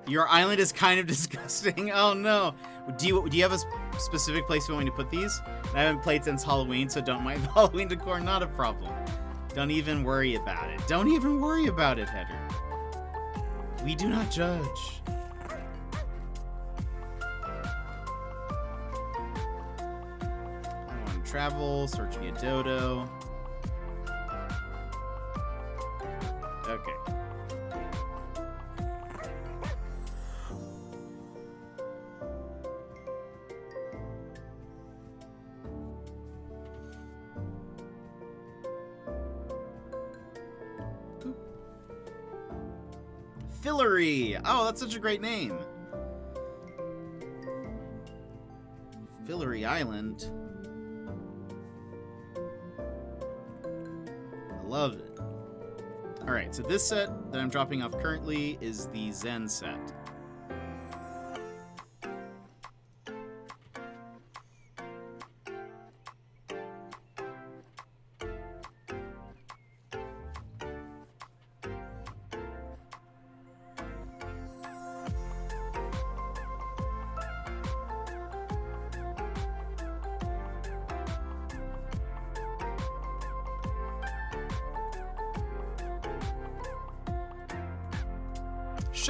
Your island is kind of disgusting. Oh no. Do you have a specific place you want me to put these? I haven't played since Halloween, so don't mind Halloween decor. Not a problem. Don't even worry about it. Don't even worry about it, Header. We do not judge. I want to travel. Search via Dodo. Okay. Fillory! Oh, that's such a great name. Fillory Island. I love it. Alright, so this set that I'm dropping off currently is the Zen set.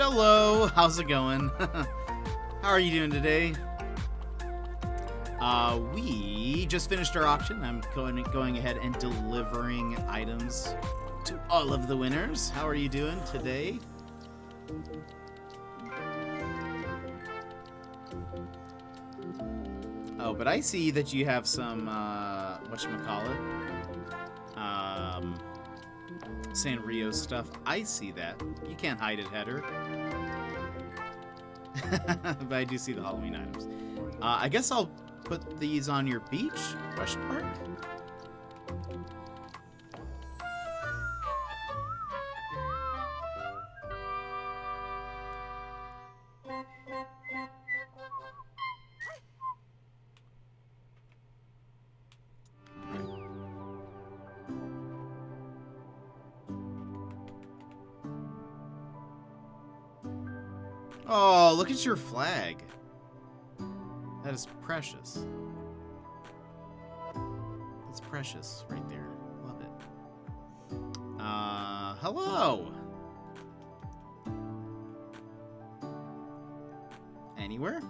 Hello, how's it going? How are you doing today? We just finished our auction. I'm going ahead and delivering items to all of the winners. How are you doing today? Oh, but I see that you have some, whatchamacallit? Sanrio stuff. I see that. You can't hide it, Header. But I do see the Halloween items. I guess I'll put these on your beach? Question mark? Oh, look at your flag. That is precious. That's precious right there. Love it. Hello. Anywhere?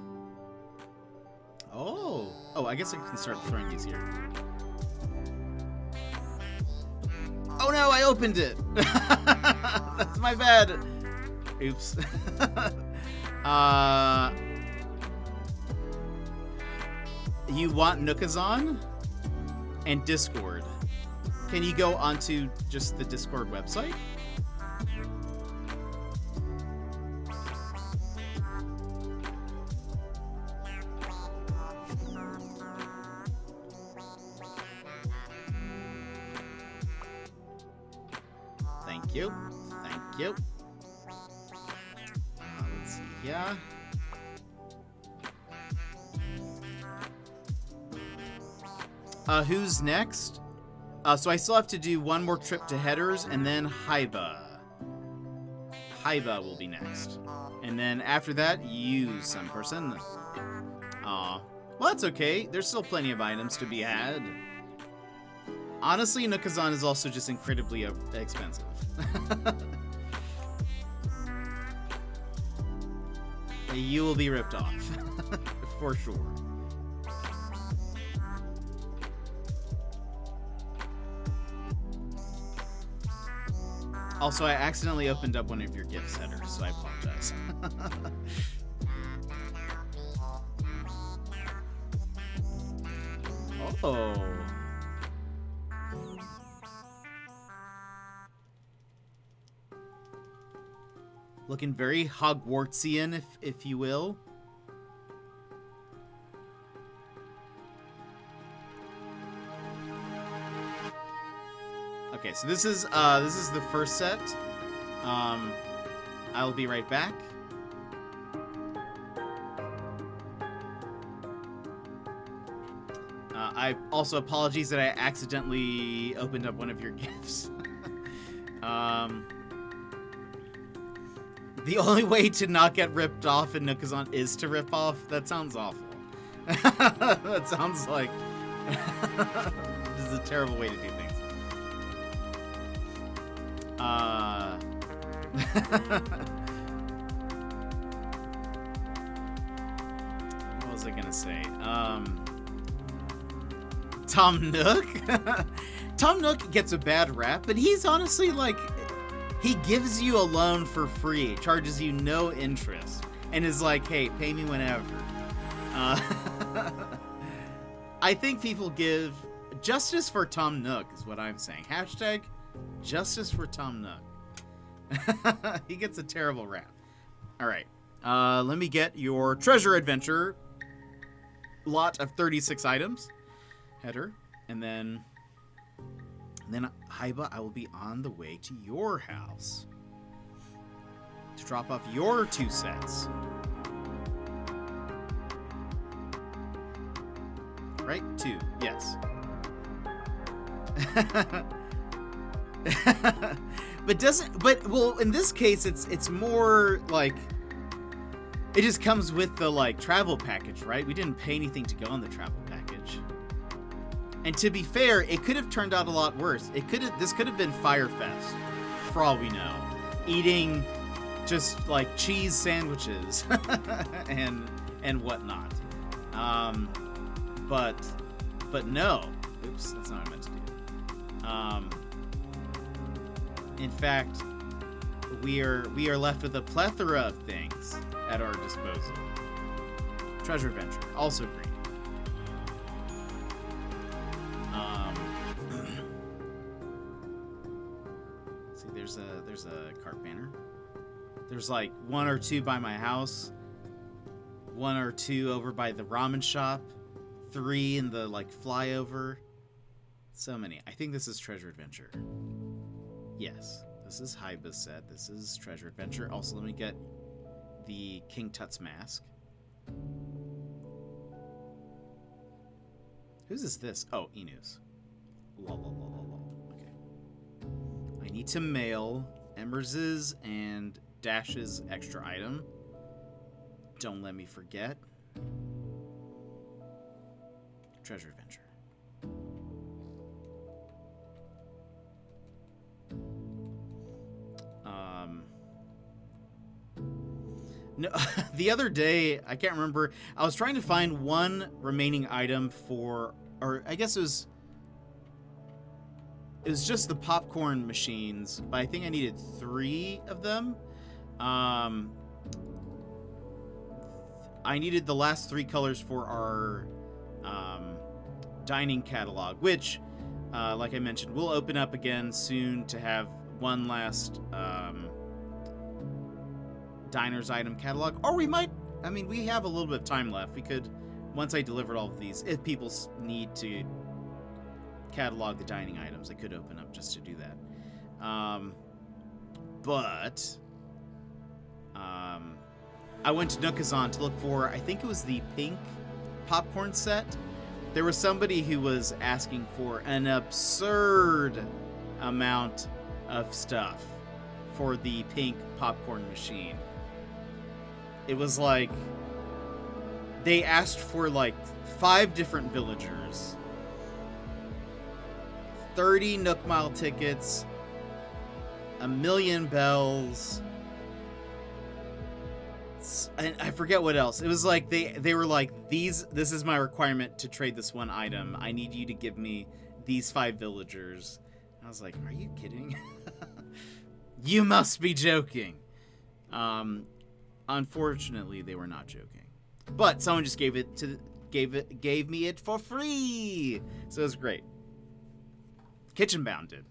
Oh. Oh, I guess I can start throwing these here. Oh no, I opened it. That's my bad. Oops. You want Nookazon and Discord. Can you go onto just the Discord website? Thank you. Thank you. Let's see. Yeah. Who's next? So I still have to do one more trip to Headers, and then Haiba. Haiba will be next. And then after that, you, some person. Aw. Well, that's okay. There's still plenty of items to be had. Honestly, Nookazon is also just incredibly expensive. You will be ripped off. For sure. Also, I accidentally opened up one of your gift setters, so I apologize. Oh. Looking very Hogwartsian, if you will. Okay, so this is the first set. I'll be right back. I also apologies that I accidentally opened up one of your gifts. The only way to not get ripped off in Nookazon is to rip off. That sounds awful. That sounds like this is a terrible way to do things. What was I gonna say? Tom Nook? Tom Nook gets a bad rap, but he's honestly like, he gives you a loan for free, charges you no interest, and is like, hey, pay me whenever. I think people give justice for Tom Nook is what I'm saying. Hashtag justice for Tom Nook. He gets a terrible rap. All right. Let me get your treasure adventure lot of 36 items. Header. And then Haiba, I will be on the way to your house to drop off your 2 sets. Right? 2. Yes. Well, in this case it's more like it just comes with the like travel package, right? We didn't pay anything to go on the travel package. And to be fair, it could have turned out a lot worse. This could have been Firefest, for all we know. Eating just like cheese sandwiches and whatnot. But no. Oops, that's not what I meant to do. In fact, we are left with a plethora of things at our disposal. Treasure Adventure, also green. See, there's a cart banner. There's like 1 or 2 by my house, 1 or 2 over by the ramen shop, 3 in the like flyover. So many. I think this is Treasure Adventure. Yes, this is Haiba's set. This is Treasure Adventure. Also, let me get the King Tut's mask. Whose is this? Oh, Inu's. Okay. I need to mail Embers's and Dash's extra item. Don't let me forget. Treasure Adventure. No, the other day, I can't remember, I was trying to find one remaining item for, or I guess it was just the popcorn machines, but I think I needed 3 of them. I needed the last 3 colors for our dining catalog, which, like I mentioned, we'll open up again soon to have one last diner's item catalog, or we might, I mean, we have a little bit of time left. We could, once I delivered all of these, if people need to catalog the dining items, I could open up just to do that. But I went to Nookazon to look for, I think it was the pink popcorn set. There was somebody who was asking for an absurd amount of stuff for the pink popcorn machine. It was like, they asked for like 5 different villagers, 30 Nook Mile tickets, 1,000,000 bells, and I forget what else. It was like they were like, this is my requirement to trade this one item. I need you to give me these 5 villagers. And I was like, are you kidding? You must be joking. Unfortunately, they were not joking. But someone just gave me it for free. So it was great. Kitchen Bound did.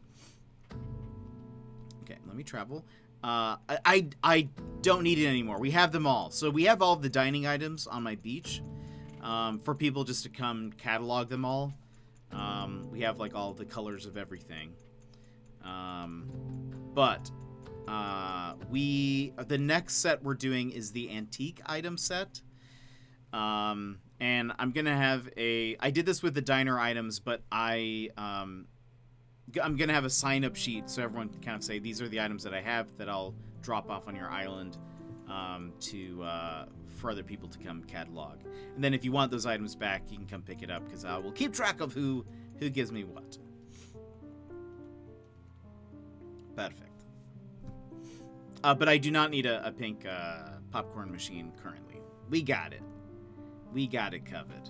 Okay, let me travel. I don't need it anymore. We have them all. So we have all the dining items on my beach for people just to come catalog them all. We have like all the colors of everything. But the next set we're doing is the antique item set. And I'm gonna have I did this with the diner items, but I'm gonna have a sign-up sheet so everyone can kind of say these are the items that I have that I'll drop off on your island for other people to come catalog. And then if you want those items back, you can come pick it up because I will keep track of who gives me what. Perfect. But I do not need a pink popcorn machine currently. We got it. We got it covered.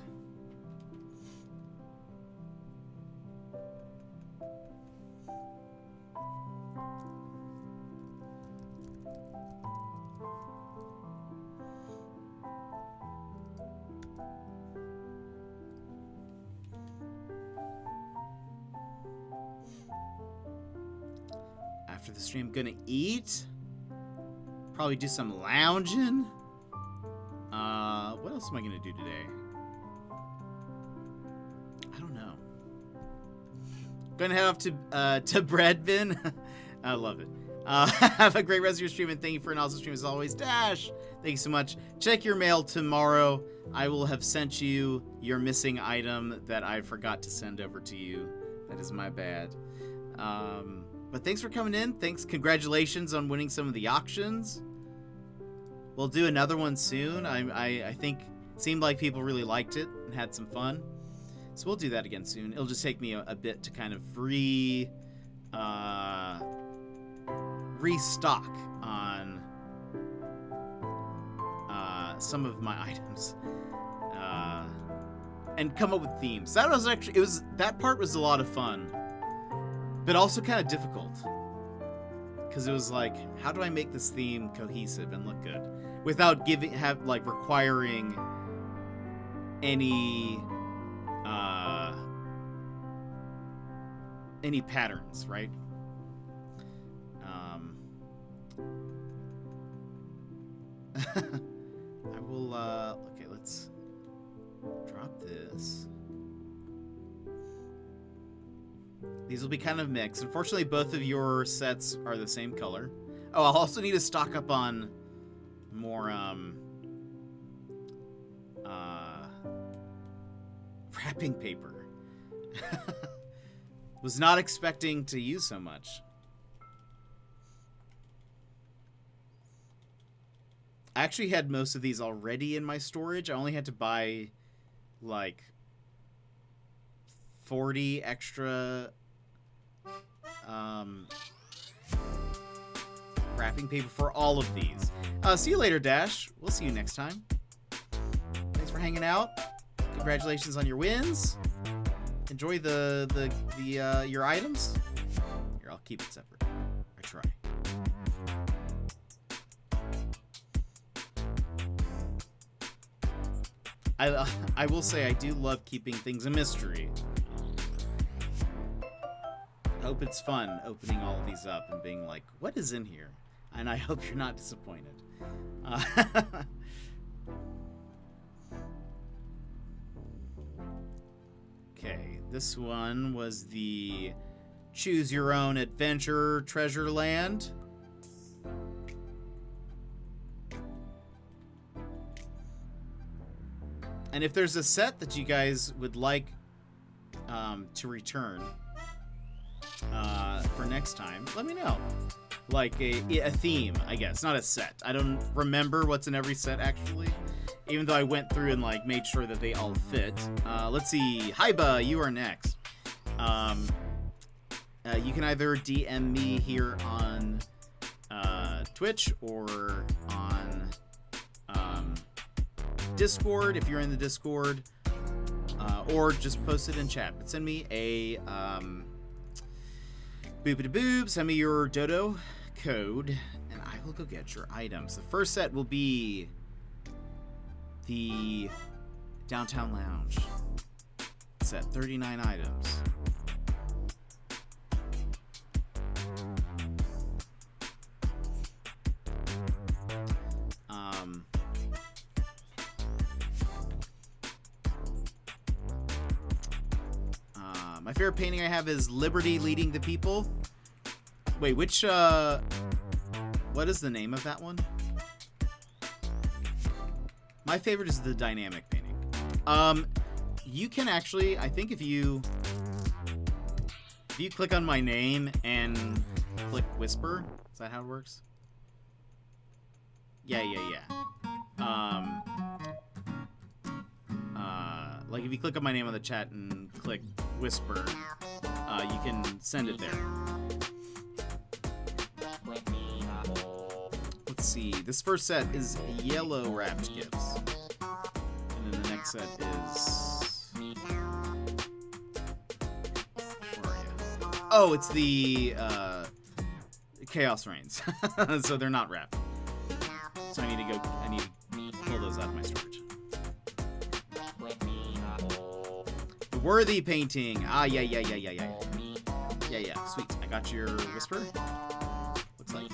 After the stream, gonna eat. Probably do some lounging. What else am I gonna do today? I don't know. Gonna head off to Breadbin. I love it. Have a great rest of your stream, and thank you for an awesome stream as always. Dash, thank you so much. Check your mail tomorrow. I will have sent you your missing item that I forgot to send over to you. That is my bad. But thanks for coming in. Thanks. Congratulations on winning some of the auctions. We'll do another one soon. I think it seemed like people really liked it and had some fun. So we'll do that again soon. It'll just take me a bit to kind of restock on some of my items. And come up with themes. That was actually, that part was a lot of fun. But also kind of difficult. Because it was like, how do I make this theme cohesive and look good? Without requiring any patterns, right? I will, okay, let's drop this. These will be kind of mixed. Unfortunately, both of your sets are the same color. Oh, I'll also need to stock up on more, wrapping paper. Was not expecting to use so much. I actually had most of these already in my storage. I only had to buy, like, 40 extra wrapping paper for all of these. See you later, Dash. We'll see you next time. Thanks for hanging out. Congratulations on your wins. Enjoy your items. Here, I'll keep it separate. I try. I will say I do love keeping things a mystery. I hope it's fun opening all of these up and being like, what is in here? And I hope you're not disappointed. Okay, this one was the Choose Your Own Adventure Treasure Land. And if there's a set that you guys would like to return for next time, let me know. Like a theme, I guess, not a set. I don't remember what's in every set, actually. Even though I went through and like made sure that they all fit. Let's see. Haiba, you are next. You can either DM me here on Twitch or on Discord if you're in the Discord, or just post it in chat. But send me a boop-a-da-boob, send me your Dodo code, and I will go get your items. The first set will be the Downtown Lounge set, 39 items. My favorite painting I have is Liberty Leading the People. Wait, which, what is the name of that one? My favorite is the dynamic painting. You can actually, I think if you click on my name and click Whisper, is that how it works? Yeah. Like if you click on my name on the chat and click Whisper, you can send it there. Let's see. This first set is yellow wrapped gifts. And then the next set is... Where are you? Oh, it's the Chaos Reigns. So they're not wrapped. So I need to pull those out of my storage. The Worthy painting. Ah, yeah. Yeah, sweet. I got your Whisper. Looks like.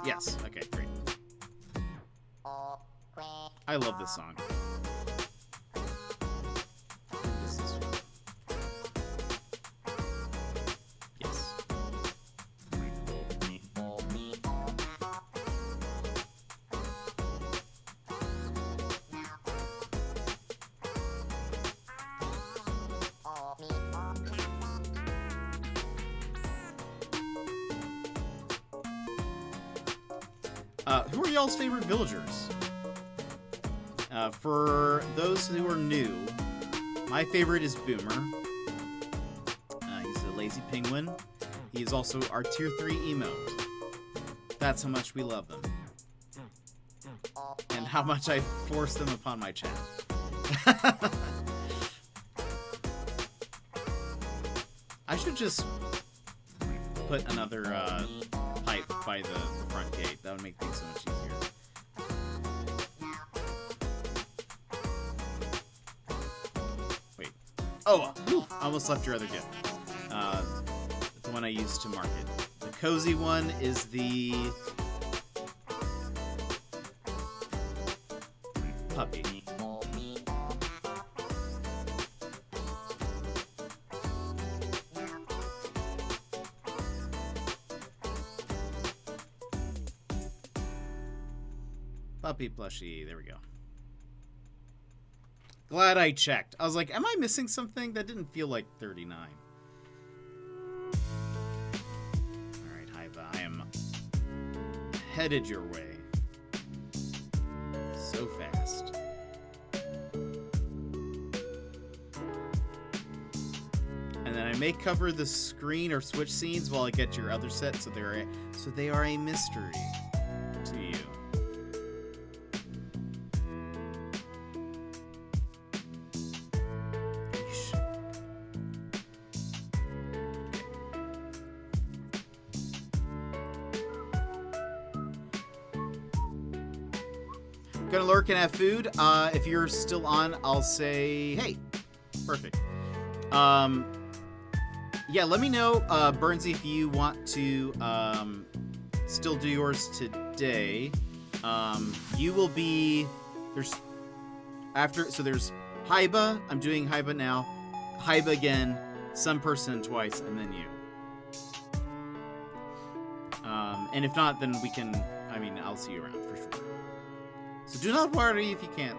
Yes, okay, great. I love this song. Yes. Who are y'all's favorite villagers? For those who are new, my favorite is Boomer. He's a lazy penguin. He is also our tier 3 emote. That's how much we love them. And how much I force them upon my chat. I should just put another pipe by the front gate. That would make things so much easier. Wait. Oh, I almost left your other gift. The one I used to market. The cozy one is the puppy. Puppy plushie. There we go. Glad I checked. I was like, am I missing something? That didn't feel like 39. Alright, Haiba. I am headed your way. So fast. And then I may cover the screen or switch scenes while I get your other set, so they are a mystery to you. Gonna lurk and have food. If you're still on, I'll say hey. Perfect. Yeah, let me know, Burnsy, if you want to still do yours today. You will be there's Haiba. I'm doing Haiba now. Haiba again. Some person twice, and then you. And if not, then we can. I'll see you around for sure. So do not worry if you can't.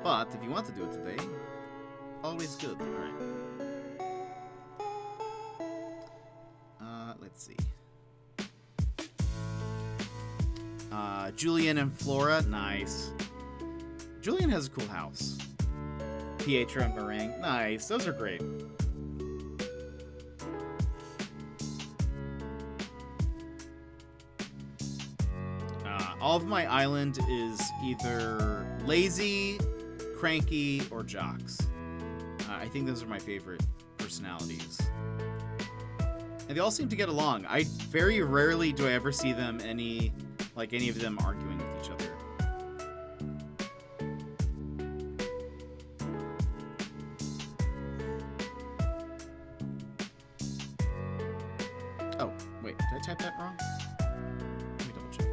But if you want to do it today, always good. Alright. Let's see. Julian and Flora, nice. Julian has a cool house. Pietro and Meringue, nice. Those are great. All of my island is either lazy, cranky, or jocks. I think those are my favorite personalities. And they all seem to get along. Very rarely do I ever see them any of them arguing with each other. Oh, wait, did I type that wrong? Let me double check.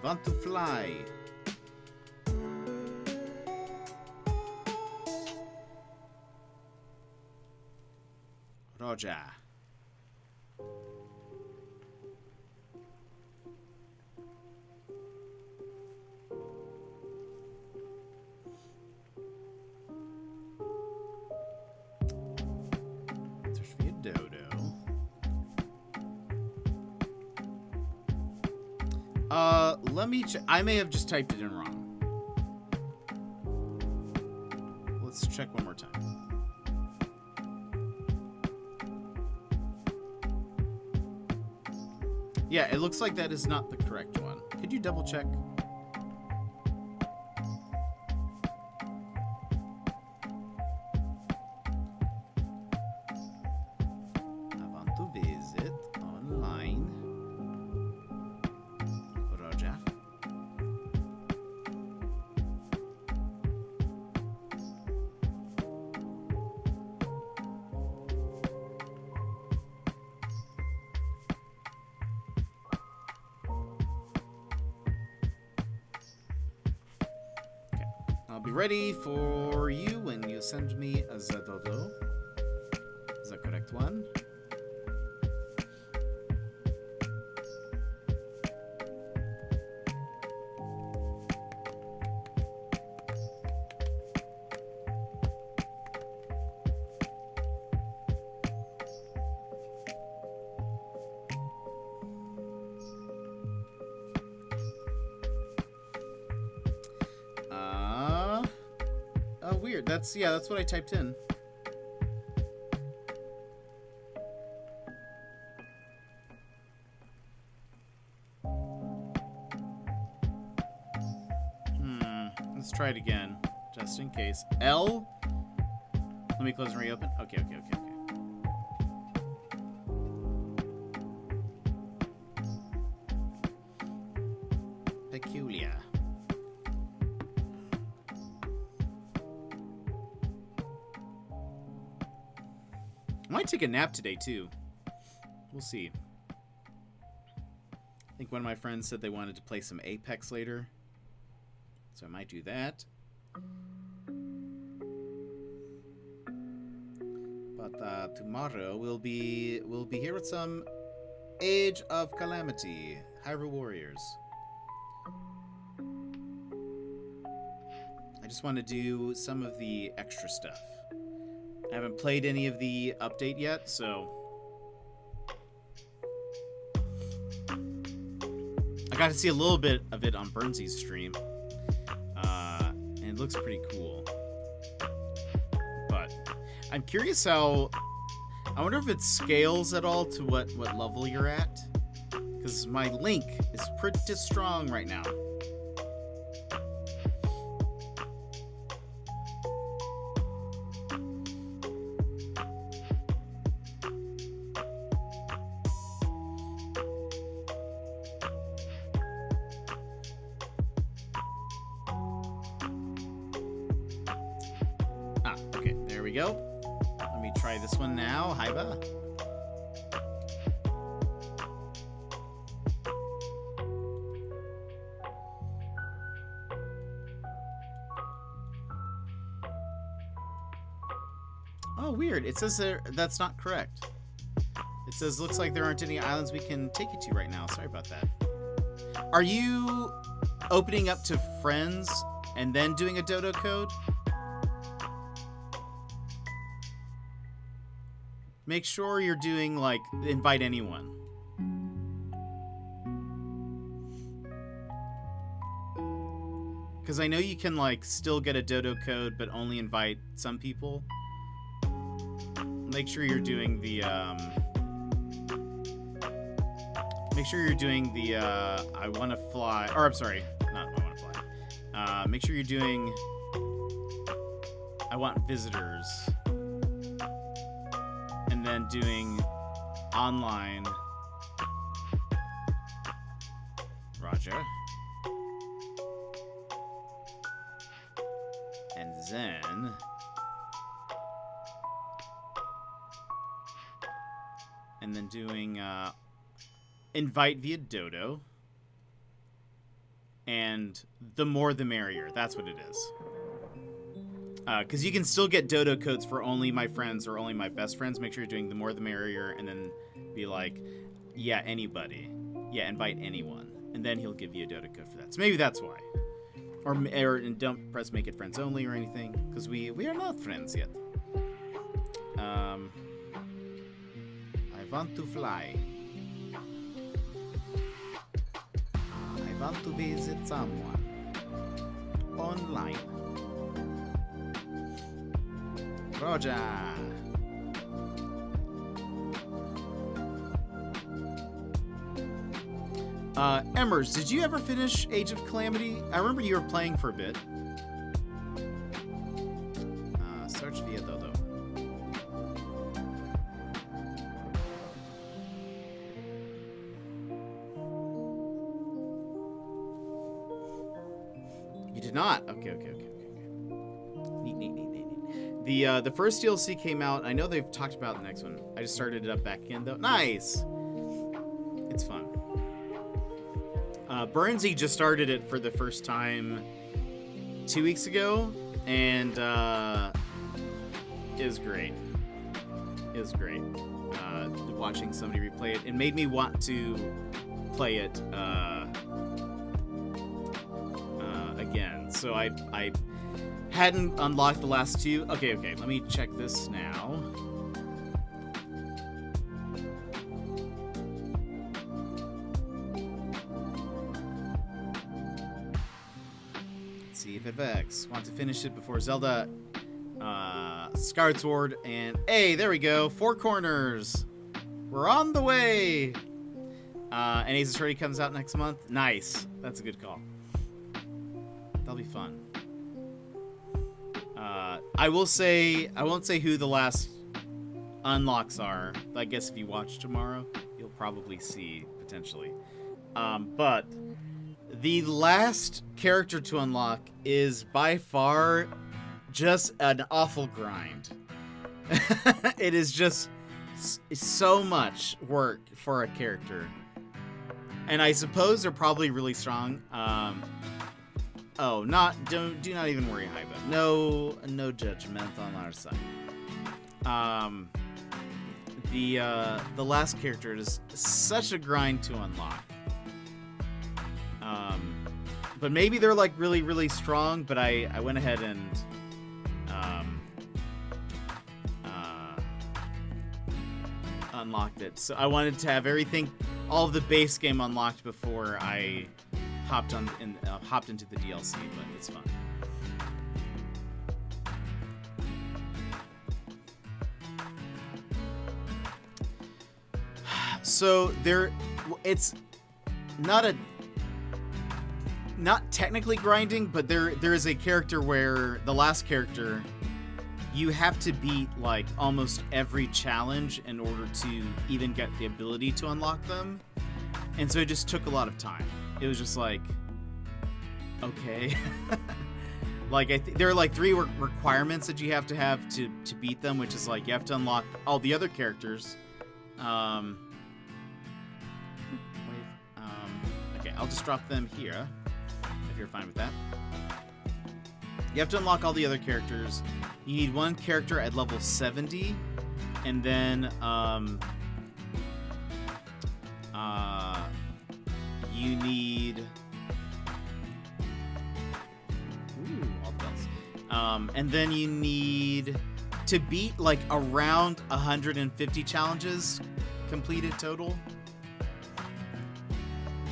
want to fly. Roger. Search for a dodo. Let me check. I may have just typed it in wrong. Let's check one more time. Yeah, it looks like that is not the correct one. Could you double check? I want to visit online. Roger. I'll be ready for you when you send me a Zadodo. Is that correct one? Oh, weird. That's what I typed in. Let's try it again, just in case. L? Let me close and reopen. Okay. Peculiar. I might take a nap today, too. We'll see. I think one of my friends said they wanted to play some Apex later. So I might do that. But tomorrow we'll be here with some Age of Calamity, Hyrule Warriors. I just want to do some of the extra stuff. I haven't played any of the update yet, so I got to see a little bit of it on Burnsy's stream, and it looks pretty cool. But I'm curious how. I wonder if it scales at all to what level you're at, because my Link is pretty strong right now. Okay, there we go. Let me try this one now. Haiba. Oh, weird. It says that's not correct. It says, looks like there aren't any islands we can take you to right now. Sorry about that. Are you opening up to friends and then doing a dodo code? Make sure you're doing, like, invite anyone. Because I know you can, like, still get a dodo code, but only invite some people. Make sure you're doing the, make sure you're doing the, I want to fly, or I'm sorry, not I want to fly. Make sure you're doing, I want visitors. And then doing online. Roger. And then doing invite via dodo. and the more the merrier. That's what it is. Because you can still get dodo codes for only my friends or only my best friends. Make sure you're doing the more the merrier, and then be like, yeah, anybody. Yeah, invite anyone. And then he'll give you a dodo code for that. So maybe that's why. Or and don't press make it friends only or anything, because we are not friends yet. I want to fly. I want to visit someone. Online. Roger. Emmers, did you ever finish Age of Calamity? I remember you were playing for a bit. Search via Dodo. You did not? Okay. Neat. The first DLC came out. I know they've talked about the next one. I just started it up back again, though. Nice! It's fun. Burnsy just started it for the first time 2 weeks ago, and it was great. It was great. Watching somebody replay it, it made me want to play it again. So I hadn't unlocked the last two. Okay, let me check this now. See if Vex want to finish it before Zelda Skyward Sword, and hey, there we go, 4 corners. We're on the way. And Ace Attorney comes out next month. Nice, that's a good call. That'll be fun. I won't say who the last unlocks are. I guess if you watch tomorrow, you'll probably see potentially. But the last character to unlock is by far just an awful grind. It is just so much work for a character. And I suppose they're probably really strong. Do not even worry, Hyba. No judgment on our side. The last character is such a grind to unlock. But maybe they're like really, really strong, but I went ahead and unlocked it. So I wanted to have everything, all of the base game unlocked before I hopped into the DLC, but it's fun. So it's not technically grinding, but there is a character where the last character, you have to beat like almost every challenge in order to even get the ability to unlock them. And so it just took a lot of time. It was just like, okay. Like there are like 3 requirements that you have to beat them, which is like you have to unlock all the other characters. Okay, I'll just drop them here if you're fine with that. You have to unlock all the other characters. You need 1 character at level 70, and then you need all the bells. And then you need to beat like around 150 challenges completed total.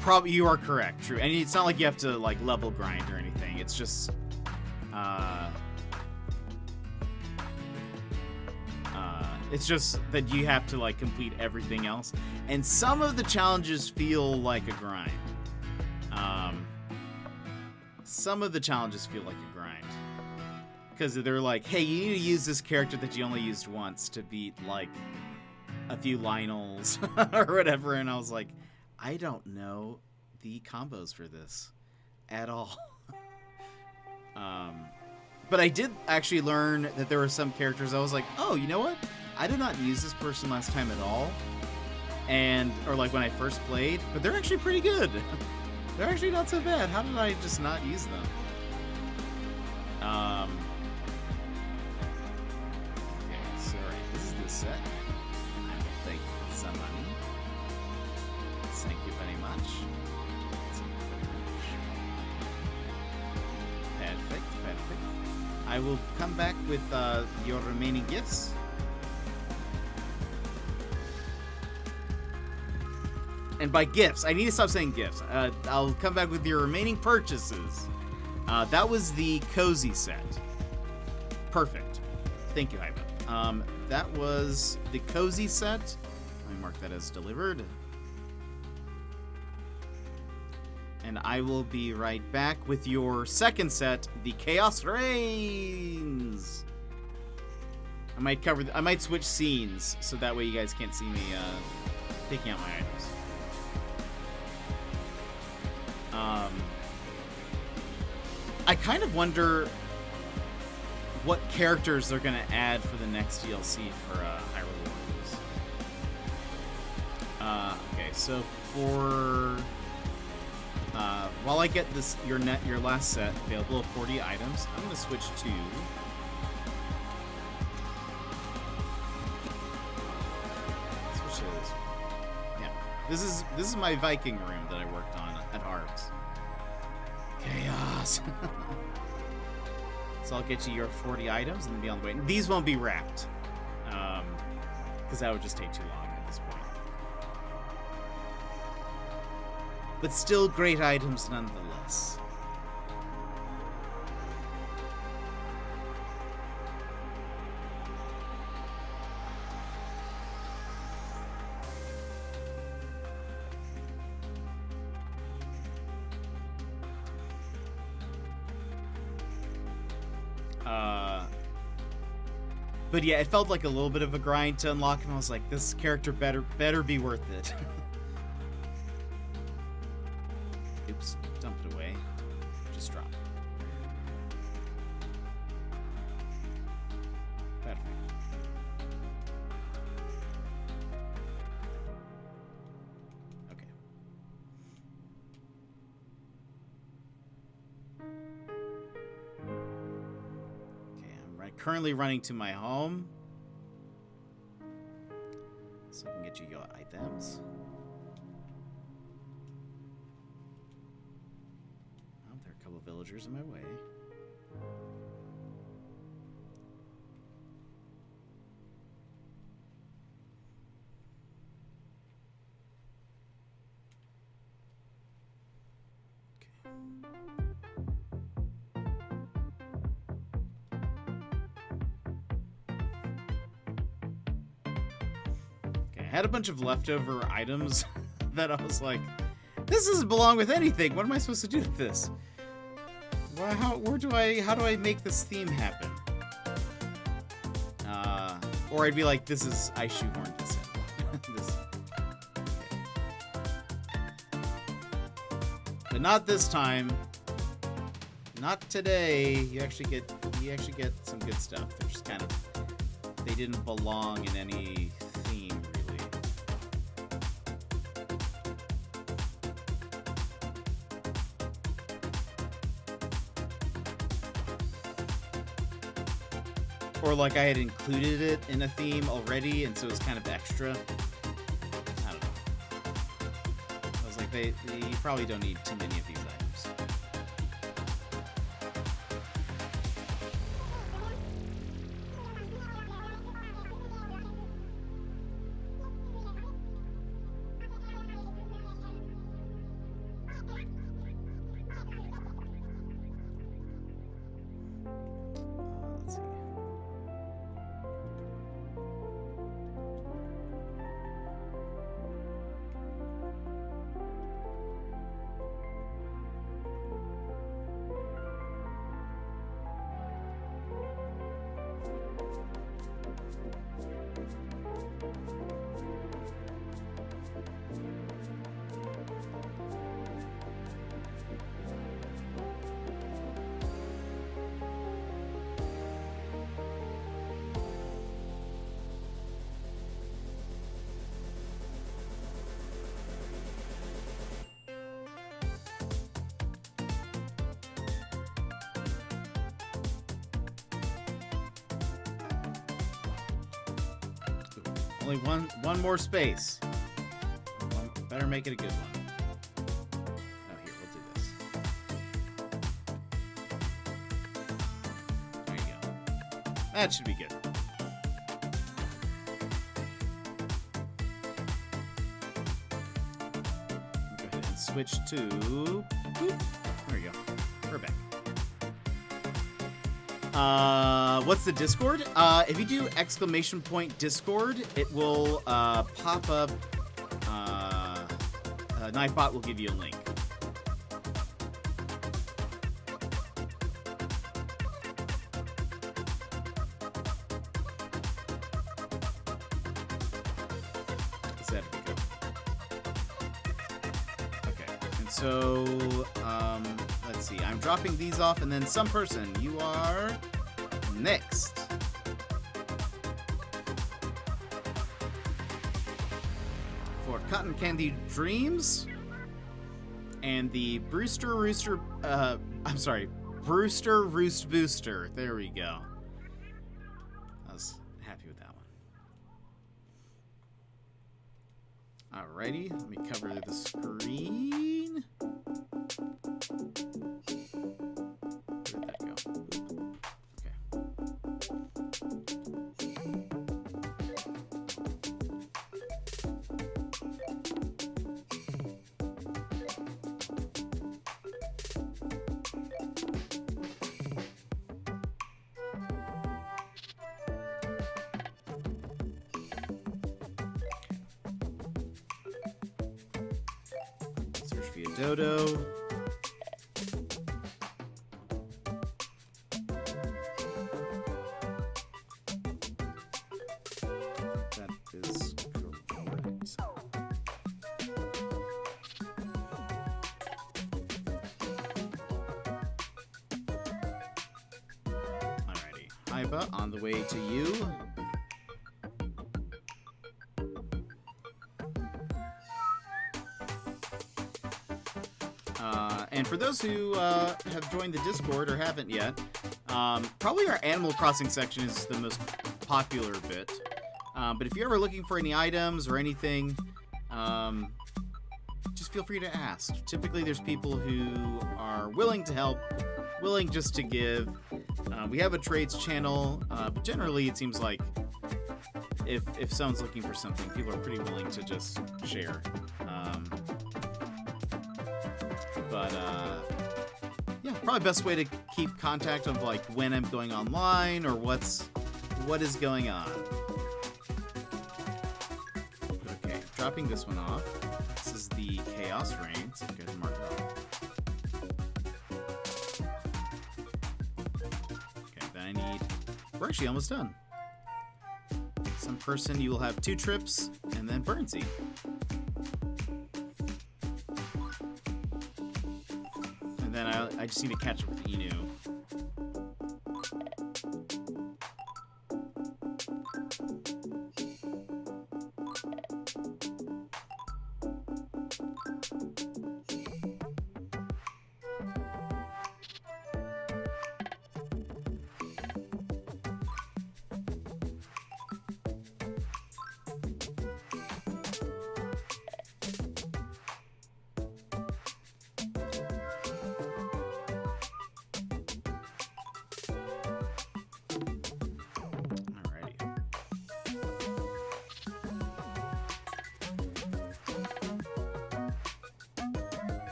Probably you are correct, true. And it's not like you have to like level grind or anything. It's just it's just that you have to like complete everything else. And some of the challenges feel like a grind. Some of the challenges feel like a grind. Because they're like, hey, you need to use this character that you only used once to beat like a few Lionels or whatever. And I was like, I don't know the combos for this at all. But I did actually learn that there were some characters I was like, oh, you know what? I did not use this person last time at all. Or like when I first played, but they're actually pretty good. They're actually not so bad. How did I just not use them? Okay, so right, this is the set. I will take some money. Thank you very much. Thank you very much. Perfect, perfect. I will come back with your remaining gifts. And by gifts, I need to stop saying gifts. I'll come back with your remaining purchases. That was the cozy set. Perfect. Thank you, Hyba. That was the cozy set. Let me mark that as delivered. And I will be right back with your second set, the Chaos Reigns. I might switch scenes so that way you guys can't see me picking out my items. I kind of wonder what characters they're gonna add for the next DLC for Hyrule Warriors. Okay, so for while I get this your last set available of 40 items, I'm gonna switch to this one. Yeah, this is my Viking room that I worked on at Harps. Chaos. So I'll get you your 40 items and then be on the way. These won't be wrapped, because that would just take too long at this point. But still great items nonetheless. But yeah, it felt like a little bit of a grind to unlock, and I was like, this character better be worth it. Oops, dump it away. Just drop. Perfect. Okay. Currently running to my home so I can get you your items. Oh, there are a couple of villagers in my way. I had a bunch of leftover items that I was like, this doesn't belong with anything. What am I supposed to do with this? Well, how do I make this theme happen? Or I'd be like, I shoehorned this in. But not this time. Not today. You actually get some good stuff. They're just kind of, they didn't belong in any theme, really. Or like I had included it in a theme already, and so it was kind of extra. I don't know. I was like, you probably don't need too many of these items. Only one more space. Better make it a good one. Oh, here, we'll do this. There you go. That should be good. Go ahead and switch to... Boop. There we go. We're back. What's the Discord? If you do !Discord, it will pop up. Knifebot will give you a link. Is that go? Okay, and so let's see. I'm dropping these off, and then some person. You are next. For Cotton Candy Dreams and the Brewster Roost Booster. There we go. I was happy with that one. Alrighty, let me cover the screen. Where did that go? Okay. Search via Dodo. That is correct. Alrighty. Iba, on the way to you. And for those who have joined the Discord or haven't yet, probably our Animal Crossing section is the most popular bit. But if you're ever looking for any items or anything, just feel free to ask. Typically, there's people who are willing to help, willing just to give. We have a trades channel, but generally it seems like if someone's looking for something, people are pretty willing to just share. Yeah, probably best way to keep contact of like when I'm going online or what is going on. Okay, dropping this one off. This is the Chaos Rain, so go ahead and mark it off. Okay, then I need... We're actually almost done. Some person, you will have 2 trips, and then Burnsy. And then I just need to catch up with Inu.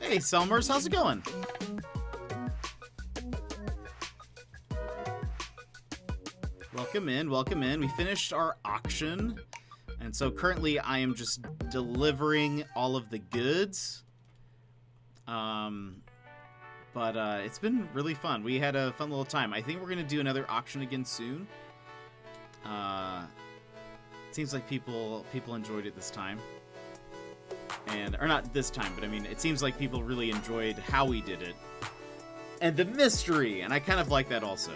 Hey, Selmers, how's it going? Welcome in, welcome in. We finished our auction, and so currently I am just delivering all of the goods. But it's been really fun. We had a fun little time. I think we're gonna do another auction again soon. It seems like people enjoyed it this time. Or not this time, but I mean, it seems like people really enjoyed how we did it. And the mystery, and I kind of like that also.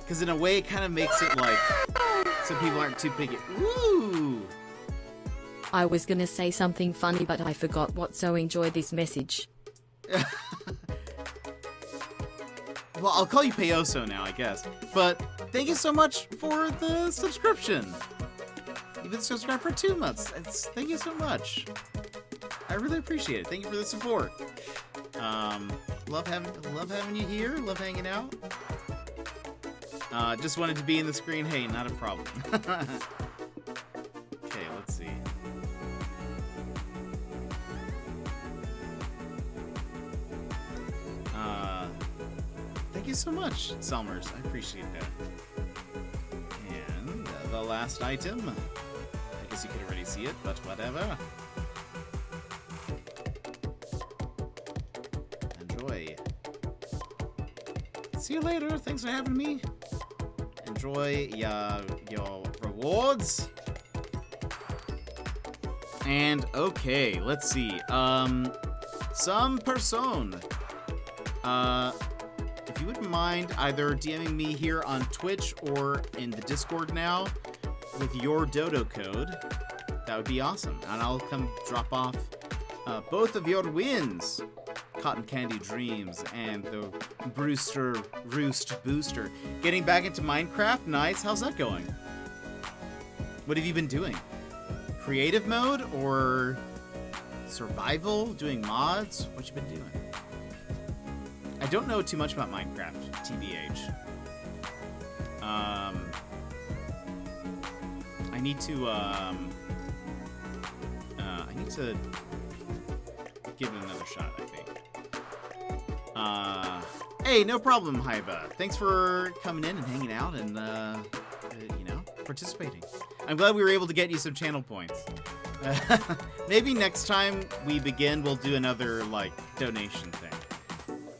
Because in a way, it kind of makes it like, so people aren't too picky. Ooh! I was gonna say something funny, but I forgot what, so enjoy this message. Well, I'll call you Payoso now, I guess. But thank you so much for the subscription. You've been subscribed for 2 months. Thank you so much. I really appreciate it. Thank you for the support. Love having you here. Love hanging out. Just wanted to be in the screen. Hey, not a problem. Okay, let's see. Thank you so much, Selmers. I appreciate that. And the last item. I guess you could already see it, but whatever. Enjoy. See you later. Thanks for having me. Enjoy your rewards. And okay, let's see. Some person. If you wouldn't mind either DMing me here on Twitch or in the Discord now with your Dodo code, that would be awesome. And I'll come drop off both of your wins. Cotton Candy Dreams and the Brewster Roost Booster. Getting back into Minecraft, nice. How's that going? What have you been doing? Creative mode or survival? Doing mods? What you been doing? I don't know too much about Minecraft, TBH. I need to give it another shot, I think. Hey, no problem, Haiba. Thanks for coming in and hanging out and, participating. I'm glad we were able to get you some channel points. Maybe next time we begin, we'll do another, donation thing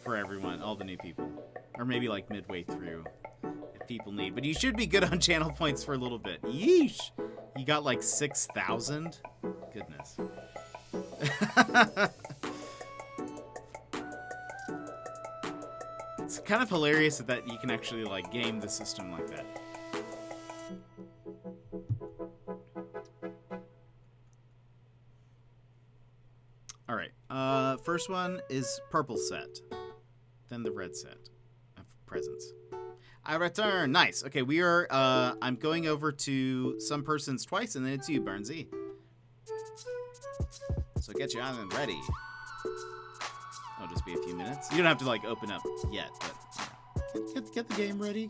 for everyone, all the new people. Or maybe, midway through, if people need. But you should be good on channel points for a little bit. Yeesh! You got, 6,000? Goodness. It's kind of hilarious that you can actually, game the system like that. Alright, first one is purple set. Then the red set of presents. I return! Nice! Okay, we are, I'm going over to some persons twice, and then it's you, Burnsy. So get your island ready. It'll just be a few minutes. You don't have to, open up yet, but, get the game ready,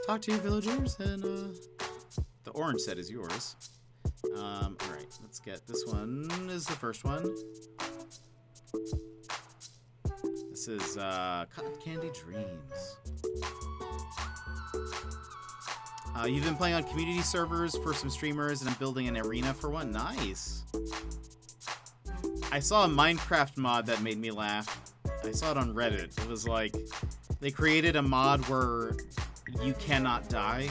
talk to your villagers, and, the orange set is yours. Alright, let's get, this one is the first one. This is, Cotton Candy Dreams. You've been playing on community servers for some streamers, and I'm building an arena for one. Nice! I saw a Minecraft mod that made me laugh. I saw it on Reddit. It was they created a mod where you cannot die,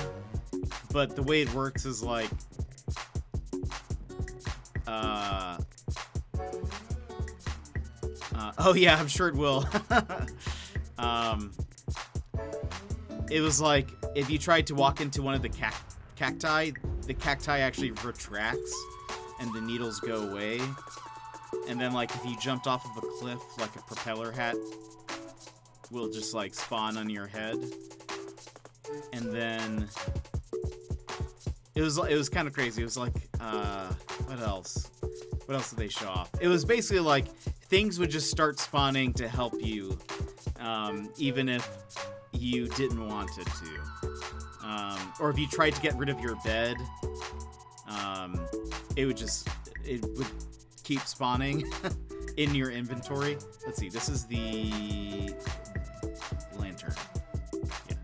but the way it works is oh yeah, I'm sure it will. It was if you tried to walk into one of the cacti, the cacti actually retracts and the needles go away. And then if you jumped off of a cliff, a propeller hat will just spawn on your head. And then it was kind of crazy. It was what else? What else did they show off? It was basically things would just start spawning to help you, even if you didn't want it to. Or if you tried to get rid of your bed, it would keep spawning in your inventory. Let's see, this is the lantern. Yeah.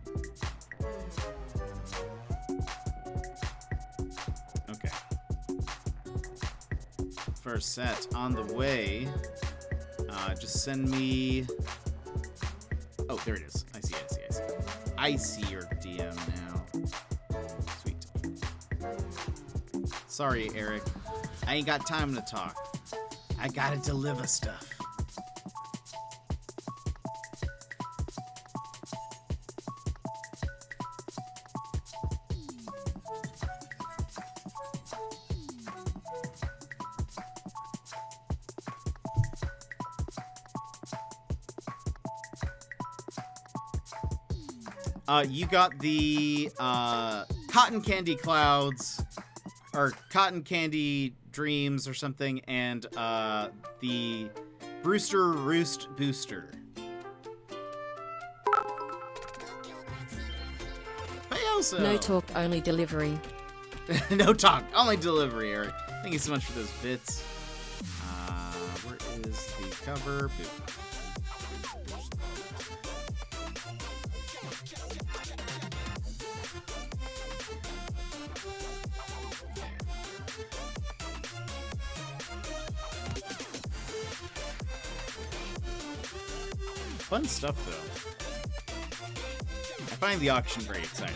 Okay. First set on the way. Just send me... Oh, there it is. I see. I see your DM now. Sweet. Sorry, Eric. I ain't got time to talk. I gotta deliver stuff. You got the Cotton Candy Clouds, or Cotton Candy Dreams or something, and the Brewster Roost Booster. Payoso. No talk, only delivery. No talk, only delivery, Eric. Thank you so much for those bits. Where is the cover? Boop. Fun stuff, though. I find the auction very exciting.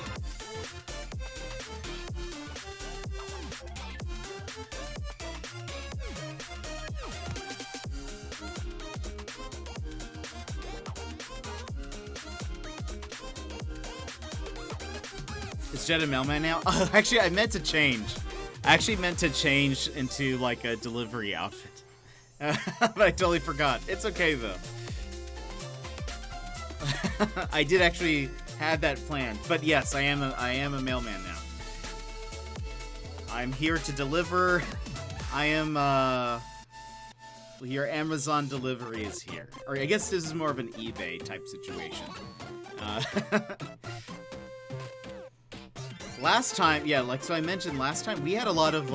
Is Jed a mailman now? Oh, actually, I meant to change. I actually meant to change into, like, a delivery outfit. But I totally forgot. It's okay, though. I did actually have that planned, but yes, I am a mailman now. I'm here to deliver. I am your Amazon delivery is here, or I guess this is more of an eBay type situation. Last time, yeah, like so I mentioned last time, we had a lot of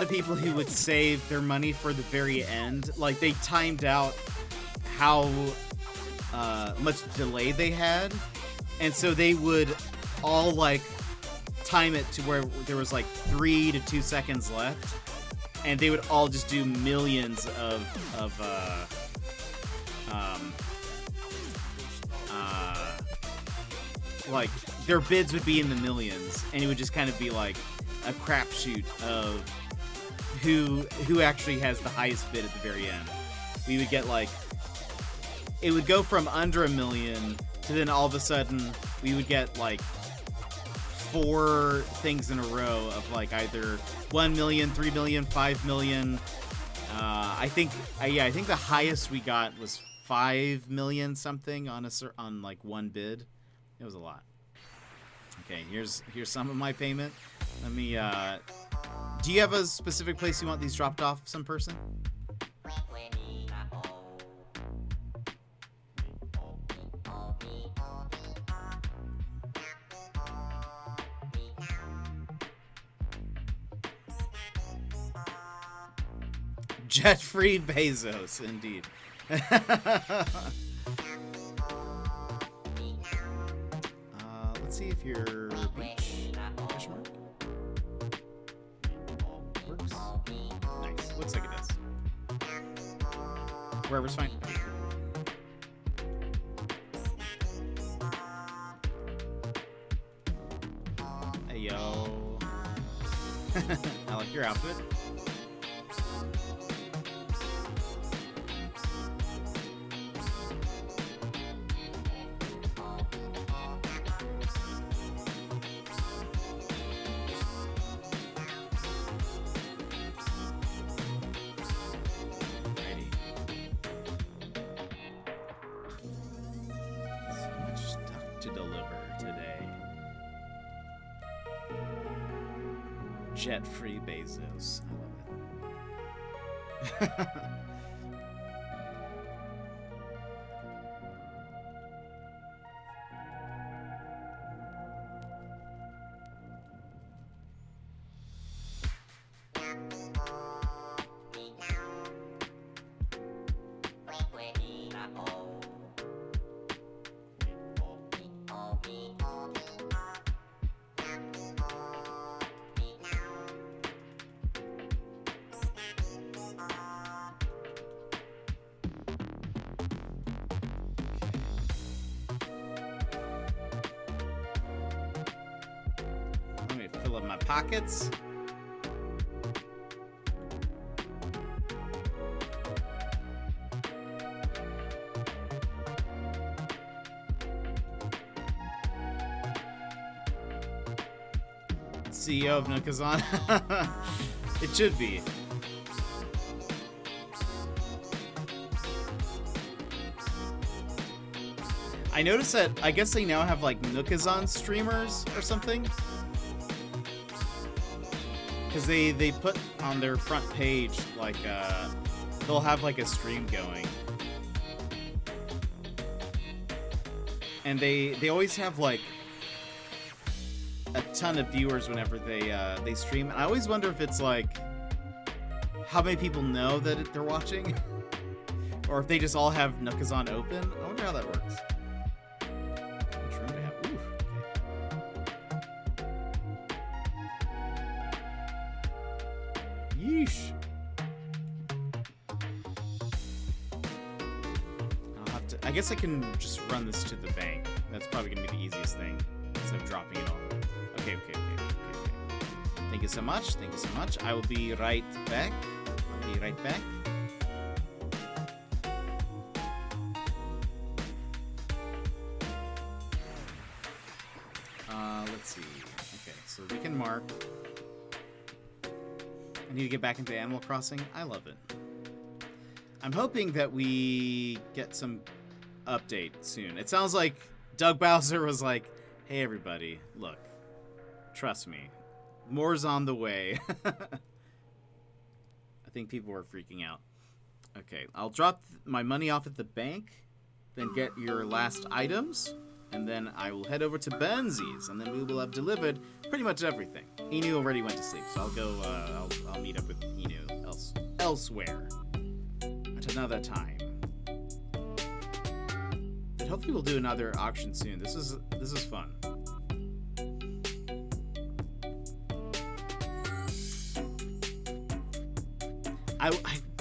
people who would save their money for the very end. Like they timed out how much delay they had, and so they would all like time it to where there was like 3 to 2 seconds left, and they would all just do millions of like their bids would be in the millions, and it would just kind of be like a crapshoot of who actually has the highest bid at the very end. We would get like, it would go from under $1 million to then all of a sudden we would get like 4 things in a row of like either 1 million, 3 million, 5 million. I think the highest we got was 5 million something on like one bid. It was a lot. Okay, here's some of my payment. Let me. Do you have a specific place you want these dropped off? Some person? Jet-free Bezos, indeed. Let's see if your beach question mark works. Nice. Looks like it does. Wherever's fine. Hey yo. I like your outfit. Jet-free Bezos. I love it. Fill up my pockets. CEO of Nookazon. It should be. I noticed that I guess they now have like Nookazon streamers or something. Because they put on their front page like they'll have like a stream going. And they always have like a ton of viewers whenever they stream. And I always wonder if it's like how many people know that they're watching, or if they just all have Nookazon open. I wonder how that works. Which room do I have? Ooh, okay. Yeesh. I guess I can just run this to the bank. That's probably gonna be the easiest thing instead of dropping it all. Okay. Thank you so much. Thank you so much. I will be right back. Let's see. Okay, so we can mark. I need to get back into Animal Crossing. I love it. I'm hoping that we get some update soon. It sounds like Doug Bowser was like, hey everybody, look, trust me, more's on the way. I think people are freaking out. Okay, I'll drop my money off at the bank, then get your last items, and then I will head over to Benzies, and then we will have delivered pretty much everything. Inu already went to sleep, so I'll go, I'll meet up with Inu elsewhere at another time. But hopefully we'll do another auction soon. This is fun.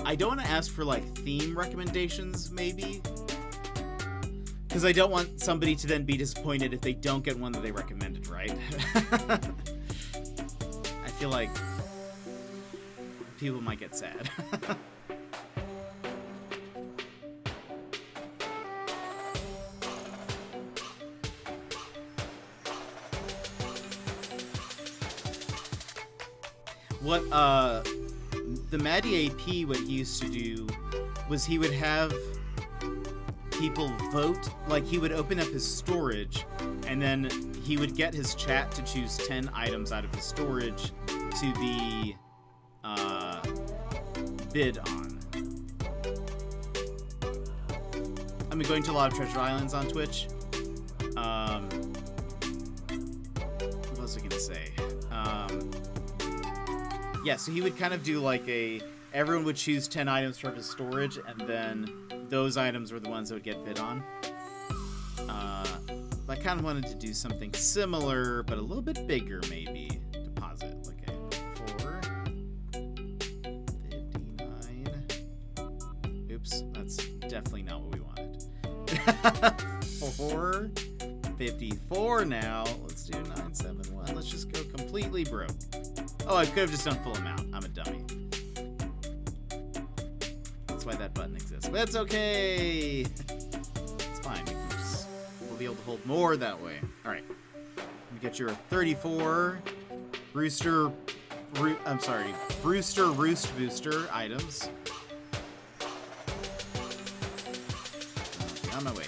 I don't want to ask for like theme recommendations, maybe, because I don't want somebody to then be disappointed if they don't get one that they recommended, right? I feel like people might get sad. What the Maddie AP, what he used to do was he would have people vote. Like, he would open up his storage, and then he would get his chat to choose 10 items out of his storage to be bid on. I've been going to a lot of Treasure Islands on Twitch. What was I gonna say? Yeah, so he would kind of do like everyone would choose 10 items from his storage, and then those items were the ones that would get bid on. I kind of wanted to do something similar, but a little bit bigger, maybe. Deposit. Okay, 459. Oops, that's definitely not what we wanted. 454 now. Let's do 971. Let's just go completely broke. Oh, I could have just done full amount. I'm a dummy. That's why that button exists. But that's okay. It's fine. We'll be able to hold more that way. All right. Let me get your 34 Brewster Roost Booster items. Okay, on my way.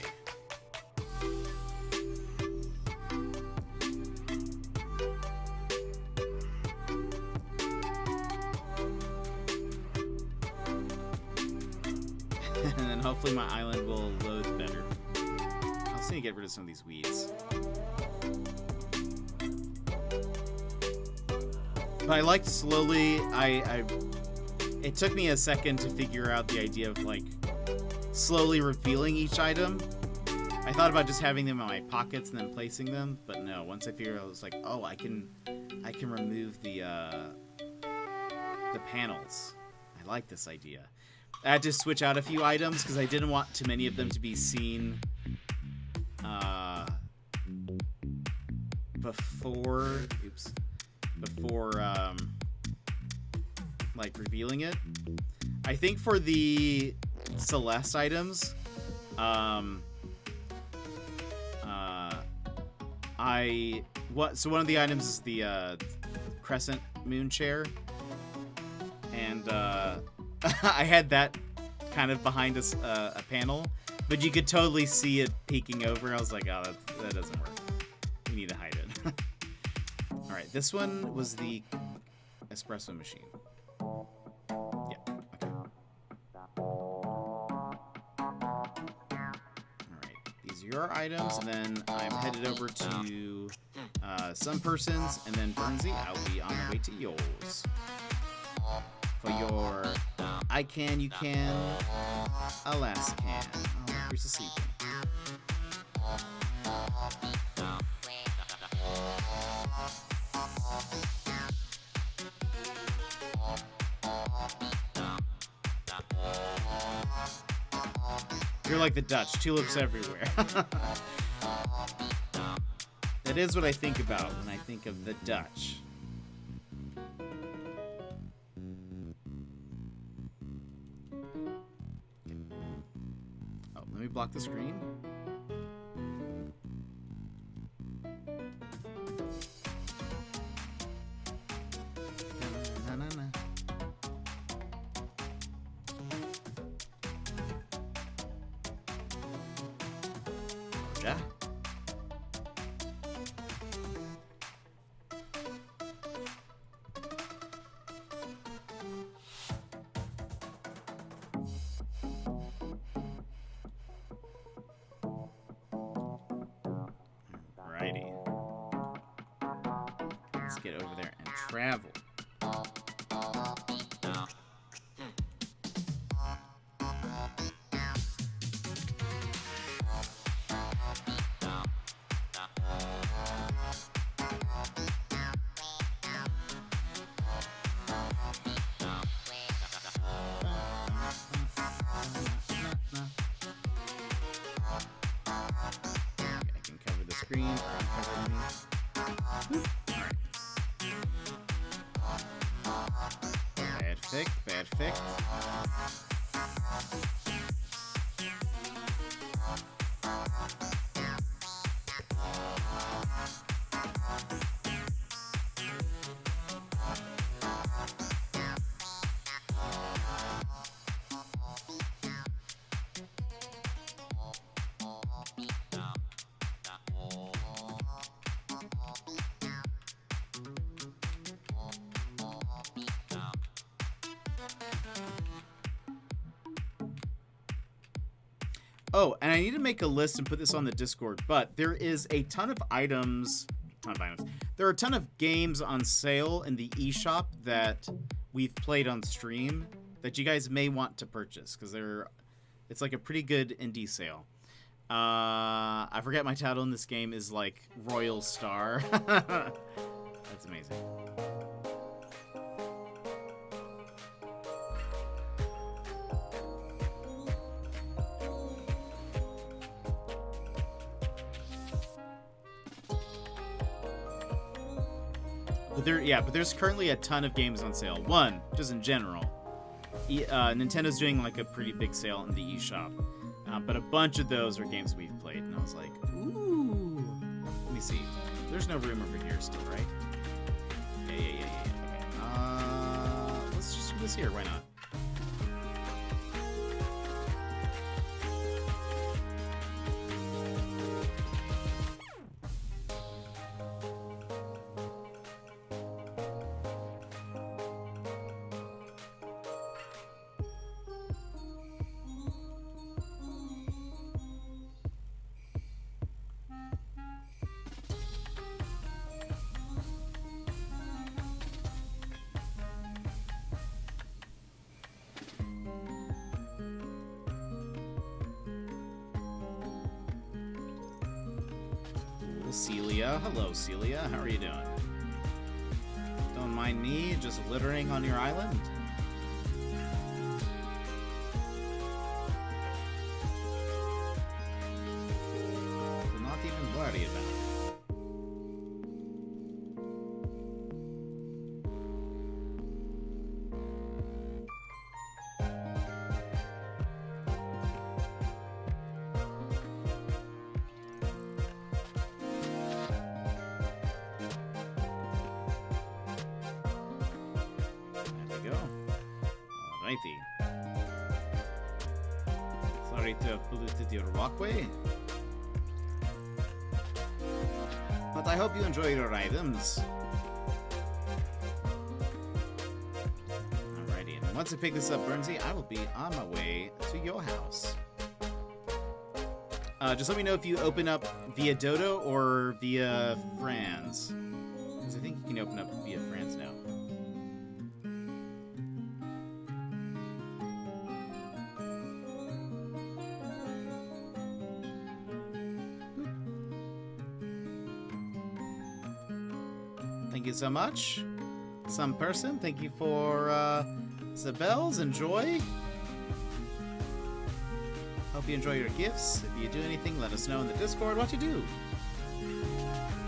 And then hopefully my island will load better. I'll just need to get rid of some of these weeds. But I liked slowly, it took me a second to figure out the idea of like slowly revealing each item. I thought about just having them in my pockets and then placing them, but no, once I figured out, I was like, oh, I can remove the panels. I like this idea. I had to switch out a few items because I didn't want too many of them to be seen before like revealing it. I think for the Celeste items, so one of the items is the Crescent Moon Chair, and I had that kind of behind us a panel, But you could totally see it peeking over. I was like, oh, that doesn't work. We need to hide it. All right, this one was the espresso machine. Yeah, okay. All right, these are your items, and then I'm headed over to some persons, and then Burnsy, I'll be on the way to yours. For your I can, you can, alas can. Oh, here's the sleeping. You're like the Dutch, tulips everywhere. That is what I think about when I think of the Dutch. Oh, let me block the screen. Yeah. Alrighty. Let's get over there and travel. Screen or uncover me. Alright. Bad fic, bad fic. Oh, and I need to make a list and put this on the Discord, but there is a ton of items. There are a ton of games on sale in the eShop that we've played on stream that you guys may want to purchase because it's like a pretty good indie sale. I forget my title in this game is like Royal Star. That's amazing. But there's currently a ton of games on sale. One, just in general, Nintendo's doing like a pretty big sale in the eShop, but a bunch of those are games we've played, and I was like, ooh. Let me see. There's no room over here still, right? Yeah. Okay. Let's just do this here. Why not? Celia. Hello, Celia. How are you doing? Don't mind me just littering on your island? I'm not even worried about it. great to have polluted your walkway. But I hope you enjoy your items. Alrighty, and once I pick this up, Burnsy, I will be on my way to your house. Just let me know if you open up via Dodo or via Franz. Because I think you can open up via Franz now. Thank you so much. Some person, thank you for the bells. Enjoy. Hope you enjoy your gifts. If you do anything, let us know in the Discord what you do.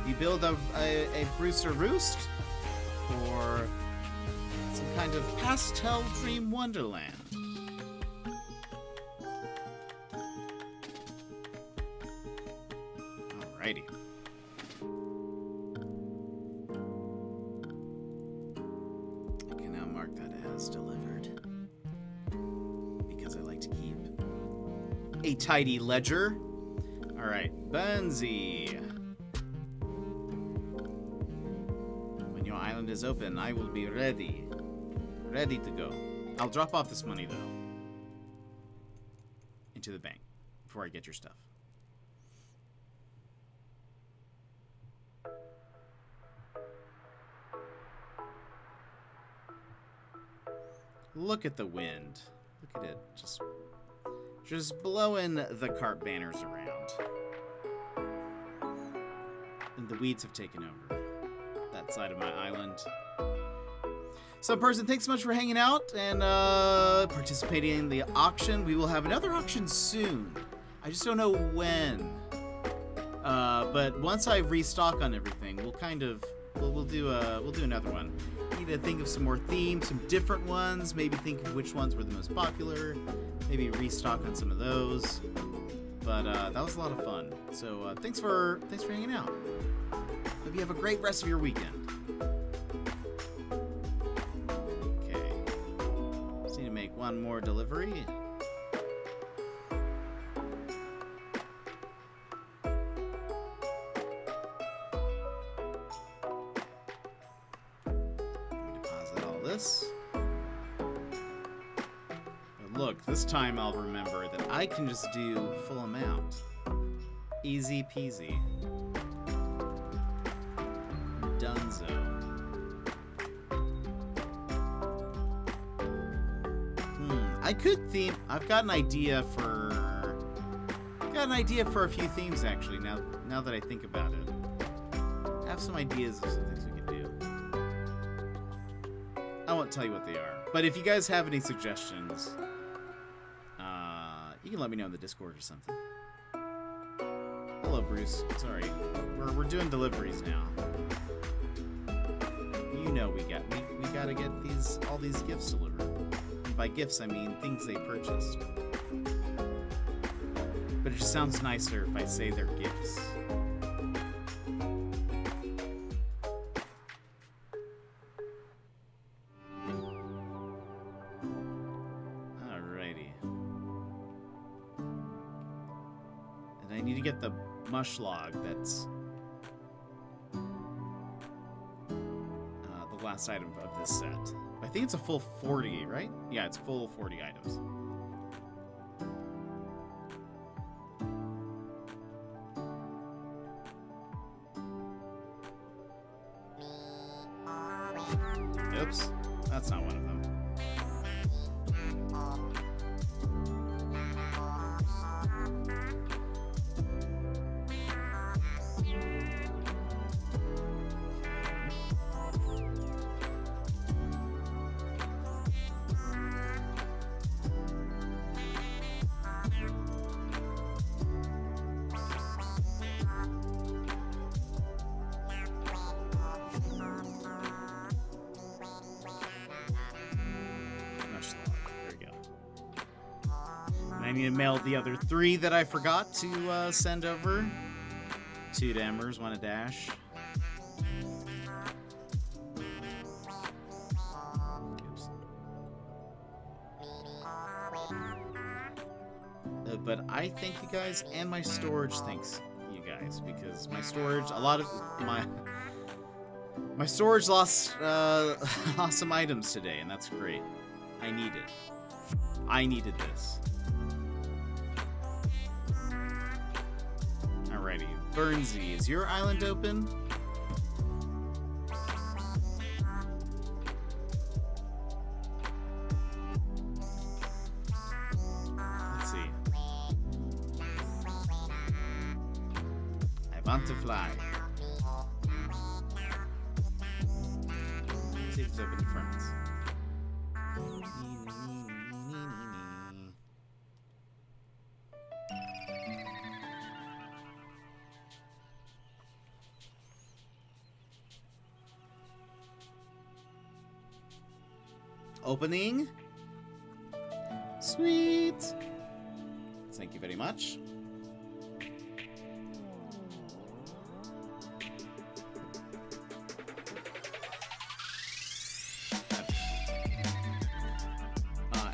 You build a Brewster Roost or some kind of pastel dream wonderland. Alrighty. I can now mark that as delivered because I like to keep a tidy ledger. Alright, Bunzy. When your island is open, I will be ready. Ready to go. I'll drop off this money, though, into the bank before I get your stuff. Look at the wind. Look at it. Just blowing the cart banners around. And the weeds have taken over that side of my island. So, person, thanks so much for hanging out and participating in the auction. We will have another auction soon. I just don't know when. But once I restock on everything, we'll do another one. Need to think of some more themes, some different ones. Maybe think of which ones were the most popular. Maybe restock on some of those. But that was a lot of fun. So thanks for hanging out. Hope you have a great rest of your weekend. Okay. Just need to make one more delivery. But look, this time I'll remember that I can just do full amount. Easy peasy. Dunzo. I could theme. I've got an idea for a few themes actually. Now that I think about it, I have some ideas of some things we could do. I won't tell you what they are, but if you guys have any suggestions, you can let me know in the Discord or something. Hello, Bruce. Sorry, we're doing deliveries now. You know we gotta get all these gifts delivered. And by gifts, I mean things they purchased. But it just sounds nicer if I say they're gifts. Get the mush log that's the last item of this set. I think it's a full 40, right? Yeah, it's full 40 items. Oops, that's not one of them. I need to mail the other 3 that I forgot to send over. 2 to Embers, 1 to Dash. Oops. but I thank you guys, and my storage thanks you guys, because my storage, a lot of my storage lost lost some items today, and that's great. I needed this. Alrighty, Burnsy, is your island open? Let's see. I want to fly. Let's see if it's open to friends. Opening. Sweet. Thank you very much.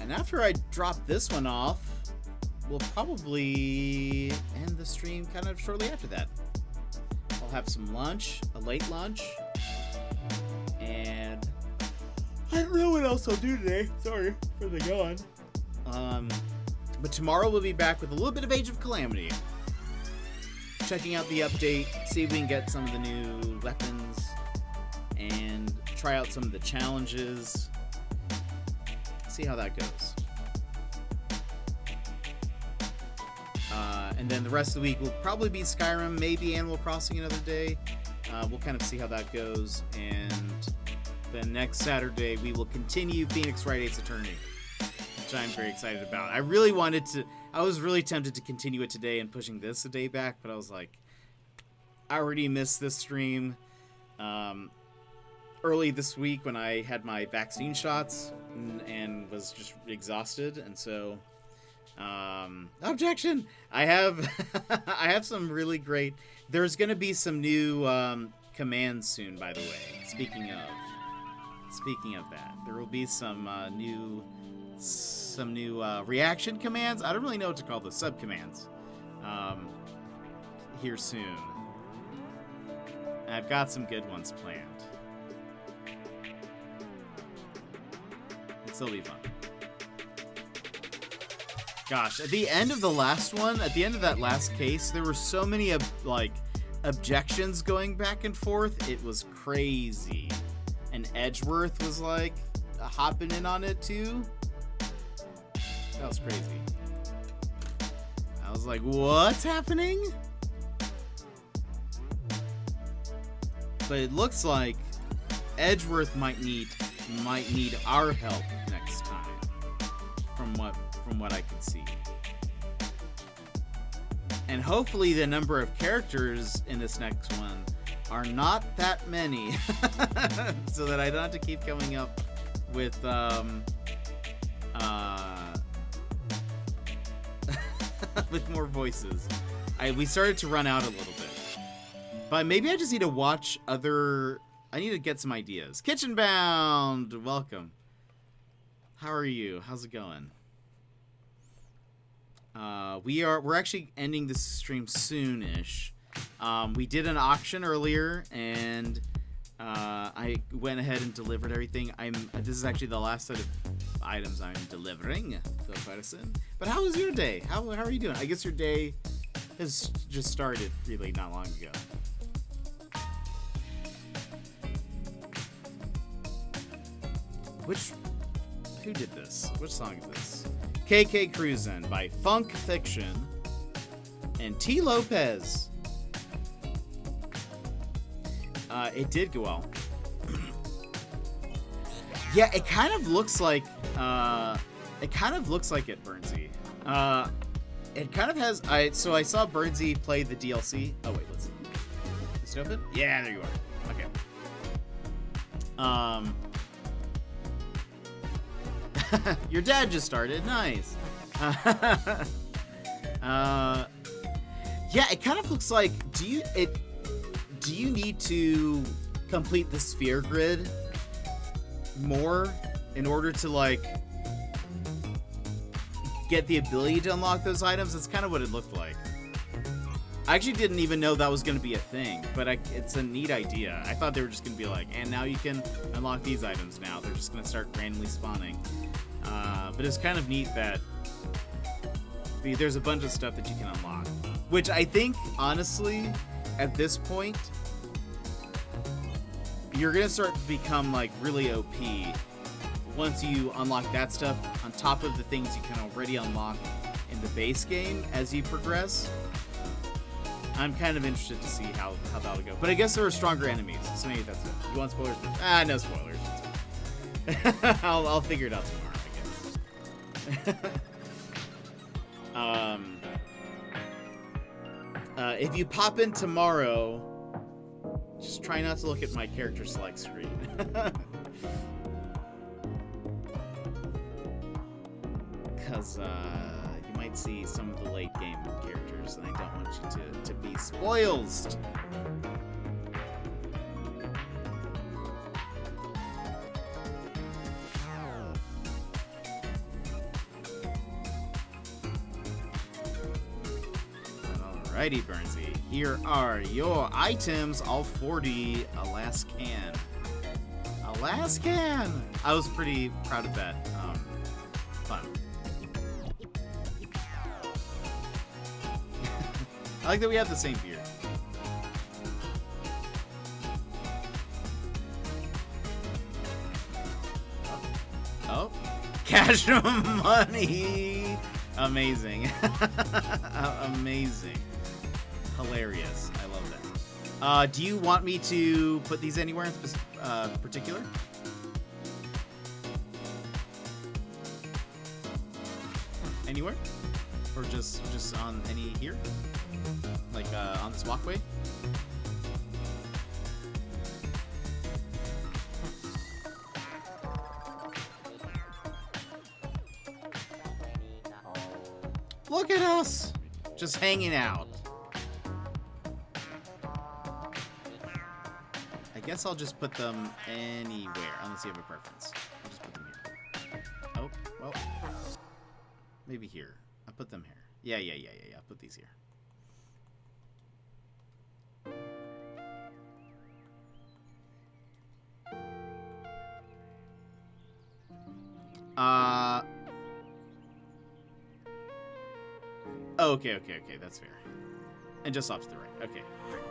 And after I drop this one off, we'll probably end the stream kind of shortly after that. I'll have some lunch, a late lunch, and I don't know what else I'll do today. Sorry for the yawn. But tomorrow we'll be back with a little bit of Age of Calamity. Checking out the update, see if we can get some of the new weapons, and try out some of the challenges. See how that goes. And then the rest of the week will probably be Skyrim, maybe Animal Crossing another day. We'll kind of see how that goes. And then next Saturday, we will continue Phoenix Wright Ace Attorney, which I'm very excited about. I was really tempted to continue it today and pushing this a day back, but I was like, I already missed this stream early this week when I had my vaccine shots and was just exhausted, and so objection. I have I have some really great. There's gonna be some new commands soon, by the way. Speaking of that, there will be some new reaction commands. I don't really know what to call the sub commands here soon. I've got some good ones planned. It'll be fun. Gosh, at the end of the last one, at the end of that last case, there were so many objections going back and forth. It was crazy. And Edgeworth was like hopping in on it too. That was crazy. I was like, what's happening? But it looks like Edgeworth might need our help next time, from what I can see. And hopefully the number of characters in this next one are not that many, so that I don't have to keep coming up with with more voices. We started to run out a little bit, but maybe I just need to watch other. I need to get some ideas. Kitchen Bound, welcome. How are you? How's it going? We're actually ending this stream soonish. We did an auction earlier, and I went ahead and delivered everything. This is actually the last set of items I'm delivering, Phil Pedersen. But how was your day? How are you doing? I guess your day has just started really not long ago. Who did this? Which song is this? KK Cruisin' by Funk Fiction and T. Lopez. It did go well. Yeah, it kind of looks like it, Burnsy. It kind of has. So I saw Burnsy play the DLC. Oh wait, let's see. Is it open? Yeah, there you are. Okay. Your dad just started. Nice. Yeah, it kind of looks like. Do you need to complete the sphere grid more in order to like get the ability to unlock those items. That's kind of what it looked like. I actually didn't even know that was going to be a thing, but it's a neat idea. I thought they were just going to be like, and now you can unlock these items now. They're just going to start randomly spawning. But it's kind of neat that there's a bunch of stuff that you can unlock. Which I think, honestly, at this point, you're going to start to become, like, really OP once you unlock that stuff on top of the things you can already unlock in the base game as you progress. I'm kind of interested to see how that'll go. But I guess there are stronger enemies, so maybe that's it. You want spoilers? No spoilers. I'll figure it out tomorrow, I guess. If you pop in tomorrow, just try not to look at my character select screen. Because you might see some of the late game characters, and I don't want you to be spoiled. Alrighty, Burnsy. Here are your items, all 40 Alaskan. Alaskan! I was pretty proud of that. Fun. I like that we have the same beard. Oh. Cash money! Amazing. Amazing. Hilarious. I love that. Do you want me to put these anywhere in particular? Anywhere? Or just on any here? Like on this walkway? Look at us! Just hanging out. I guess I'll just put them anywhere, unless you have a preference. I'll just put them here. Oh, well. Maybe here. I'll put them here. Yeah. I'll put these here. Okay, that's fair. And just off to the right. Okay, great.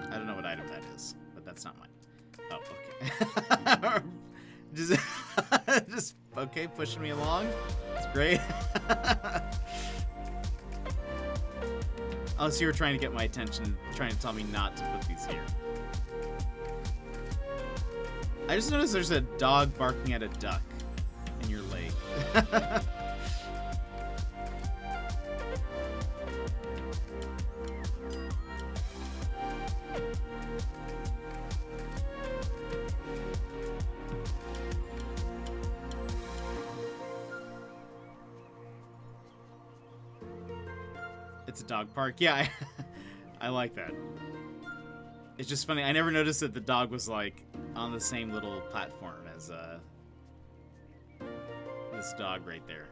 I don't know what item that is, but that's not mine. Oh, okay. just okay, pushing me along. That's great. Unless you were trying to get my attention, trying to tell me not to put these here. I just noticed there's a dog barking at a duck in your lake. It's a dog park. Yeah, I like that. It's just funny. I never noticed that the dog was like on the same little platform as this dog right there.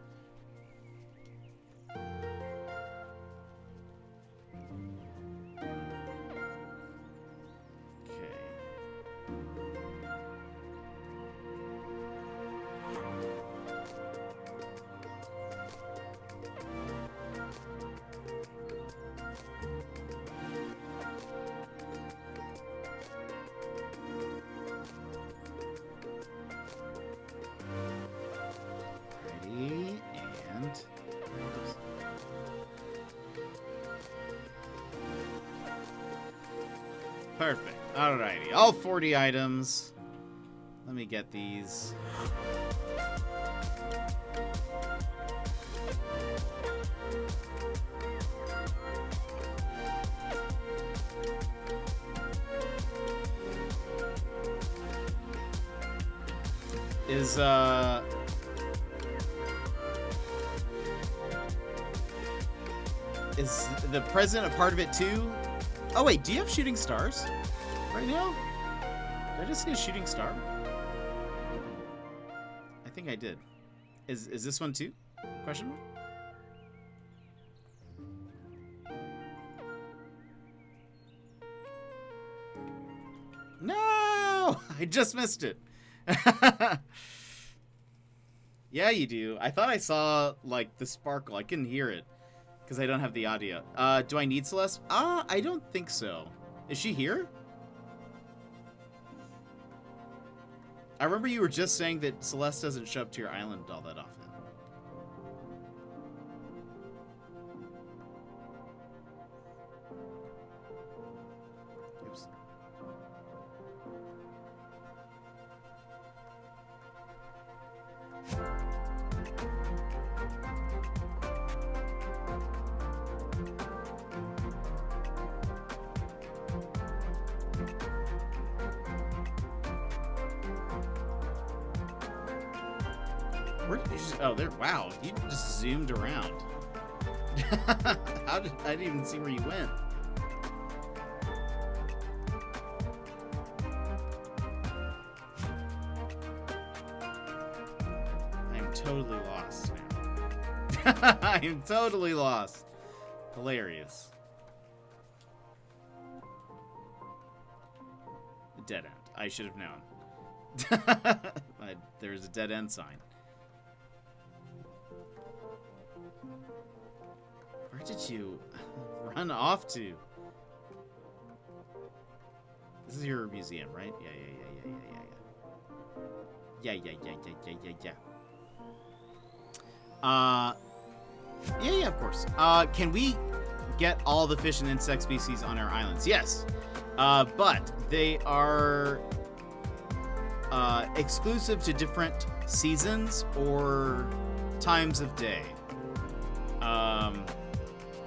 Perfect. Alrighty. All 40 items. Let me get these. Is the present a part of it too? Oh wait, do you have shooting stars right now? Did I just see a shooting star? I think I did. Is this one too? Question mark? No! I just missed it. Yeah, you do. I thought I saw, like, the sparkle. I couldn't hear it because I don't have the audio. Do I need Celeste? I don't think so. Is she here? I remember you were just saying that Celeste doesn't show up to your island all that often. Oops. Where did you just... Oh, there. Wow. You just zoomed around. I didn't even see where you went. I'm totally lost now. I am totally lost. Hilarious. Dead end. I should have known. There's a dead end sign. Where did you run off to? This is your museum, right? Yeah, of course. Can we get all the fish and insect species on our islands? Yes. But they are exclusive to different seasons or times of day.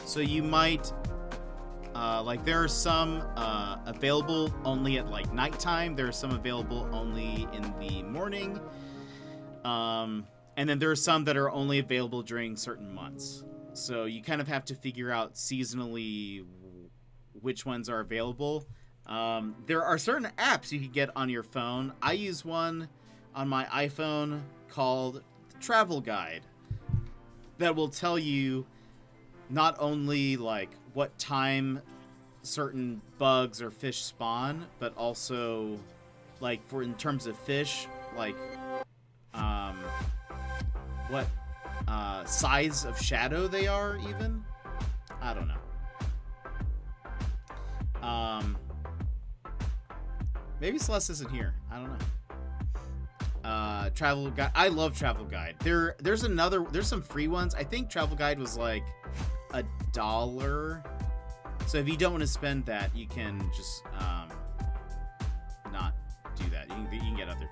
So you might, like, there are some available only at, like, nighttime. There are some available only in the morning. And then there are some that are only available during certain months. So you kind of have to figure out seasonally which ones are available. There are certain apps you can get on your phone. I use one on my iPhone called Travel Guide that will tell you not only, like, what time certain bugs or fish spawn, but also, like, for in terms of fish, like, what size of shadow they are, even. I don't know. Maybe Celeste isn't here. I don't know. Travel Guide. I love Travel Guide. There's some free ones. I think Travel Guide was like $1. So if you don't want to spend that, you can just not do that. You can get other.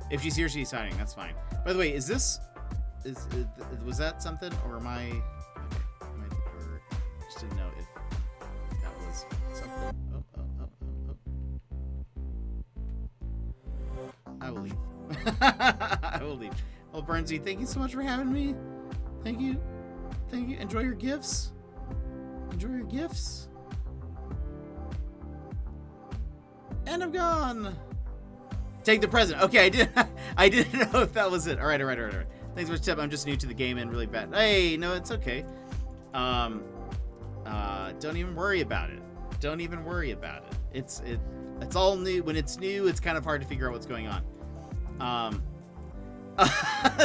If she's here, she's hiding. That's fine. By the way, was that something, or am I? Okay, or just didn't know if that was something. I will leave. I will leave. Well, Burnsy, thank you so much for having me. Thank you. Thank you. Enjoy your gifts. Enjoy your gifts. And I'm gone. Take the present. Okay, I didn't know if that was it. All right. Thanks for the tip. I'm just new to the game and really bad. Hey, no, it's okay. Don't even worry about it. Don't even worry about it. It's all new. When it's new, it's kind of hard to figure out what's going on.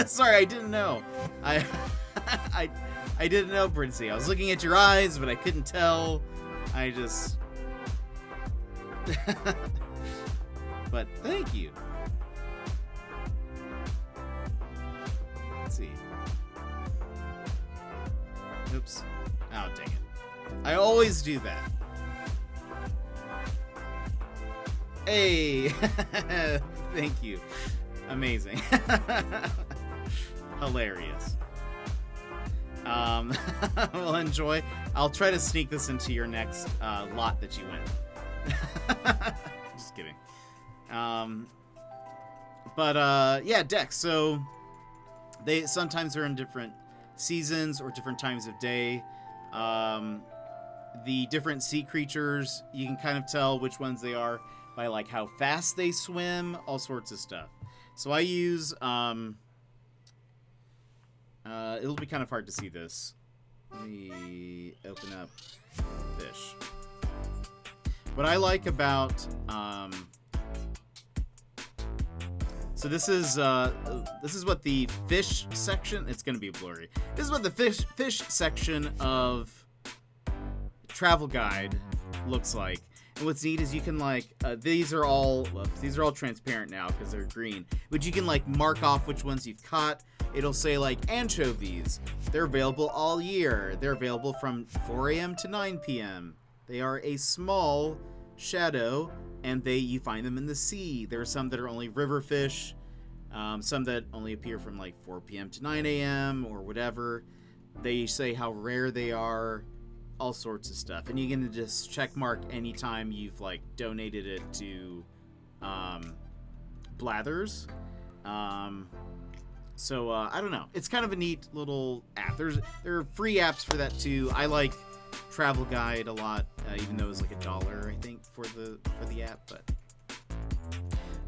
Sorry, I didn't know. I didn't know, Princey. I was looking at your eyes, but I couldn't tell. I just... But thank you. Let's see. Oops. Oh, dang it. I always do that. Hey! Thank you. Amazing. Hilarious. We'll enjoy. I'll try to sneak this into your next lot that you win. Just kidding. Yeah, decks. So they sometimes are in different seasons or different times of day. The different sea creatures, you can kind of tell which ones they are. by like how fast they swim, all sorts of stuff. So I use it'll be kind of hard to see this. Let me open up fish. What I like about so this is what the fish section. It's gonna be blurry. This is what the fish section of Travel Guide looks like. And what's neat is you can like these are all transparent now because they're green. But you can like mark off which ones you've caught. It'll say like anchovies. They're available all year. They're available from 4 a.m. to 9 p.m. They are a small shadow, and you find them in the sea. There are some that are only river fish, some that only appear from like 4 p.m. to 9 a.m. or whatever. They say how rare they are, all sorts of stuff. And you can just check mark anytime you've like donated it to Blathers. So I don't know. It's kind of a neat little app. There are free apps for that too. I like Travel Guide a lot, even though it's like $1, I think, for the app.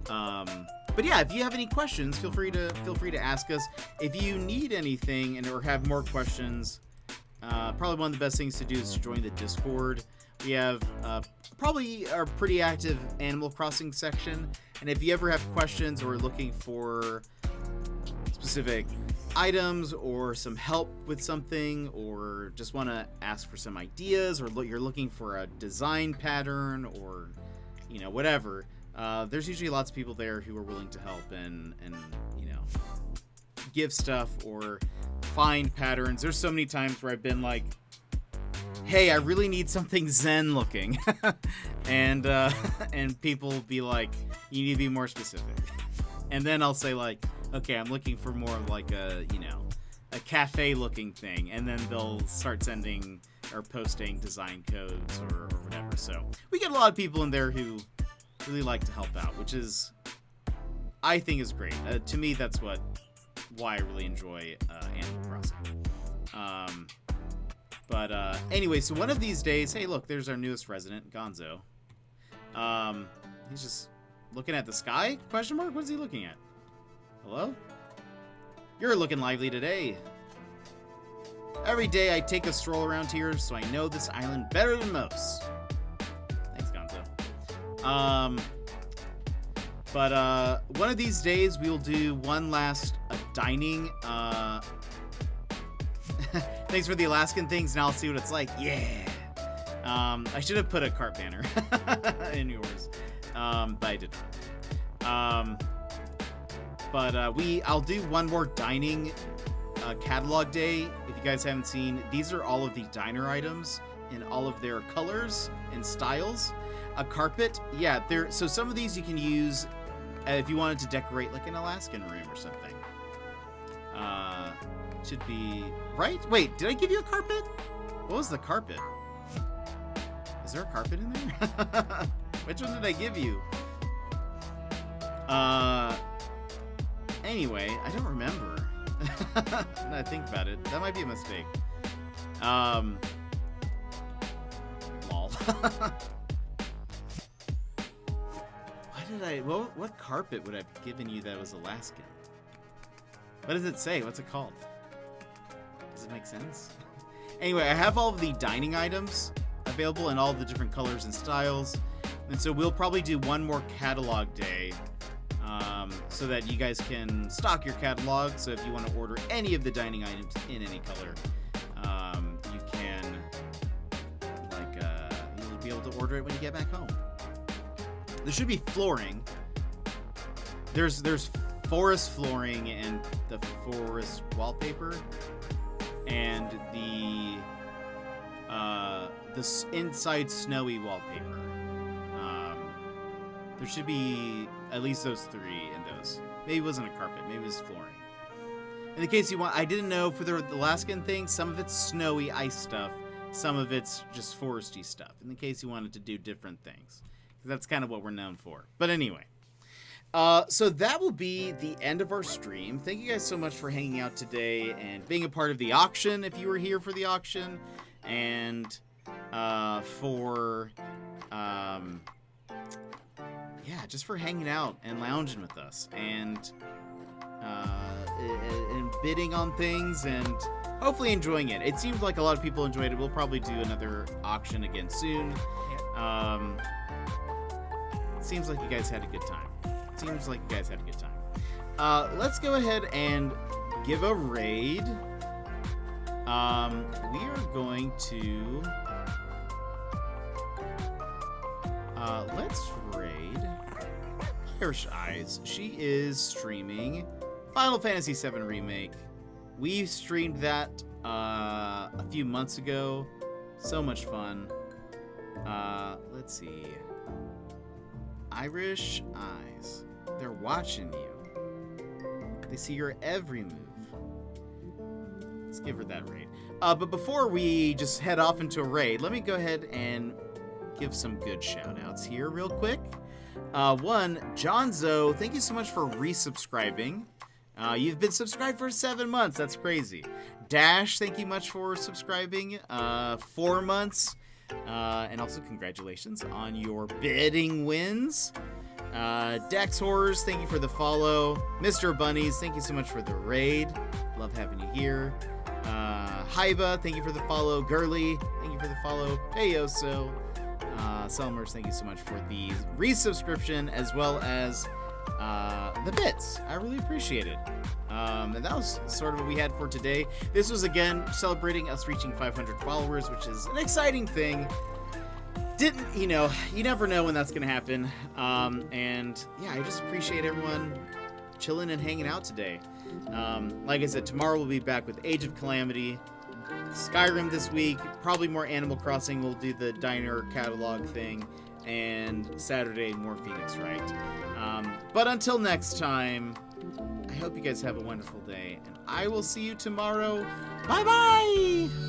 But yeah, if you have any questions, feel free to ask us. If you need anything or have more questions, probably one of the best things to do is to join the Discord. We have probably our pretty active Animal Crossing section, and if you ever have questions or are looking for specific items or some help with something, or just want to ask for some ideas, or you're looking for a design pattern, or whatever, there's usually lots of people there who are willing to help and give stuff or find patterns. There's so many times where I've been like, hey, I really need something zen looking and people will be like, you need to be more specific, and then I'll say like, okay, I'm looking for more of like a cafe looking thing, and then they'll start sending or posting design codes or whatever. So we get a lot of people in there who really like to help out, which is, I think, is great. To me, that's why I really enjoy Animal Crossing. But anyway, so one of these days, hey, look, there's our newest resident, Gonzo. He's just looking at the sky? Question mark? What is he looking at? Hello? You're looking lively today. Every day I take a stroll around here, so I know this island better than most. Thanks, Gonzo. But one of these days we'll do one last dining. Thanks for the Alaskan things. Now I'll see what it's like. Yeah. I should have put a cart banner in yours, but I didn't. I'll do one more dining catalog day. If you guys haven't seen, these are all of the diner items in all of their colors and styles. A carpet, yeah. So some of these you can use if you wanted to decorate like an Alaskan room or something. Should be right. Wait, did I give you a carpet? What was the carpet? Is there a carpet in there? Which one did I give you? Anyway, I don't remember. Now I think about it, that might be a mistake. Lol. What carpet would I have given you that was Alaskan? What does it say? What's it called? Does it make sense? Anyway, I have all of the dining items available in all the different colors and styles. And so we'll probably do one more catalog day so that you guys can stock your catalog. So if you want to order any of the dining items in any color, you can, you'll be able to order it when you get back home. There should be flooring. There's forest flooring and the forest wallpaper and the inside snowy wallpaper. There should be at least those three in those. Maybe it wasn't a carpet, maybe it was flooring. In the case you want, I didn't know for the Alaskan thing, some of it's snowy ice stuff, some of it's just foresty stuff. In the case you wanted to do different things. That's kind of what we're known for. But anyway. So that will be the end of our stream. Thank you guys so much for hanging out today and being a part of the auction if you were here for the auction. And for just for hanging out and lounging with us and bidding on things and hopefully enjoying it. It seemed like a lot of people enjoyed it. We'll probably do another auction again soon. Seems like you guys had a good time. Let's go ahead and give a raid. We are going to let's raid Irish Eyes. She is streaming Final Fantasy VII Remake. We streamed that a few months ago. So much fun. Let's see. Irish Eyes. They're watching you. They see your every move. Let's give her that raid. But before we just head off into a raid, let me go ahead and give some good shout-outs here real quick. One, Johnzo, thank you so much for resubscribing. You've been subscribed for 7 months. That's crazy. Dash, thank you much for subscribing. 4 months. And also congratulations on your bidding wins. Dex Horrors, thank you for the follow. Mr. Bunnies, thank you so much for the raid. Love having you here. Haiba, thank you for the follow. Gurley, thank you for the follow. Heyoso. Selmers, thank you so much for the resubscription as well as the bits. I really appreciate it. And that was sort of what we had for today. This was, again, celebrating us reaching 500 followers, which is an exciting thing. You never know when that's going to happen. And, yeah, I just appreciate everyone chilling and hanging out today. Like I said, tomorrow we'll be back with Age of Calamity. Skyrim this week. Probably more Animal Crossing. We'll do the diner catalog thing. And Saturday, more Phoenix Wright. But until next time, I hope you guys have a wonderful day, and I will see you tomorrow. Bye-bye!